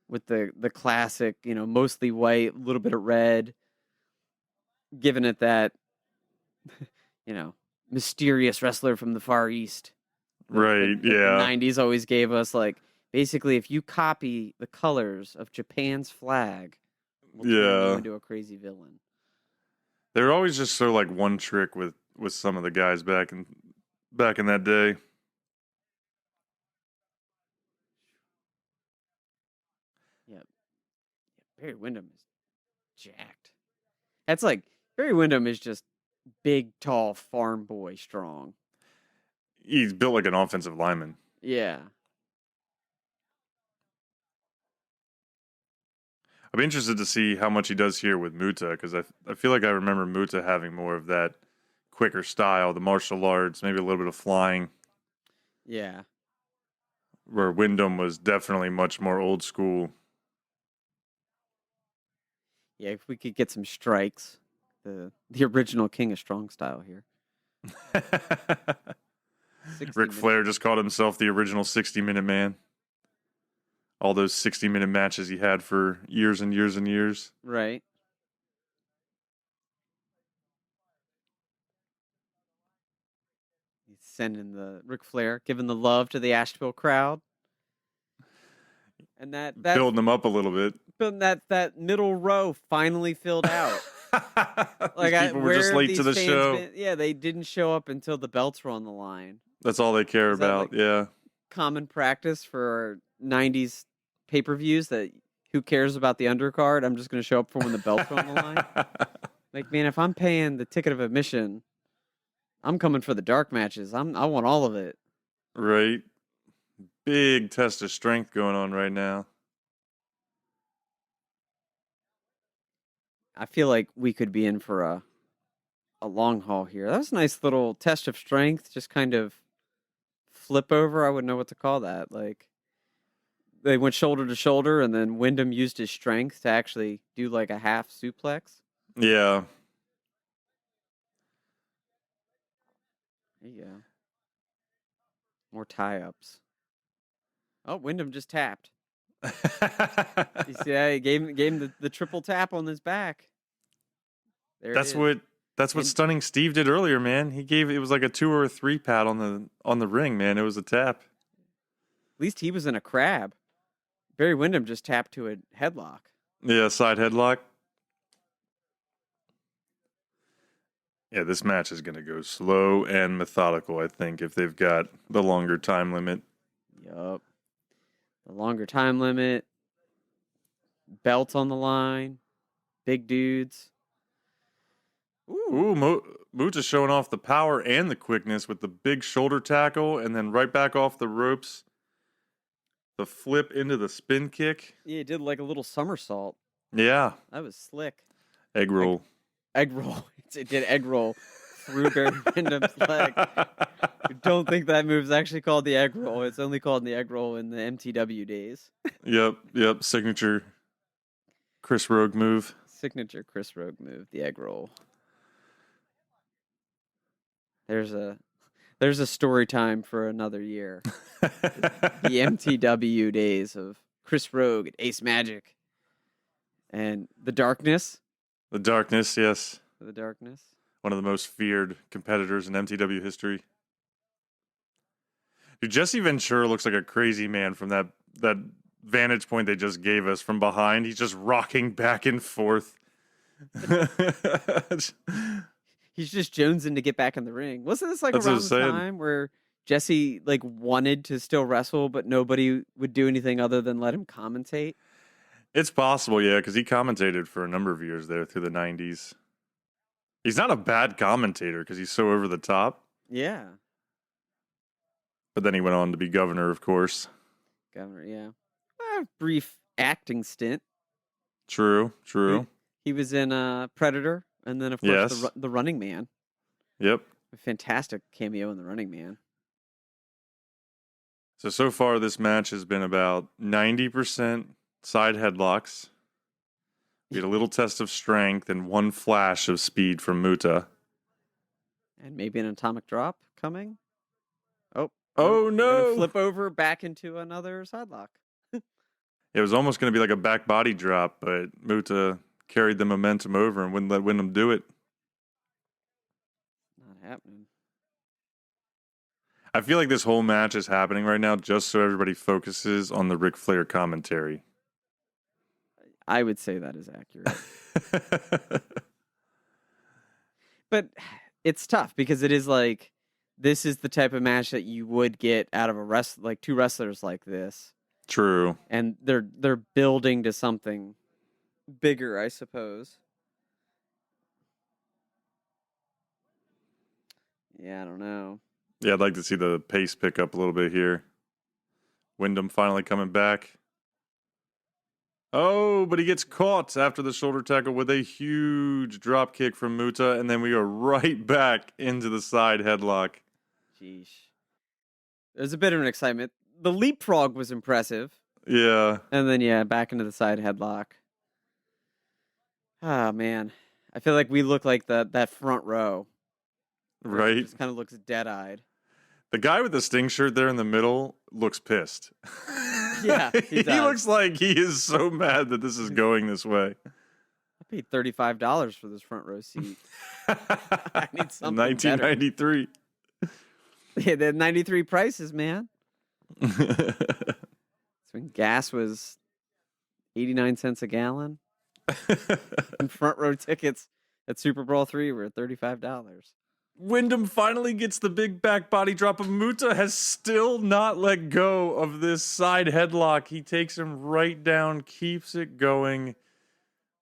with the classic, mostly white, a little bit of red, giving it that, mysterious wrestler from the Far East. Right, The 90s always gave us, like, basically, if you copy the colors of Japan's flag, we'll turn you into a crazy villain. They're always just so, like, one trick with some of the guys back in that day. Yeah. Barry Wyndham is jacked. That's like, Barry Wyndham is just big, tall, farm boy strong. He's built like an offensive lineman. Yeah. I'm interested to see how much he does here with Muta, because I feel like I remember Muta having more of that quicker style, the martial arts, maybe a little bit of flying. Yeah. Where Wyndham was definitely much more old school. Yeah, if we could get some strikes. The original King of Strong style here. Ric Flair just called himself the original 60-minute man. All those 60-minute matches he had for years and years and years. Right. He's sending the Ric Flair, giving the love to the Asheville crowd. And that building them up a little bit. That middle row finally filled out. Like people were just late to the show. They didn't show up until the belts were on the line. That's all they care about. Yeah. Common practice for 90s pay-per-views that who cares about the undercard? I'm just going to show up for when the belts are on the line. Like, man, if I'm paying the ticket of admission, I'm coming for the dark matches. I want all of it. Right. Big test of strength going on right now. I feel like we could be in for a long haul here. That was a nice little test of strength, just kind of flip over. I wouldn't know what to call that. Like, they went shoulder to shoulder, and then Wyndham used his strength to actually do like a half suplex. Yeah. There you go. More tie-ups. Oh, Wyndham just tapped. You see that? He gave him the triple tap on his back. That's what Stunning Steve did earlier, man. It was like a 2 or a 3 pat on the ring, man. It was a tap. At least he was in a crab. Barry Wyndham just tapped to a headlock. Yeah, side headlock. Yeah, this match is going to go slow and methodical, I think, if they've got the longer time limit. Yup. The longer time limit. Belt on the line. Big dudes. Ooh, Muta's showing off the power and the quickness with the big shoulder tackle and then right back off the ropes. The flip into the spin kick. Yeah, it did like a little somersault. Yeah. That was slick. Egg roll. Egg roll. It did egg roll through Barry Wyndham's leg. I don't think that move's actually called the egg roll. It's only called the egg roll in the MTW days. Yep. Signature Chris Rogue move. Signature Chris Rogue move, the egg roll. There's a story time for another year. The MTW days of Chris Rogue and Ace Magic. And the Darkness. The Darkness, yes. The Darkness. One of the most feared competitors in MTW history. Dude, Jesse Ventura looks like a crazy man from that vantage point they just gave us from behind. He's just rocking back and forth. He's just jonesing to get back in the ring. Wasn't this like That's around the time where Jesse like wanted to still wrestle, but nobody would do anything other than let him commentate? It's possible, yeah, because he commentated for a number of years there through the 90s. He's not a bad commentator because he's so over the top. Yeah. But then he went on to be governor, of course. Governor, yeah. Brief acting stint. True. He was in Predator, and then, of course, the Running Man. Yep. A fantastic cameo in The Running Man. So far, this match has been about 90% side headlocks. We had a little test of strength and one flash of speed from Muta. And maybe an atomic drop coming. Oh no! Flip over back into another sidelock. It was almost going to be like a back body drop, but Muta carried the momentum over and wouldn't let Wyndham do it. Not happening. I feel like this whole match is happening right now just so everybody focuses on the Ric Flair commentary. I would say that is accurate. But it's tough because it is like, this is the type of match that you would get out of like two wrestlers like this. True. And they're building to something bigger, I suppose. Yeah, I don't know. Yeah, I'd like to see the pace pick up a little bit here. Wyndham finally coming back. Oh, but he gets caught after the shoulder tackle with a huge drop kick from Muta, and then we are right back into the side headlock. Jeez. There's a bit of an excitement. The leapfrog was impressive. Yeah. And then, back into the side headlock. Ah, man. I feel like we look like that front row. Right. It just kind of looks dead-eyed. The guy with the Sting shirt there in the middle looks pissed. Yeah, he looks like he is so mad that this is going this way. I paid $35 for this front row seat. I need something 1993. Yeah, the 93 prices, man. It's when gas was 89 cents a gallon. And front row tickets at SuperBrawl 3 were $35. Wyndham finally gets the big back body drop, of Muta has still not let go of this side headlock. He takes him right down, keeps it going.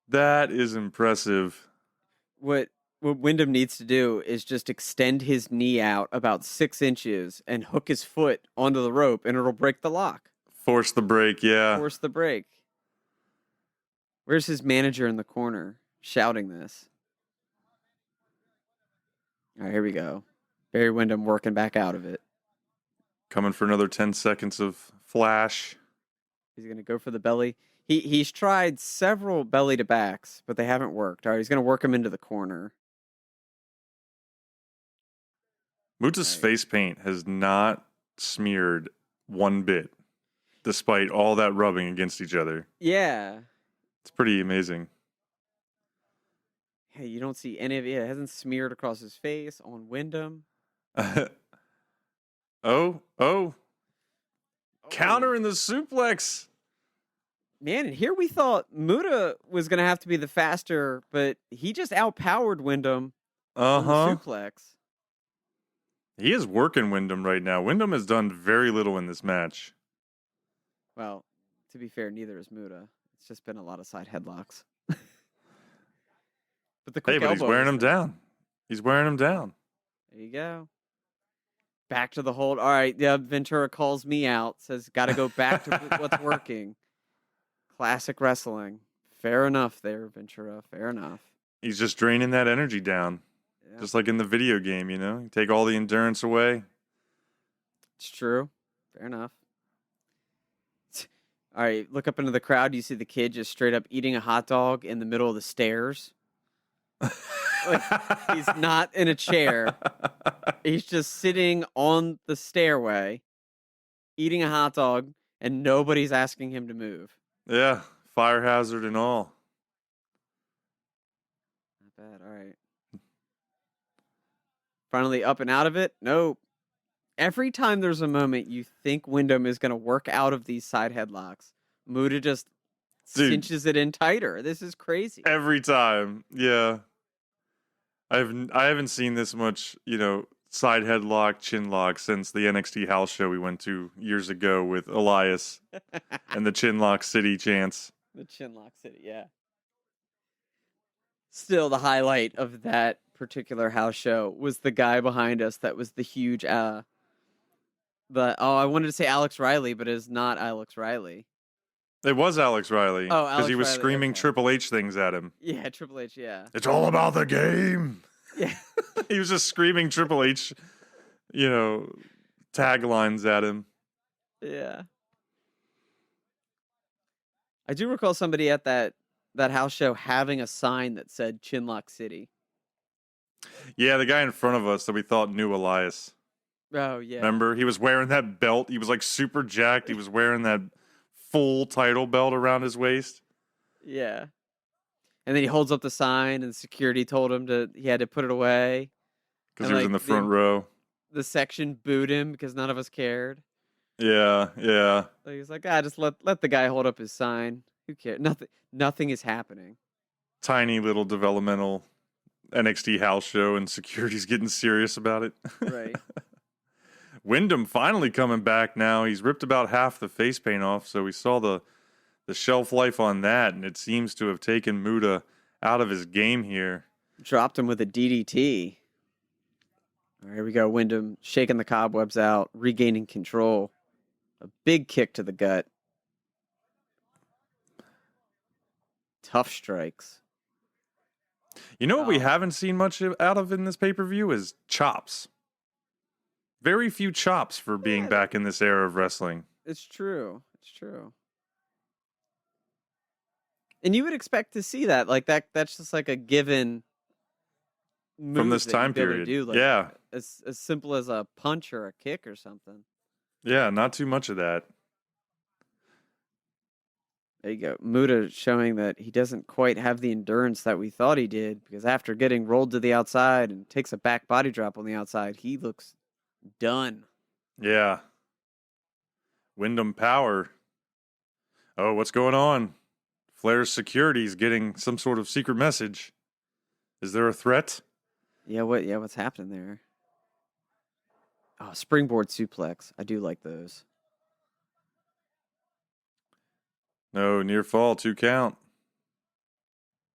That is impressive. What Wyndham needs to do is just extend his knee out about 6 inches and hook his foot onto the rope, and it'll break the lock. Force the break, yeah. Force the break. Where's his manager in the corner shouting this? All right, here we go. Barry Wyndham working back out of it. Coming for another 10 seconds of flash. He's going to go for the belly. He's tried several belly to backs, but they haven't worked. All right, he's going to work him into the corner. Muta's face paint has not smeared one bit, despite all that rubbing against each other. Yeah. It's pretty amazing. Hey, you don't see any of it. It hasn't smeared across his face on Wyndham. Oh. Countering the suplex. Man, and here we thought Muta was going to have to be the faster, but he just outpowered Wyndham on the suplex. He is working Wyndham right now. Wyndham has done very little in this match. Well, to be fair, neither is Muta. It's just been a lot of side headlocks. But the quick Hey, but he's elbow wearing was him nice. down. He's wearing him down. There you go. Back to the hold. All right, yeah, Ventura calls me out, says, got to go back to what's working. Classic wrestling. Fair enough there, Ventura. Fair enough. He's just draining that energy down. Yeah. Just like in the video game, you know? You take all the endurance away. It's true. Fair enough. All right, look up into the crowd. You see the kid just straight up eating a hot dog in the middle of the stairs. Like, he's not in a chair. He's just sitting on the stairway, eating a hot dog, and nobody's asking him to move. Yeah, fire hazard and all. Not bad. All right. Finally up and out of it? Nope. Every time there's a moment you think Wyndham is going to work out of these side headlocks, Muta just cinches it in tighter. This is crazy. Every time. Yeah. I haven't seen this much, side headlock, chin lock since the NXT house show we went to years ago with Elias and the Chinlock City chants. The Chinlock City, yeah. Still, the highlight of that particular house show was the guy behind us that was the huge, I wanted to say Alex Riley, but it's not Alex Riley. It was Alex Riley. Oh, because he was Riley, screaming okay. Triple H things at him. Yeah, Triple H, yeah. It's all about the game. Yeah. He was just screaming Triple H, taglines at him. Yeah. I do recall somebody at that house show having a sign that said Chinlock City. Yeah, the guy in front of us that we thought knew Elias. Oh, yeah. Remember? He was wearing that belt. He was like super jacked. He was wearing that full title belt around his waist. Yeah. And then he holds up the sign and security told him he had to put it away. Because he was in the front row. The section booed him because none of us cared. Yeah. So he's like, just let the guy hold up his sign. Who cares? Nothing is happening. Tiny little developmental NXT house show and security's getting serious about it. Right. Wyndham finally coming back now. He's ripped about half the face paint off, so we saw the shelf life on that, and it seems to have taken Muta out of his game here. Dropped him with a DDT. All right, here we go. Wyndham shaking the cobwebs out, regaining control. A big kick to the gut. Tough strikes. You know what we haven't seen much out of in this pay-per-view is chops. Very few chops for being back in this era of wrestling. It's true. And you would expect to see that. Like that's just like a given move from this time period. Yeah. As simple as a punch or a kick or something. Yeah, not too much of that. There you go. Muta showing that he doesn't quite have the endurance that we thought he did, because after getting rolled to the outside and takes a back body drop on the outside, he looks done. Yeah. Wyndham power. Oh, what's going on? Flair's security's getting some sort of secret message. Is there a threat? Yeah, what's happening there? Oh, springboard suplex. I do like those. No, near fall, 2 count.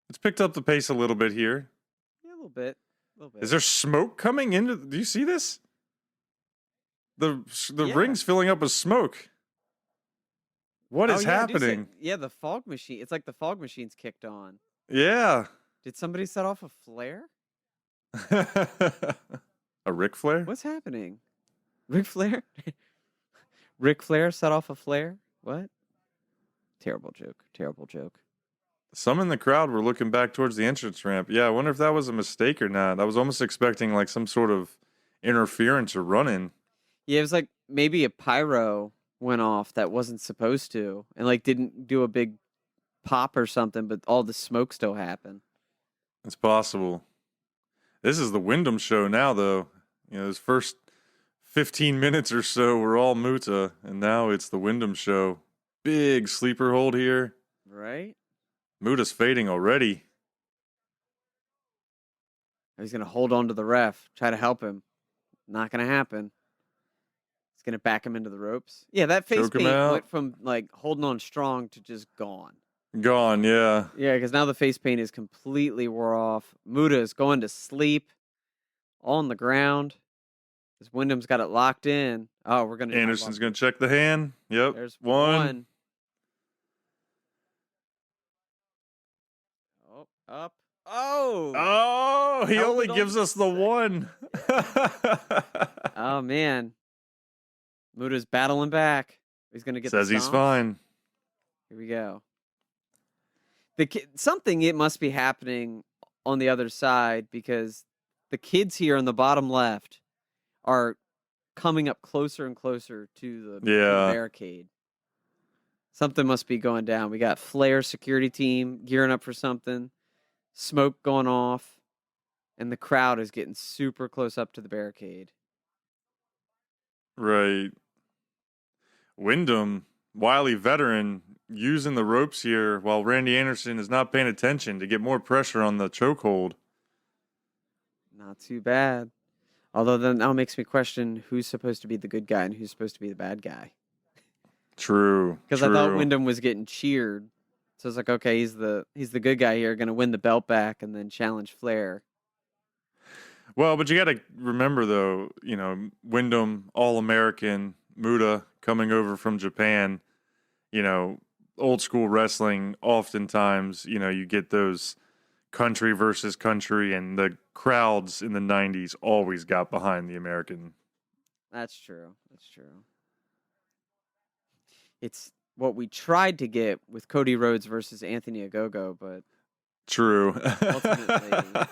It's picked up the pace a little bit here. Yeah, a little bit. Is there smoke coming into? Do you see this? The ring's filling up with smoke. What is happening? The fog machine. It's like the fog machine's kicked on. Yeah. Did somebody set off a flare? A Ric Flair? What's happening? Ric Flair? Ric Flair set off a flare? What? Terrible joke. Some in the crowd were looking back towards the entrance ramp. Yeah, I wonder if that was a mistake or not. I was almost expecting like some sort of interference or run-in. Yeah, it was like maybe a pyro went off that wasn't supposed to, and like didn't do a big pop or something, but all the smoke still happened. It's possible. This is the Wyndham show now, though. His first 15 minutes or so were all Muta, and now it's the Wyndham show. Big sleeper hold here. Right? Muta's fading already. He's going to hold on to the ref, try to help him. Not going to happen. He's going to back him into the ropes. Yeah, that face paint went from like holding on strong to just gone. Gone, yeah. Yeah, because now the face paint is completely wore off. Muta is going to sleep on the ground. As Wyndham's got it locked in. Oh, we're gonna. Anderson's going to check the hand. Yep. There's one. one. Oh, up. Oh. Oh, he Held only it on gives the us the one. Oh man. Muta's battling back. He's gonna get. Says the he's stomps. fine. Here we go. Something it must be happening on the other side because the kids here on the bottom left are coming up closer and closer to the barricade. Something must be going down. We got Flair security team gearing up for something, smoke going off, and the crowd is getting super close up to the barricade. Right. Wyndham, wily veteran, using the ropes here while Randy Anderson is not paying attention to get more pressure on the chokehold. Not too bad. Although then now makes me question who's supposed to be the good guy and who's supposed to be the bad guy. True. Because I thought Wyndham was getting cheered. So it's like, okay, he's the good guy here, going to win the belt back and then challenge Flair. Well, but you got to remember, though, Wyndham, All-American, Muta coming over from Japan, old school wrestling, oftentimes, you get those country versus country, and the crowds in the 90s always got behind the American. That's true. It's what we tried to get with Cody Rhodes versus Anthony Ogogo, but true. Ultimately,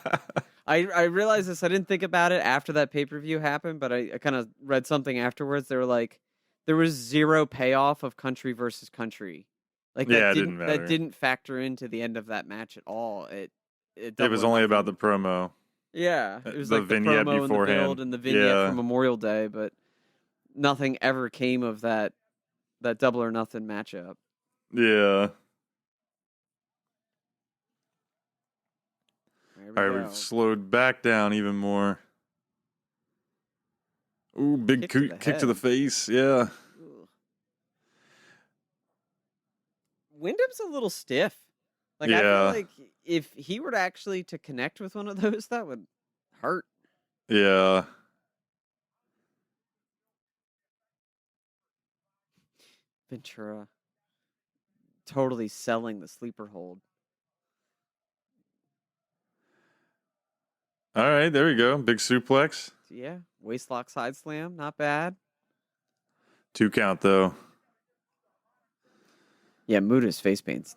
I realized this. I didn't think about it after that pay-per-view happened, but I kind of read something afterwards. They were like, there was zero payoff of country versus country. Like that didn't matter. That didn't factor into the end of that match at all. It was only about the promo. Yeah, it was the like the vignette promo beforehand. and the build and the vignette from Memorial Day, but nothing ever came of that double or nothing matchup. Yeah. All right, we've slowed back down even more. Ooh, big kick to the face. Yeah. Ugh. Wyndham's a little stiff. I feel like if he were to actually to connect with one of those, that would hurt. Yeah. Ventura totally selling the sleeper hold. All right, there we go. Big suplex. Yeah, waistlock side slam, not bad. 2 count though. Yeah, Muta's face paint's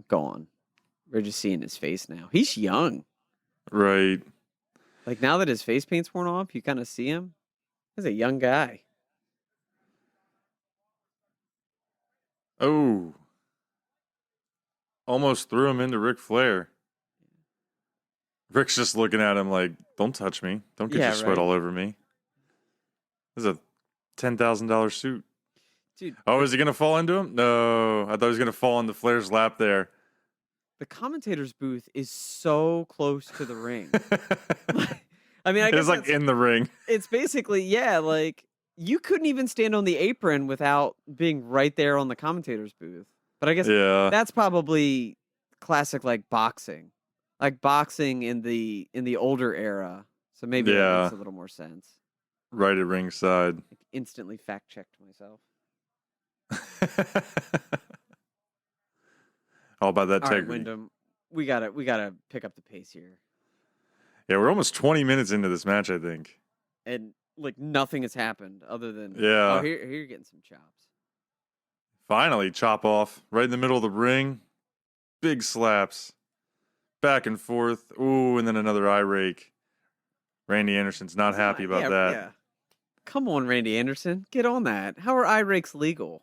gone. We're just seeing his face now. He's young. Right. Like now that his face paint's worn off, you kind of see him. He's a young guy. Oh. Almost threw him into Ric Flair. Ric's just looking at him like, don't touch me. Don't get your sweat all over me. This is a $10,000 suit. Dude. Oh, is he going to fall into him? No. I thought he was going to fall into Flair's lap there. The commentator's booth is so close to the ring. I mean, I guess it's like in the ring. It's basically, like you couldn't even stand on the apron without being right there on the commentator's booth. But I guess that's probably classic like boxing. Like boxing in the older era. So maybe that makes a little more sense. Right at ringside. Like instantly fact checked myself. All about that All integrity. right, Wyndham, we gotta pick up the pace here. Yeah, we're almost 20 minutes into this match, I think. And like nothing has happened other than here you're getting some chops. Finally, chop off right in the middle of the ring. Big slaps. Back and forth. Ooh, and then another eye rake. Randy Anderson's not happy about that. Yeah. Come on, Randy Anderson. Get on that. How are eye rakes legal?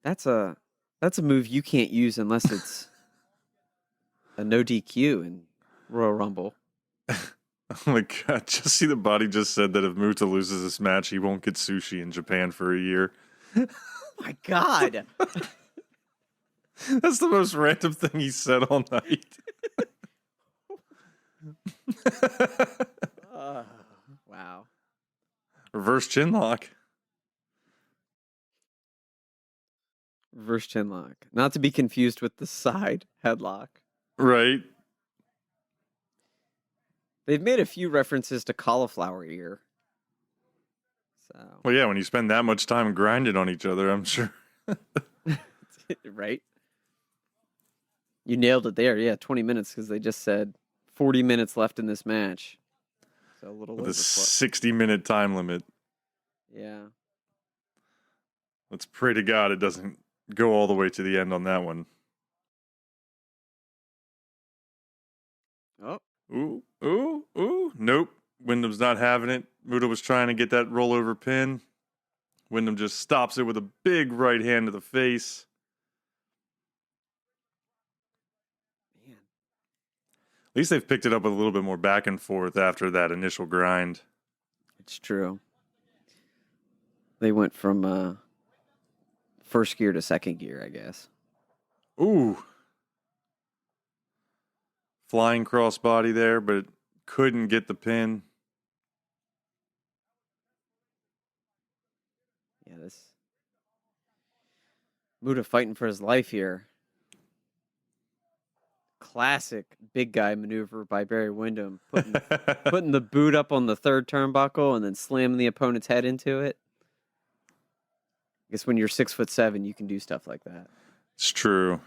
That's a move you can't use unless it's a no DQ in Royal Rumble. Oh my God. Just see the body just said that if Muta loses this match, he won't get sushi in Japan for a year. Oh my God. That's the most random thing he said all night. Wow. Reverse chin lock. Reverse chin lock. Not to be confused with the side headlock. Right. They've made a few references to cauliflower ear. So. Well, yeah, when you spend that much time grinding on each other, I'm sure. Right? You nailed it there. Yeah, 20 minutes because they just said 40 minutes left in this match. So a little With over a 60-minute time limit. Yeah. Let's pray to God it doesn't go all the way to the end on that one. Oh. Ooh. Nope. Wyndham's not having it. Muta was trying to get that rollover pin. Wyndham just stops it with a big right hand to the face. Man. At least they've picked it up with a little bit more back and forth after that initial grind. It's true. They went from first gear to second gear, I guess. Ooh. Flying crossbody there, but couldn't get the pin. Yeah, this Muta fighting for his life here. Classic big guy maneuver by Barry Wyndham, putting the boot up on the third turnbuckle and then slamming the opponent's head into it. I guess when you're 6'7", you can do stuff like that. It's true.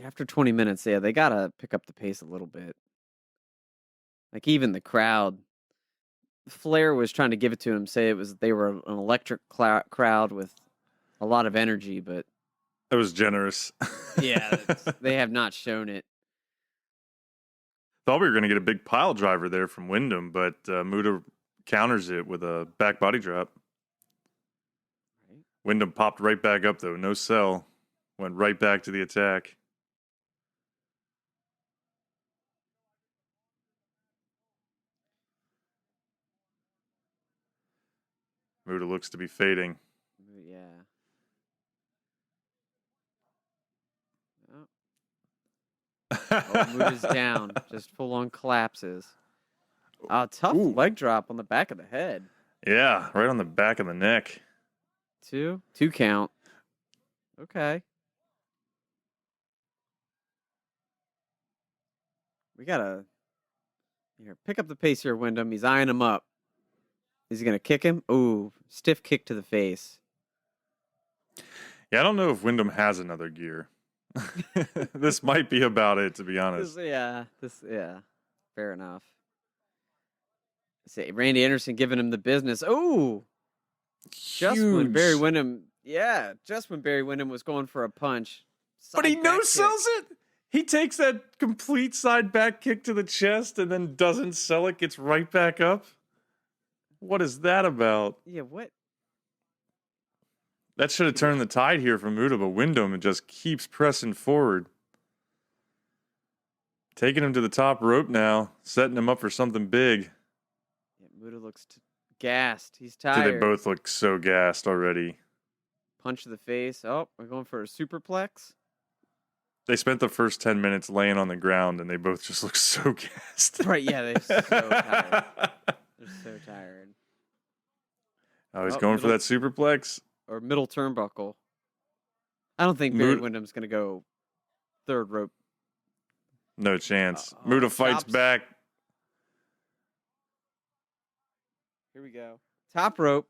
After 20 minutes, yeah, they gotta pick up the pace a little bit. Like even the crowd, Flair was trying to give it to him, say they were an electric crowd with a lot of energy, but That was generous. yeah, they have not shown it. Thought we were going to get a big pile driver there from Wyndham, but Muta counters it with a back body drop. Right. Wyndham popped right back up, though. No sell. Went right back to the attack. Muta looks to be fading. Yeah. Oh, Muta's down. Just full on collapses. Tough leg drop on the back of the head. Yeah, right on the back of the neck. 2 count. Okay. We gotta pick up the pace here, Wyndham. He's eyeing him up. Is he gonna kick him? Ooh, stiff kick to the face. Yeah, I don't know if Wyndham has another gear. This might be about it, to be honest. Fair enough. Say Randy Anderson giving him the business. Oh, just when Barry Wyndham was going for a punch, but he no-sells it. He takes that complete side back kick to the chest and then doesn't sell it. Gets right back up. What is that about? Yeah, what? That should have turned the tide here for Muta, but Wyndham just keeps pressing forward. Taking him to the top rope now, setting him up for something big. Yeah, Muta looks gassed. He's tired. Dude, they both look so gassed already. Punch to the face. Oh, we're going for a superplex. They spent the first 10 minutes laying on the ground, and they both just look so gassed. Right, yeah, they're so tired. They're so tired. Oh, he's going for that superplex? Or middle turnbuckle. I don't think Barry Wyndham's going to go third rope. No chance. Muta fights back. Here we go. Top rope.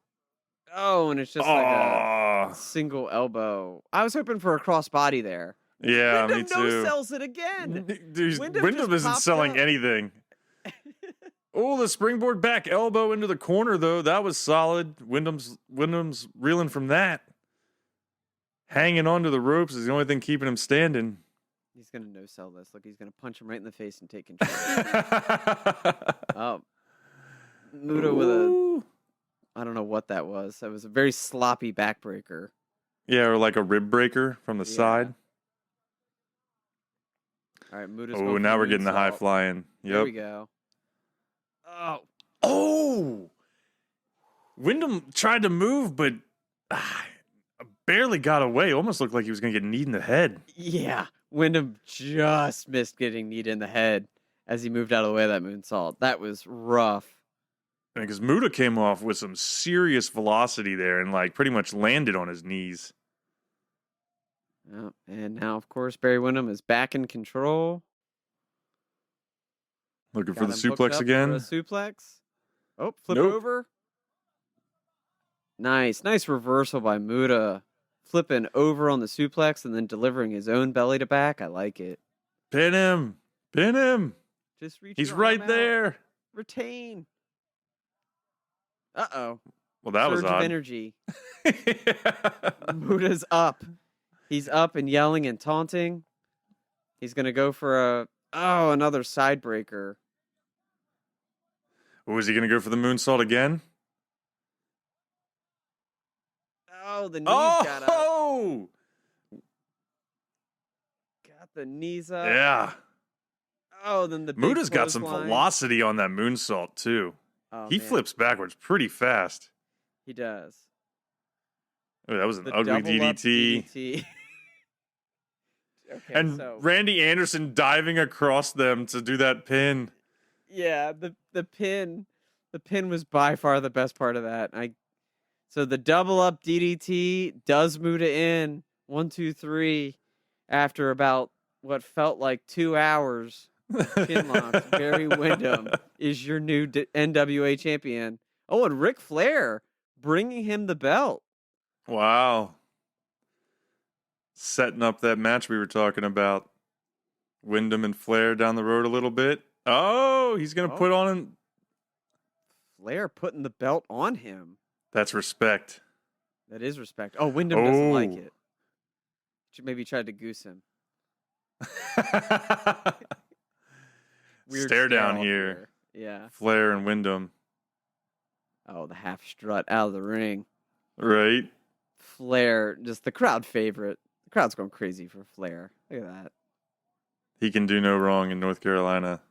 Oh, and it's just like a single elbow. I was hoping for a crossbody there. Yeah, Wyndham me too. No-sells it again. Wyndham isn't selling anything. Oh, the springboard back elbow into the corner, though. That was solid. Wyndham's reeling from that. Hanging onto the ropes is the only thing keeping him standing. He's going to no-sell this. Look, he's going to punch him right in the face and take control. Oh. Muta with I don't know what that was. That was a very sloppy backbreaker. Yeah, or like a rib breaker from the side. All right, Muta's Oh, now we're getting the high flying. Yep. There we go. Oh! Wyndham tried to move, but barely got away. Almost looked like he was going to get kneed in the head. Yeah, Wyndham just missed getting kneed in the head as he moved out of the way of that moonsault. That was rough. Because Muta came off with some serious velocity there and like pretty much landed on his knees. Oh, and now, of course, Barry Wyndham is back in control. Looking Got for the him hooked suplex up again. for a suplex. Oh, flip Nope. over. Nice reversal by Muta. Flipping over on the suplex and then delivering his own belly to back. I like it. Pin him. Just reach. He's your right arm out. there. Retain. Uh-oh. Well, that was Surge odd. of energy. Muta's up. He's up and yelling and taunting. He's going to go for another side breaker. Was he going to go for the moonsault again? Oh, the knees got up. Oh! Got the knees up. Yeah. Oh, then the big Muta's got some clothesline. velocity on that moonsault, too. Oh, He man. flips backwards pretty fast. He does. Oh, that was an The ugly double up DDT. DDT. Okay, And so Randy Anderson diving across them to do that pin. yeah, the pin was by far the best part of that. So the double up DDT does Muta in 1, 2, 3 after about what felt like 2 hours. Chin locks. Barry Wyndham is your new NWA champion. Oh, and Ric Flair bringing him the belt. Wow. Setting up that match we were talking about. Wyndham and Flair down the road a little bit. Oh, he's going to put on... Flair putting the belt on him. That's respect. That is respect. Oh, Wyndham doesn't like Oh. it. Maybe tried to goose him. Weird Stare down off here. Yeah. Flair and Wyndham. Oh, the half strut out of the ring. Right? Flair, just the crowd favorite. The crowd's going crazy for Flair. Look at that. He can do no wrong in North Carolina.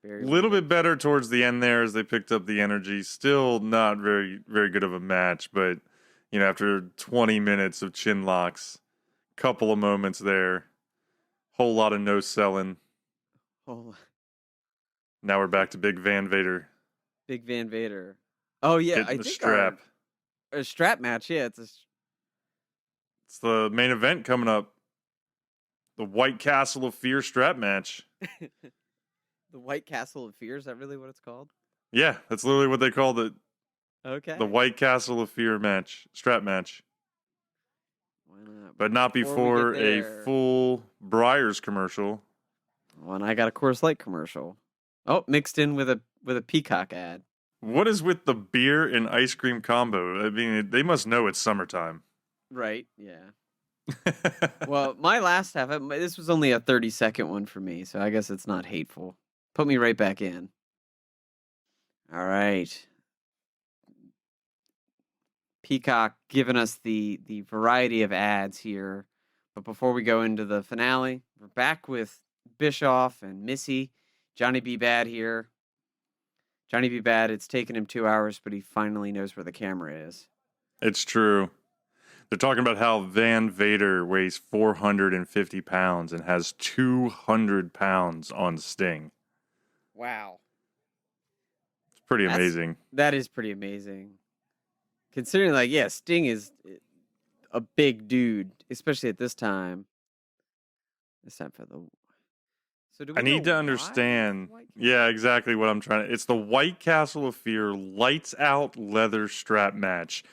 A little bit better towards the end there as they picked up the energy. Still not very, very good of a match, but you know, after 20 minutes of chin locks, couple of moments there, whole lot of no selling. Oh, Now we're back to Big Van Vader. Big Van Vader. Oh yeah, Getting I the think strap. a strap match. Yeah, It's the main event coming up. The White Castle of Fear strap match. the White Castle of Fear. Is that really what it's called? Yeah, that's literally what they call it. Okay. The White Castle of Fear match, strap match. Why not? But not Before before we get a there- full Briars commercial. Well, and I got a Coors Light commercial. Oh, mixed in with a Peacock ad. What is with the beer and ice cream combo? I mean, they must know it's summertime. Right. Yeah. Well, my last half, this was only a 30-second one for me, so I guess it's not hateful. Put me right back in. All right. Peacock giving us the variety of ads here. But before we go into the finale, we're back with Bischoff and Missy. Johnny B. Bad here. Johnny B. Bad, it's taken him 2 hours, but he finally knows where the camera is. It's true. They're talking about how Van Vader weighs 450 pounds and has 200 pounds on Sting. Wow. It's pretty amazing. That is pretty amazing. Considering, like, yeah, Sting is a big dude, especially at this time. This time for the... So do we I need know to why understand. it's White Castle? Yeah, exactly what I'm trying to. It's the White Castle of Fear lights out leather strap match.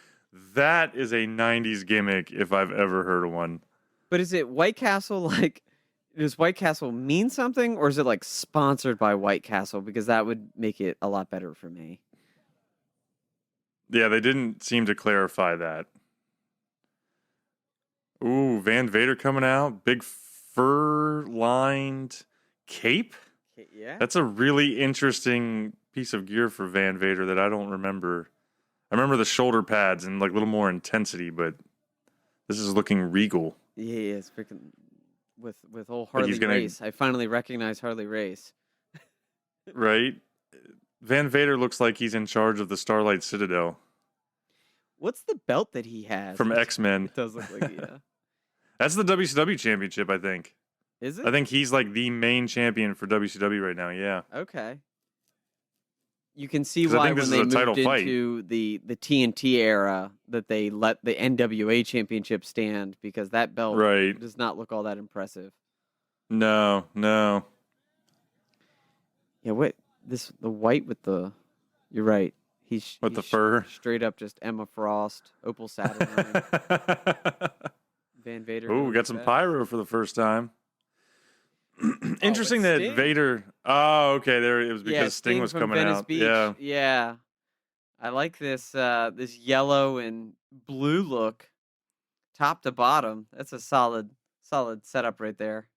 That is a 90s gimmick if I've ever heard of one. But is it White Castle, like, does White Castle mean something, or is it, like, sponsored by White Castle? Because that would make it a lot better for me. Yeah, they didn't seem to clarify that. Ooh, Van Vader coming out. Big fur-lined cape? Yeah. That's a really interesting piece of gear for Van Vader that I don't remember. I remember the shoulder pads and like a little more intensity, but this is looking regal. Yeah, it's freaking with old But he's Harley gonna- Race. I finally recognize Harley Race. Right? Van Vader looks like he's in charge of the Starlight Citadel What's the belt that he has? from It's- X-Men. It does look like yeah. That's the WCW Championship, I think. Is it? I think he's like the main champion for WCW right now. Yeah. Okay. You can see 'Cause I why think this when is they a title moved fight. into the TNT era that they let the NWA Championship stand because that belt Right. does not look all that impressive. No. Yeah, the white with the. You're right. He's With the fur. Straight up just Emma Frost, Opal Saturnine, Van Vader. Oh, we got some pyro for the first time. Interesting it's that Sting? Vader. Oh, okay. There it was Yeah, because Sting was from coming Venice out. Beach. Yeah. Yeah. I like this this yellow and blue look, top to bottom. That's a solid setup right there.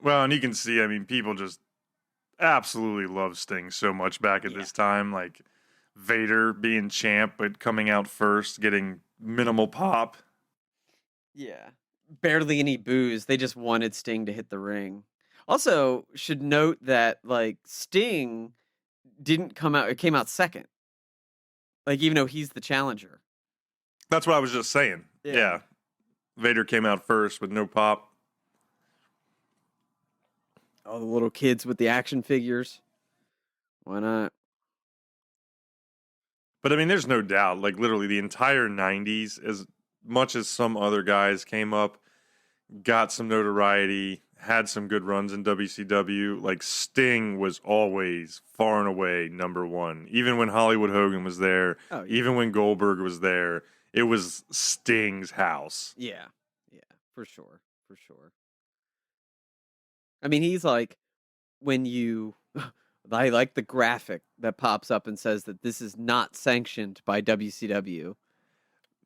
Well, and you can see. I mean, people just absolutely love Sting so much back at this time. Like Vader being champ, but coming out first, getting minimal pop. Yeah. Barely any boos. They just wanted Sting to hit the ring. Also, should note that like Sting didn't come out, it came out second. Like even though he's the challenger. That's what I was just saying. Yeah. Vader came out first with no pop. All the little kids with the action figures. Why not? But I mean, there's no doubt. Like literally the entire 90s, as much as some other guys came up, got some notoriety, had some good runs in WCW, like Sting was always far and away number one. Even when Hollywood Hogan was there, even when Goldberg was there, it was Sting's house. Yeah, for sure. I mean, he's like, when you, I like the graphic that pops up and says that this is not sanctioned by WCW.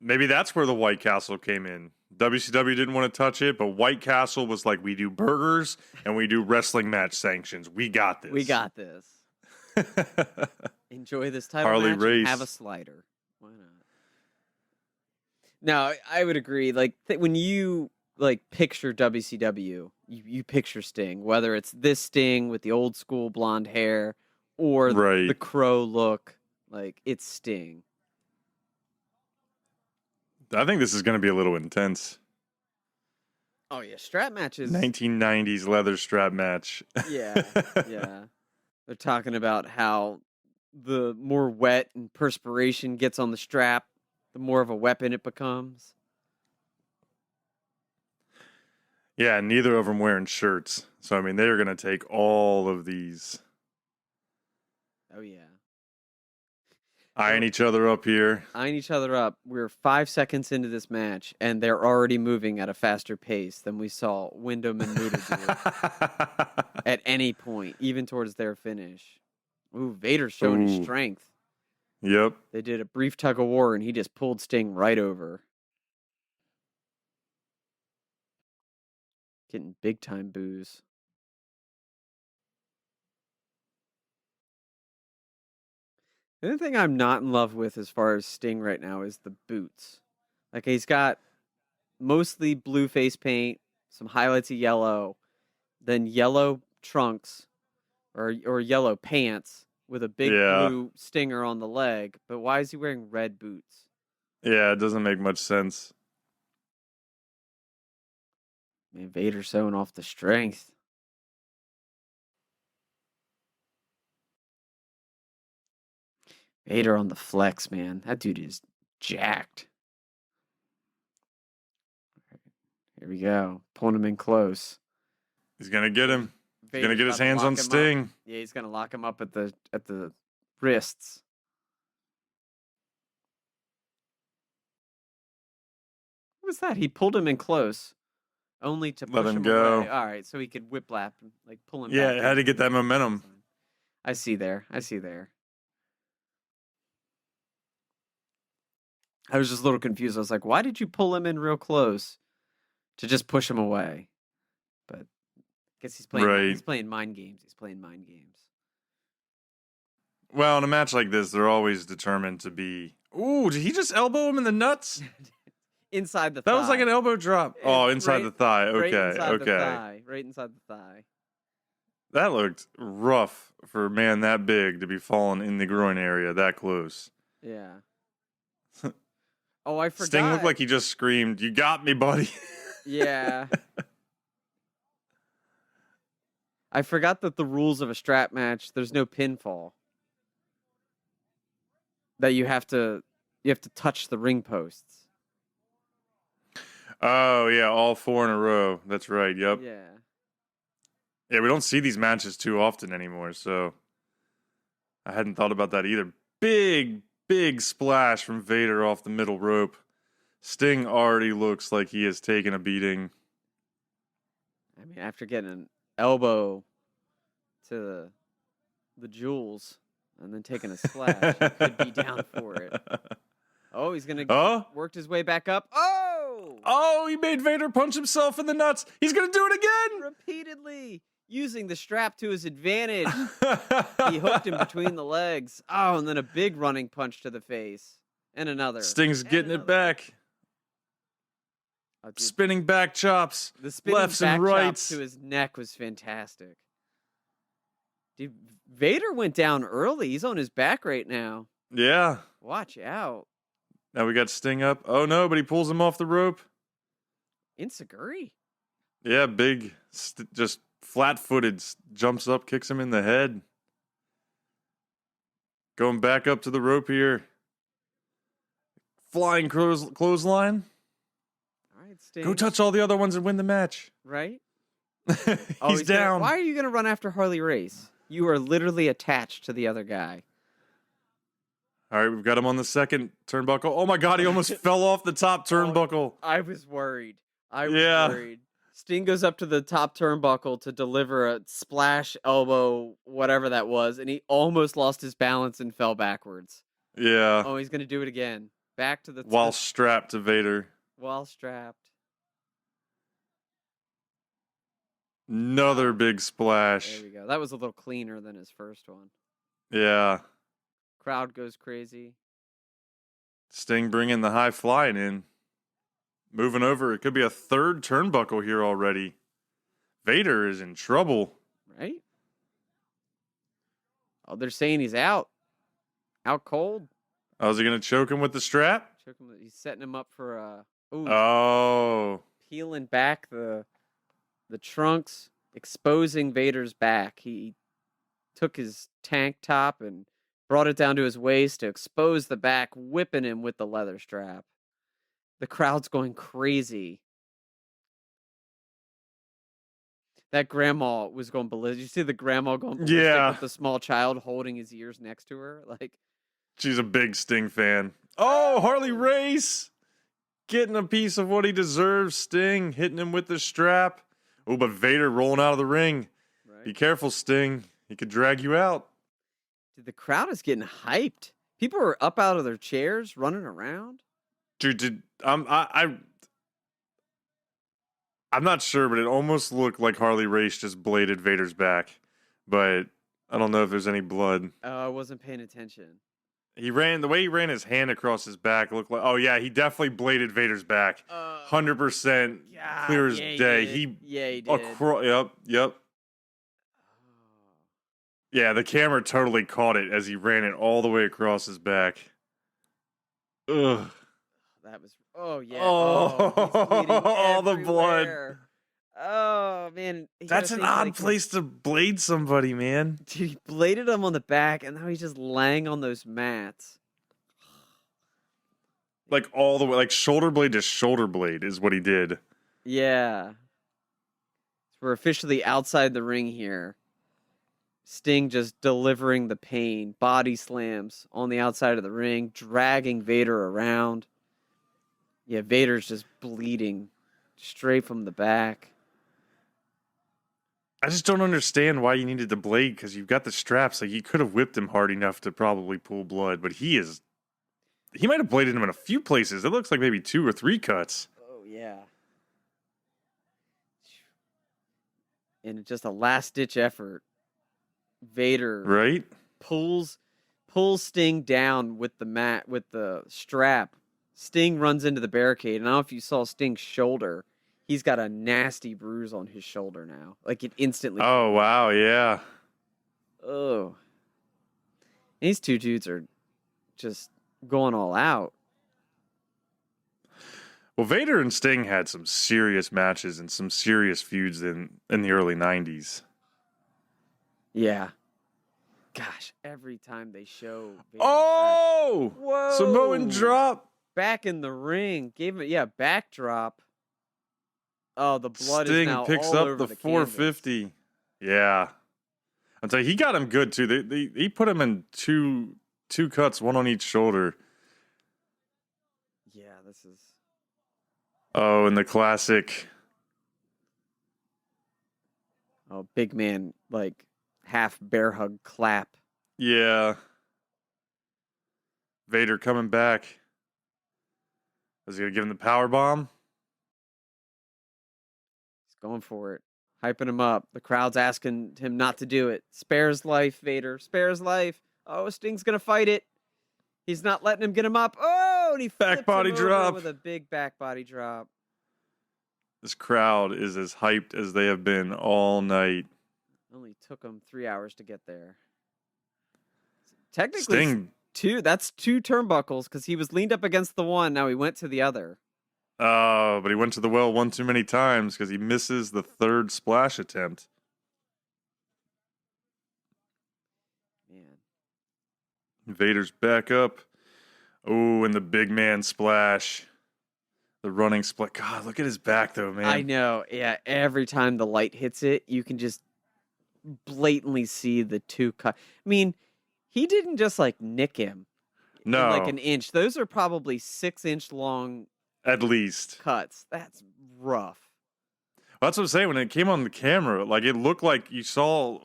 Maybe that's where the White Castle came in. WCW didn't want to touch it, but White Castle was like, we do burgers and we do wrestling match sanctions. We got this. Enjoy this title Harley match Race. and have a slider. Why not? No, I would agree. Like when you like picture WCW, you picture Sting, whether it's this Sting with the old school blonde hair or the Crow look, like it's Sting. I think this is going to be a little intense. Oh yeah, strap matches. 1990s leather strap match. Yeah. They're talking about how the more wet and perspiration gets on the strap, the more of a weapon it becomes. Yeah, neither of them wearing shirts. So, I mean, they're going to take all of these. Oh, yeah. Eyeing each other up here. We're 5 seconds into this match, and they're already moving at a faster pace than we saw Wyndham and Muta do at any point, even towards their finish. Ooh, Vader showing his strength. Yep. They did a brief tug of war, and he just pulled Sting right over. Getting big time boos. The only thing I'm not in love with as far as Sting right now is the boots. Like he's got mostly blue face paint, some highlights of yellow, then yellow trunks or yellow pants with a big blue stinger on the leg. But why is he wearing red boots? Yeah, it doesn't make much sense. Man, Vader's showing off the strength. Vader on the flex, man. That dude is jacked. Here we go. Pulling him in close. He's going to get him. He's going to get his hands on Sting. Yeah, he's going to lock him up at the wrists. What was that? He pulled him in close only to push him go away. All right, so he could whiplap him, like pull him back. Yeah, had to get that momentum. I see there. I was just a little confused. I was like, why did you pull him in real close to just push him away? But I guess he's playing he's playing mind games. Well, in a match like this, they're always determined to be... Ooh, did he just elbow him in the nuts? Inside the thigh. That was like an elbow drop. Inside the thigh. Okay, Right inside the thigh. That looked rough for a man that big to be falling in the groin area that close. Yeah. Oh, I forgot. Sting looked like he just screamed, "You got me, buddy." Yeah. I forgot that the rules of a strap match, there's no pinfall. That you have to touch the ring posts. Oh, yeah, all 4 in a row. That's right, yep. Yeah. Yeah, we don't see these matches too often anymore, so I hadn't thought about that either. Big splash from Vader off the middle rope. Sting already looks like he has taken a beating. I mean, after getting an elbow to the jewels and then taking a splash, he could be down for it. Oh, he's going to worked his way back up. Oh, he made Vader punch himself in the nuts. He's going to do it again. Repeatedly using the strap to his advantage. He hooked him between the legs. Oh, and then a big running punch to the face. And another. Sting's getting it back. Oh, spinning back chops. The spinning lefts back and rights chop to his neck was fantastic. Dude, Vader went down early. He's on his back right now. Yeah. Watch out. Now we got Sting up. Oh, no, but he pulls him off the rope. Insecurity. Yeah, big, just flat-footed, jumps up, kicks him in the head. Going back up to the rope here. Flying clothesline. All right, Sting. Go touch all the other ones and win the match. Right? He's down. Why are you going to run after Harley Race? You are literally attached to the other guy. All right, we've got him on the second turnbuckle. Oh my God, he almost fell off the top turnbuckle. I was worried. Worried. Sting goes up to the top turnbuckle to deliver a splash elbow, whatever that was, and he almost lost his balance and fell backwards. Yeah. Oh, he's going to do it again. Back to the... While strapped to Vader. While strapped. Another big splash. There we go. That was a little cleaner than his first one. Yeah. Crowd goes crazy. Sting bringing the high flying in. Moving over. It could be a third turnbuckle here already. Vader is in trouble. Right? Oh, they're saying he's out. Out cold. Oh, is he going to choke him with the strap? He's setting him up for peeling back the trunks, exposing Vader's back. He took his tank top and brought it down to his waist to expose the back, whipping him with the leather strap. The crowd's going crazy. That grandma was going ballistic. You see the grandma going ballistic with the small child holding his ears next to her? Like, she's a big Sting fan. Oh, Harley Race getting a piece of what he deserves. Sting hitting him with the strap. Oh, but Vader rolling out of the ring. Right. Be careful, Sting. He could drag you out. Dude, the crowd is getting hyped. People are up out of their chairs, running around. Dude, I'm not sure, but it almost looked like Harley Race just bladed Vader's back. But I don't know if there's any blood. Oh, I wasn't paying attention. The way he ran his hand across his back looked like, oh yeah, he definitely bladed Vader's back. 100% clear as day. He did. Yep. Yeah, the camera totally caught it as he ran it all the way across his back. Ugh. That was, yeah. All the blood. Oh, man. That's an odd place to blade somebody, man. Dude, he bladed him on the back, and now he's just laying on those mats. Like all the way, like shoulder blade to shoulder blade is what he did. Yeah. So we're officially outside the ring here. Sting just delivering the pain. Body slams on the outside of the ring, dragging Vader around. Yeah, Vader's just bleeding straight from the back. I just don't understand why you needed the blade, because you've got the straps. Like, you could have whipped him hard enough to probably pull blood, but he might have bladed him in a few places. It looks like maybe 2 or 3 cuts. Oh, yeah. And just a last-ditch effort. Vader pulls Sting down with the strap. Sting runs into the barricade, and I don't know if you saw Sting's shoulder. He's got a nasty bruise on his shoulder now. Like, it instantly... Oh, wow, yeah. Oh. These two dudes are just going all out. Well, Vader and Sting had some serious matches and some serious feuds in the early 90s. Yeah. Gosh, every time they show Vader's Oh! back. Whoa! Samoan drop. Back in the ring. Gave it, backdrop. Oh, the blood is Sting now picks all up over the canvas. 450. Yeah. I'll tell you, he got him good, too. He put him in two cuts, one on each shoulder. Yeah, this is... Oh, and the classic. Oh, big man, like, half bear hug clap. Yeah. Vader coming back. Is he going to give him the power bomb? He's going for it. Hyping him up. The crowd's asking him not to do it. Spare his life, Vader. Spare his life. Oh, Sting's going to fight it. He's not letting him get him up. Oh, and he flips Back body him over drop. with a big back body drop. This crowd is as hyped as they have been all night. Only took him 3 hours to get there. Technically, Sting. that's two turnbuckles because he was leaned up against the one. Now he went to the other. But he went to the well one too many times because he misses the third splash attempt. Man. Vader's back up. Oh, and the big man splash. The running split. God, look at his back, though, man. I know. Yeah, every time the light hits it, you can just blatantly see the two cut. I mean, he didn't just like nick him. No. In like an inch. Those are probably 6-inch long At least. cuts. That's rough. Well, that's what I'm saying. When it came on the camera, like it looked like you saw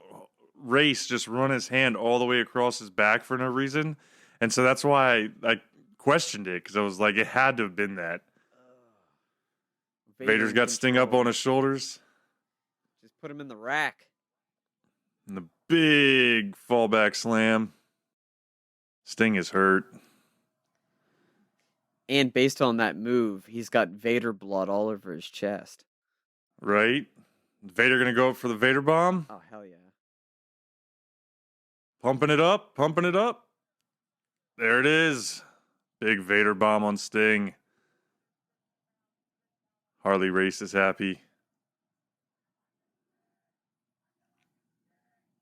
Race just run his hand all the way across his back for no reason. And so that's why I questioned it, because I was like, it had to have been that. Vader's got Sting up on his shoulders. Just put him in the rack. And the big fallback slam. Sting is hurt. And based on that move, he's got Vader blood all over his chest. Right? Vader going to go up for the Vader bomb. Oh, hell yeah. Pumping it up. Pumping it up. There it is. Big Vader bomb on Sting. Harley Race is happy.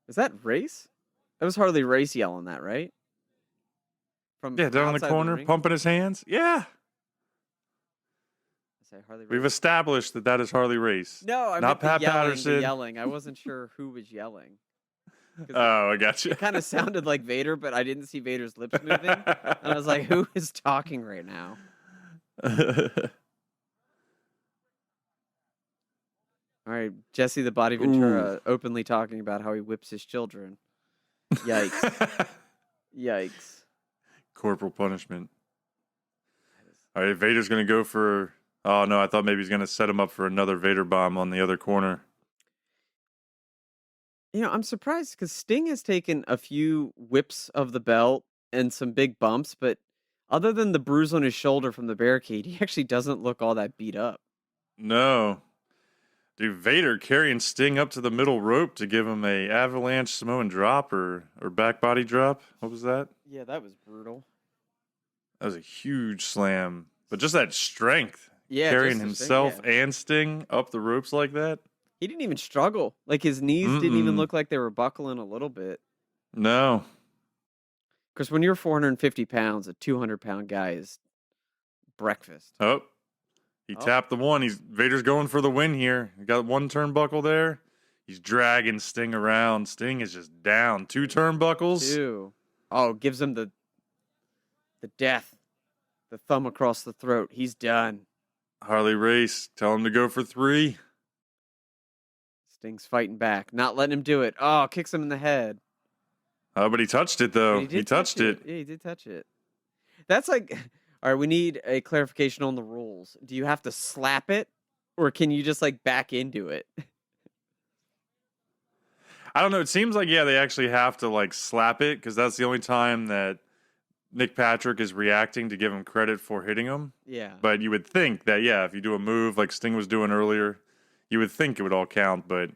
Is that Race? That was Harley Race yelling that, right? From Yeah, down in the outside corner, ring? pumping his hands. Yeah. I say Harley Race. We've established that is Harley Race. No, I not meant Pat the yelling, Patterson. The yelling. I wasn't sure who was yelling. Oh, I got you. It kind of sounded like Vader, but I didn't see Vader's lips moving. And I was like, who is talking right now? All right, Jesse the Body Ventura openly talking about how he whips his children. Yikes. Yikes. Corporal punishment. All right, Vader's going to go for... Oh, no, I thought maybe he's going to set him up for another Vader bomb on the other corner. You know, I'm surprised because Sting has taken a few whips of the belt and some big bumps, but other than the bruise on his shoulder from the barricade, he actually doesn't look all that beat up. No. Dude, Vader carrying Sting up to the middle rope to give him a avalanche Samoan drop or back body drop. What was that? Yeah, that was brutal. That was a huge slam. But just that strength. Yeah, carrying just the himself Sting, yeah. and Sting up the ropes like that. He didn't even struggle. Like, his knees didn't even look like they were buckling a little bit. No. Because when you're 450 pounds, a 200-pound guy is breakfast. Oh. He tapped the one. Vader's going for the win here. He got one turnbuckle there. He's dragging Sting around. Sting is just down. 2 turnbuckles. 2. Oh, gives him the death. The thumb across the throat. He's done. Harley Race, tell him to go for 3. Sting's fighting back. Not letting him do it. Oh, kicks him in the head. Oh, but he touched it, though. He touched it. Yeah, he did touch it. That's like... All right, we need a clarification on the rules. Do you have to slap it, or can you just, like, back into it? I don't know. It seems like, yeah, they actually have to, like, slap it, because that's the only time that Nick Patrick is reacting to give him credit for hitting him. Yeah. But you would think that, yeah, if you do a move like Sting was doing earlier, you would think it would all count. But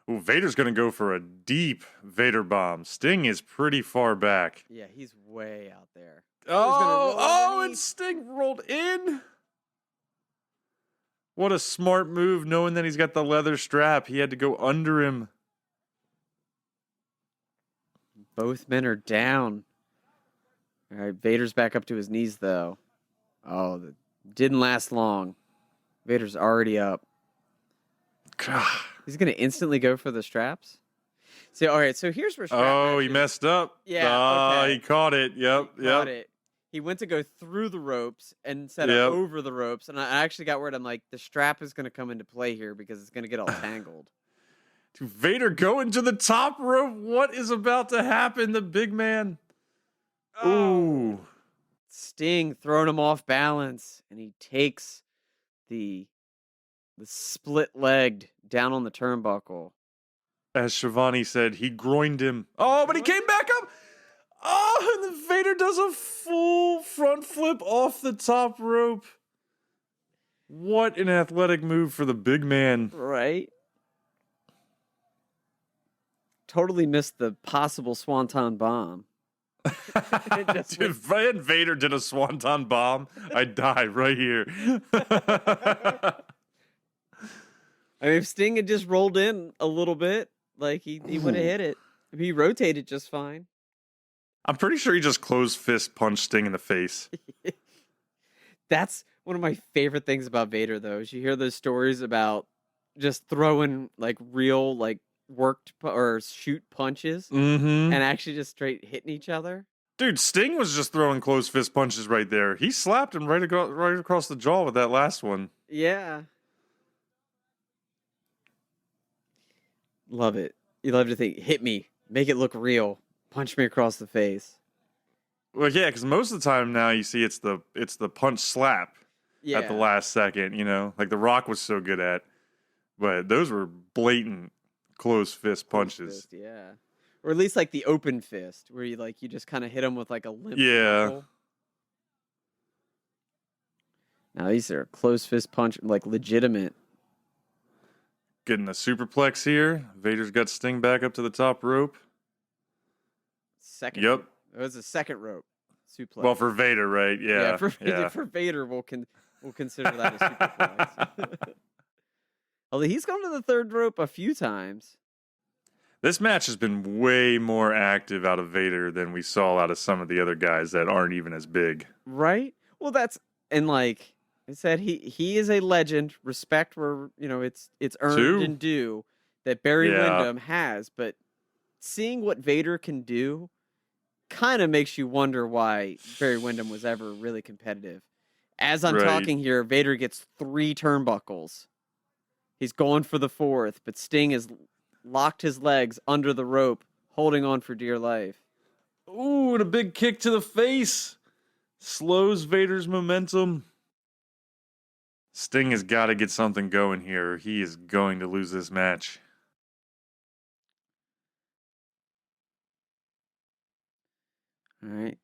Vader's going to go for a deep Vader bomb. Sting is pretty far back. Yeah, he's way out there. And Sting rolled in. What a smart move, knowing that he's got the leather strap. He had to go under him. Both men are down. All right, Vader's back up to his knees, though. Oh, that didn't last long. Vader's already up. God. He's going to instantly go for the straps? See, all right, so here's where He messed up. Yeah, okay. He caught it. Yep, He caught it. He went to go through the ropes instead of over the ropes, and I actually got worried. I'm like, the strap is going to come into play here because it's going to get all tangled. Dude, Vader going to the top rope. What is about to happen? The big man. Ooh. Sting throwing him off balance, and he takes the split-legged down on the turnbuckle. As Shivani said, he groined him. Oh, but he came back up. Oh, and then Vader does a full front flip off the top rope. What an athletic move for the big man. Right? Totally missed the possible Swanton bomb. Dude, if Vader did a Swanton bomb, I'd die right here. I mean, if Sting had just rolled in a little bit, like he would have hit it. He rotated just fine. I'm pretty sure he just closed fist punched Sting in the face. That's one of my favorite things about Vader, though, is you hear those stories about just throwing like real, like worked or shoot punches and actually just straight hitting each other. Dude, Sting was just throwing closed fist punches right there. He slapped him right across the jaw with that last one. Yeah. Love it. You love to think, hit me, make it look real, punch me across the face. Well, yeah, because most of the time now you see it's the punch slap at the last second, you know, like The Rock was so good at. But those were blatant closed fist punches. Yeah. Or at least like the open fist, where you just kind of hit him with like a limp knuckle. Now these are closed fist punch, like legitimate. Getting a superplex here. Vader's got Sting back up to the top rope. Second. Yep. It was a second rope suplex. Well, for Vader, right? Yeah. For Vader, we'll consider that a superplex. Although he's gone to the third rope a few times. This match has been way more active out of Vader than we saw out of some of the other guys that aren't even as big. Right? Well, and like I said, he is a legend. Respect where, it's earned and due that Barry Wyndham has, but seeing what Vader can do kind of makes you wonder why Barry Wyndham was ever really competitive. As I'm talking here, Vader gets 3 turnbuckles. He's going for the 4th, but Sting has locked his legs under the rope, holding on for dear life. Ooh, and a big kick to the face. Slows Vader's momentum. Sting has got to get something going here, or he is going to lose this match. All right.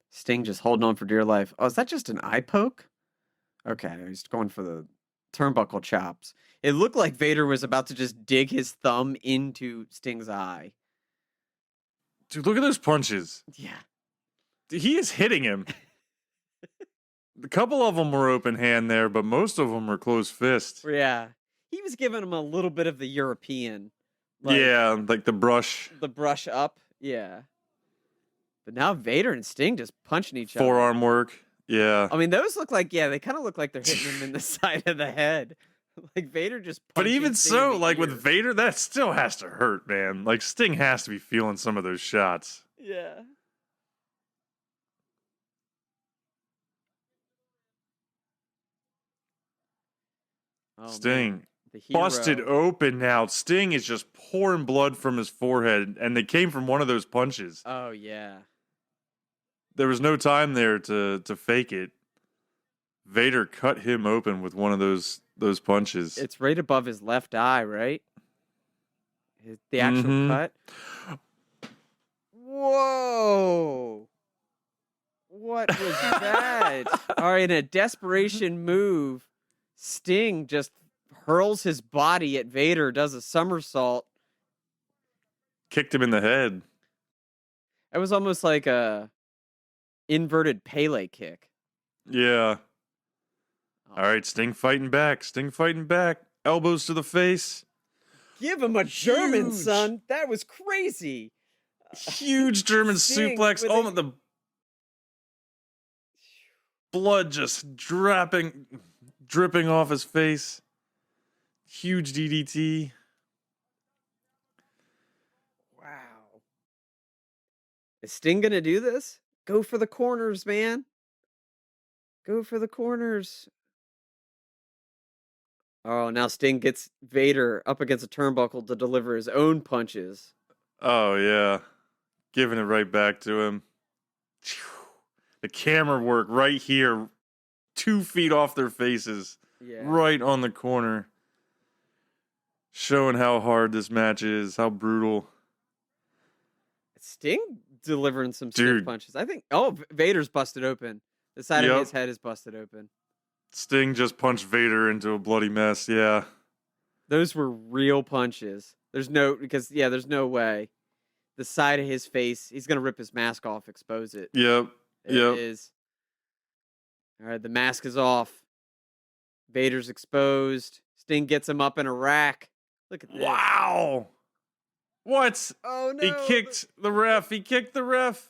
Sting just holding on for dear life. Oh, is that just an eye poke? Okay, he's going for the turnbuckle chops. It looked like Vader was about to just dig his thumb into Sting's eye. Dude, look at those punches. Yeah. He is hitting him. A couple of them were open hand there, but most of them were closed fist. Yeah. He was giving him a little bit of the European. Like the brush. The brush up. Yeah. But now Vader and Sting just punching each other. Forearm work. Yeah. I mean, those look like, they kind of look like they're hitting him in the side of the head. Like Vader just But even Sting so, in the like ear. with Vader, that still has to hurt, man. Like Sting has to be feeling some of those shots. Yeah. Oh, Sting. the hero. Busted open now. Sting is just pouring blood from his forehead, and they came from one of those punches. Oh, yeah. There was no time there to fake it. Vader cut him open with one of those punches. It's right above his left eye, right? The actual cut. Whoa! What was that? All right, in a desperation move, Sting just hurls his body at Vader, does a somersault. Kicked him in the head. It was almost like a inverted Pele kick. Yeah. All right, Sting fighting back. Sting fighting back. Elbows to the face. Give him a German, Huge. son. That was crazy. Huge German Sting suplex. with Oh, a- the blood just dripping off his face. Huge DDT. Wow. Is Sting gonna do this? Go for the corners, man. Go for the corners. Oh, now Sting gets Vader up against a turnbuckle to deliver his own punches. Oh, yeah. Giving it right back to him. The camera work right here. 2 feet off their faces. Yeah. Right on the corner. Showing how hard this match is. How brutal. Sting delivering some stiff Dude. punches. I think. Oh, Vader's busted open. The side of his head is busted open. Sting just punched Vader into a bloody mess. Yeah. Those were real punches. There's no way. The side of his face, he's gonna rip his mask off, expose it. Yep. It is. All right, the mask is off. Vader's exposed. Sting gets him up in a rack. Look at this. Wow. What? Oh no. He kicked the ref. He kicked the ref.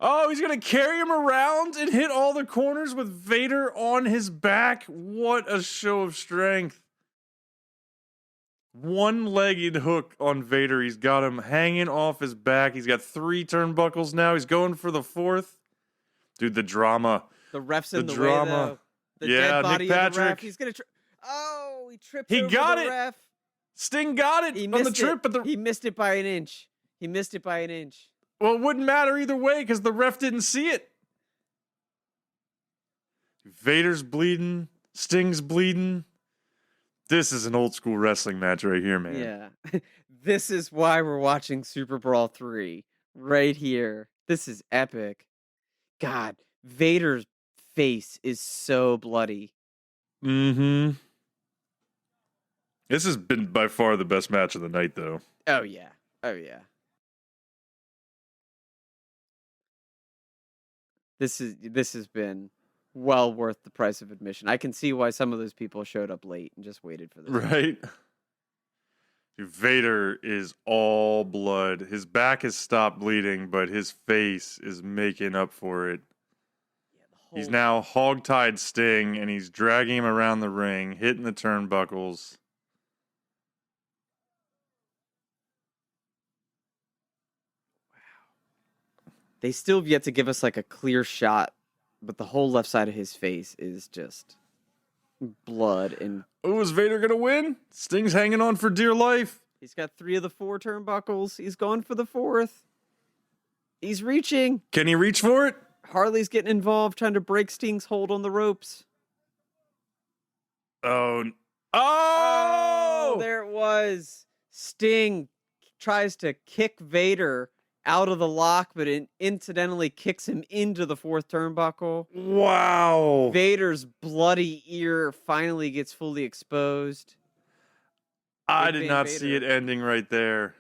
Oh, he's going to carry him around and hit all the corners with Vader on his back. What a show of strength. One-legged hook on Vader. He's got him hanging off his back. He's got 3 turnbuckles now. He's going for the 4th. Dude, the drama. The ref's in the drama. way, though. The Yeah, dead body Nick of the ref. Patrick. He's going to... he tripped He over got the it. ref. Sting got it He on the missed trip, it. but He missed it by an inch. well, it wouldn't matter either way because the ref didn't see it. Vader's bleeding. Sting's bleeding. This is an old school wrestling match right here, man. Yeah. This is why we're watching Super Brawl 3. Right here. This is epic. God, Vader's face is so bloody. Mm-hmm. This has been by far the best match of the night, though. Oh, yeah. Oh, yeah. This has been well worth the price of admission. I can see why some of those people showed up late and just waited for this. Right? Dude, Vader is all blood. His back has stopped bleeding, but his face is making up for it. Yeah, He's now hog-tied Sting, and he's dragging him around the ring, hitting the turnbuckles. They still have yet to give us like a clear shot, but the whole left side of his face is just blood, and Oh, is Vader gonna win? Sting's hanging on for dear life. he's got 3 of the 4 turnbuckles. He's going for the 4th. He's reaching. Can he reach for it? Harley's getting involved, trying to break Sting's hold on the ropes. Oh! Oh! There it was. Sting tries to kick Vader out of the lock, but it incidentally kicks him into the 4th turnbuckle. Wow! Vader's bloody ear finally gets fully exposed. I Big did Van not Vader. see it ending right there.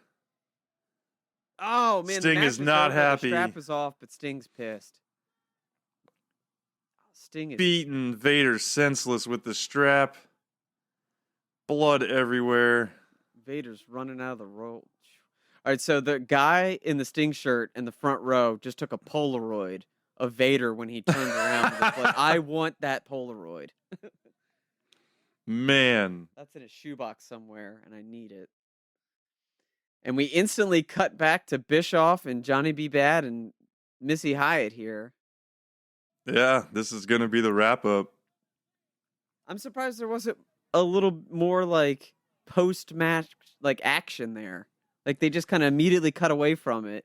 Oh, man. the Sting match is not over. happy. The strap is off, but Sting's pissed. Sting is... Beaten Vader senseless with the strap. Blood everywhere. Vader's running out of the rope. All right, so the guy in the Sting shirt in the front row just took a Polaroid of Vader when he turned around. And was like, I want that Polaroid. Man. That's in a shoebox somewhere, and I need it. And we instantly cut back to Bischoff and Johnny B. Bad and Missy Hyatt here. Yeah, this is going to be the wrap-up. I'm surprised there wasn't a little more like post-match like action there. Like they just kind of immediately cut away from it,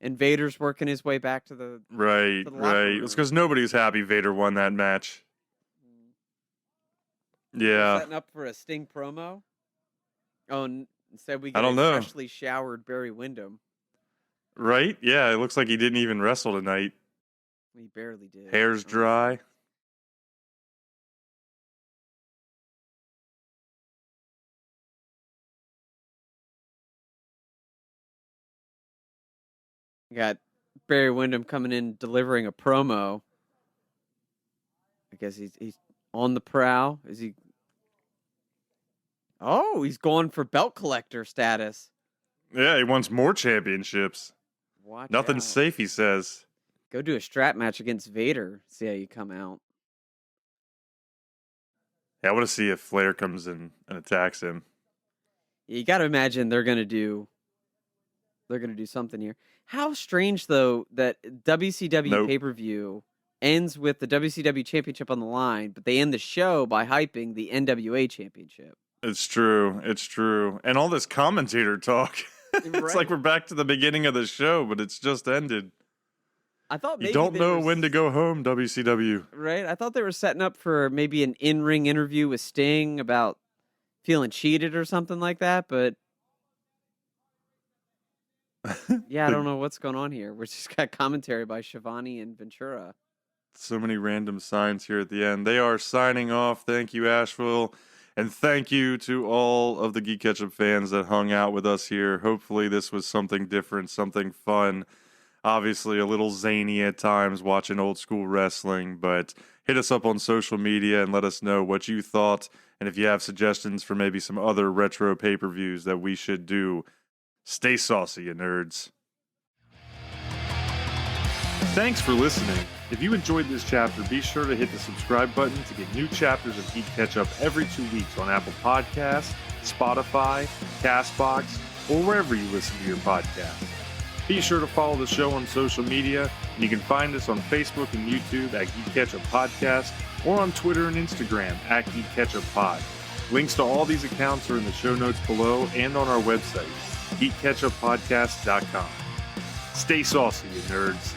and Vader's working his way back to the Right, to the locker right. room. It's because nobody was happy Vader won that match. Yeah. Setting up for a Sting promo. Oh, instead we I get don't a know. freshly showered Barry Wyndham. Right? Yeah, it looks like he didn't even wrestle tonight. He barely did. Hair's dry. You got Barry Wyndham coming in delivering a promo. I guess he's on the prowl. Is he? Oh, he's going for belt collector status. Yeah, he wants more championships. Watch Nothing's out. safe, he says. Go do a strap match against Vader. See how you come out. Yeah, I want to see if Flair comes in and attacks him. You got to imagine they're gonna do something here. How strange though that WCW Nope. pay-per-view ends with the WCW Championship on the line, but they end the show by hyping the NWA Championship. It's true. It's true. And all this commentator talk. It's Right. like we're back to the beginning of the show, but it's just ended. I thought maybe You don't they know were when to go home, WCW. Right? I thought they were setting up for maybe an in-ring interview with Sting about feeling cheated or something like that, but yeah, I don't know what's going on here. We're just got commentary by Shivani and Ventura. So many random signs here at the end. They are signing off. Thank you, Asheville. And thank you to all of the GeeK KetchUp fans that hung out with us here. Hopefully this was something different, something fun. Obviously a little zany at times watching old school wrestling, but hit us up on social media and let us know what you thought. And if you have suggestions for maybe some other retro pay-per-views that we should do, stay saucy, you nerds. Thanks for listening. If you enjoyed this chapter, be sure to hit the subscribe button to get new chapters of GeeK KetchUp every 2 weeks on Apple Podcasts, Spotify, CastBox, or wherever you listen to your podcast. Be sure to follow the show on social media, and you can find us on Facebook and YouTube at GeeK KetchUp Podcast, or on Twitter and Instagram at GeeK KetchUp Pod. Links to all these accounts are in the show notes below and on our website, GeeKKetchUpPodcast.com. Stay saucy, you nerds.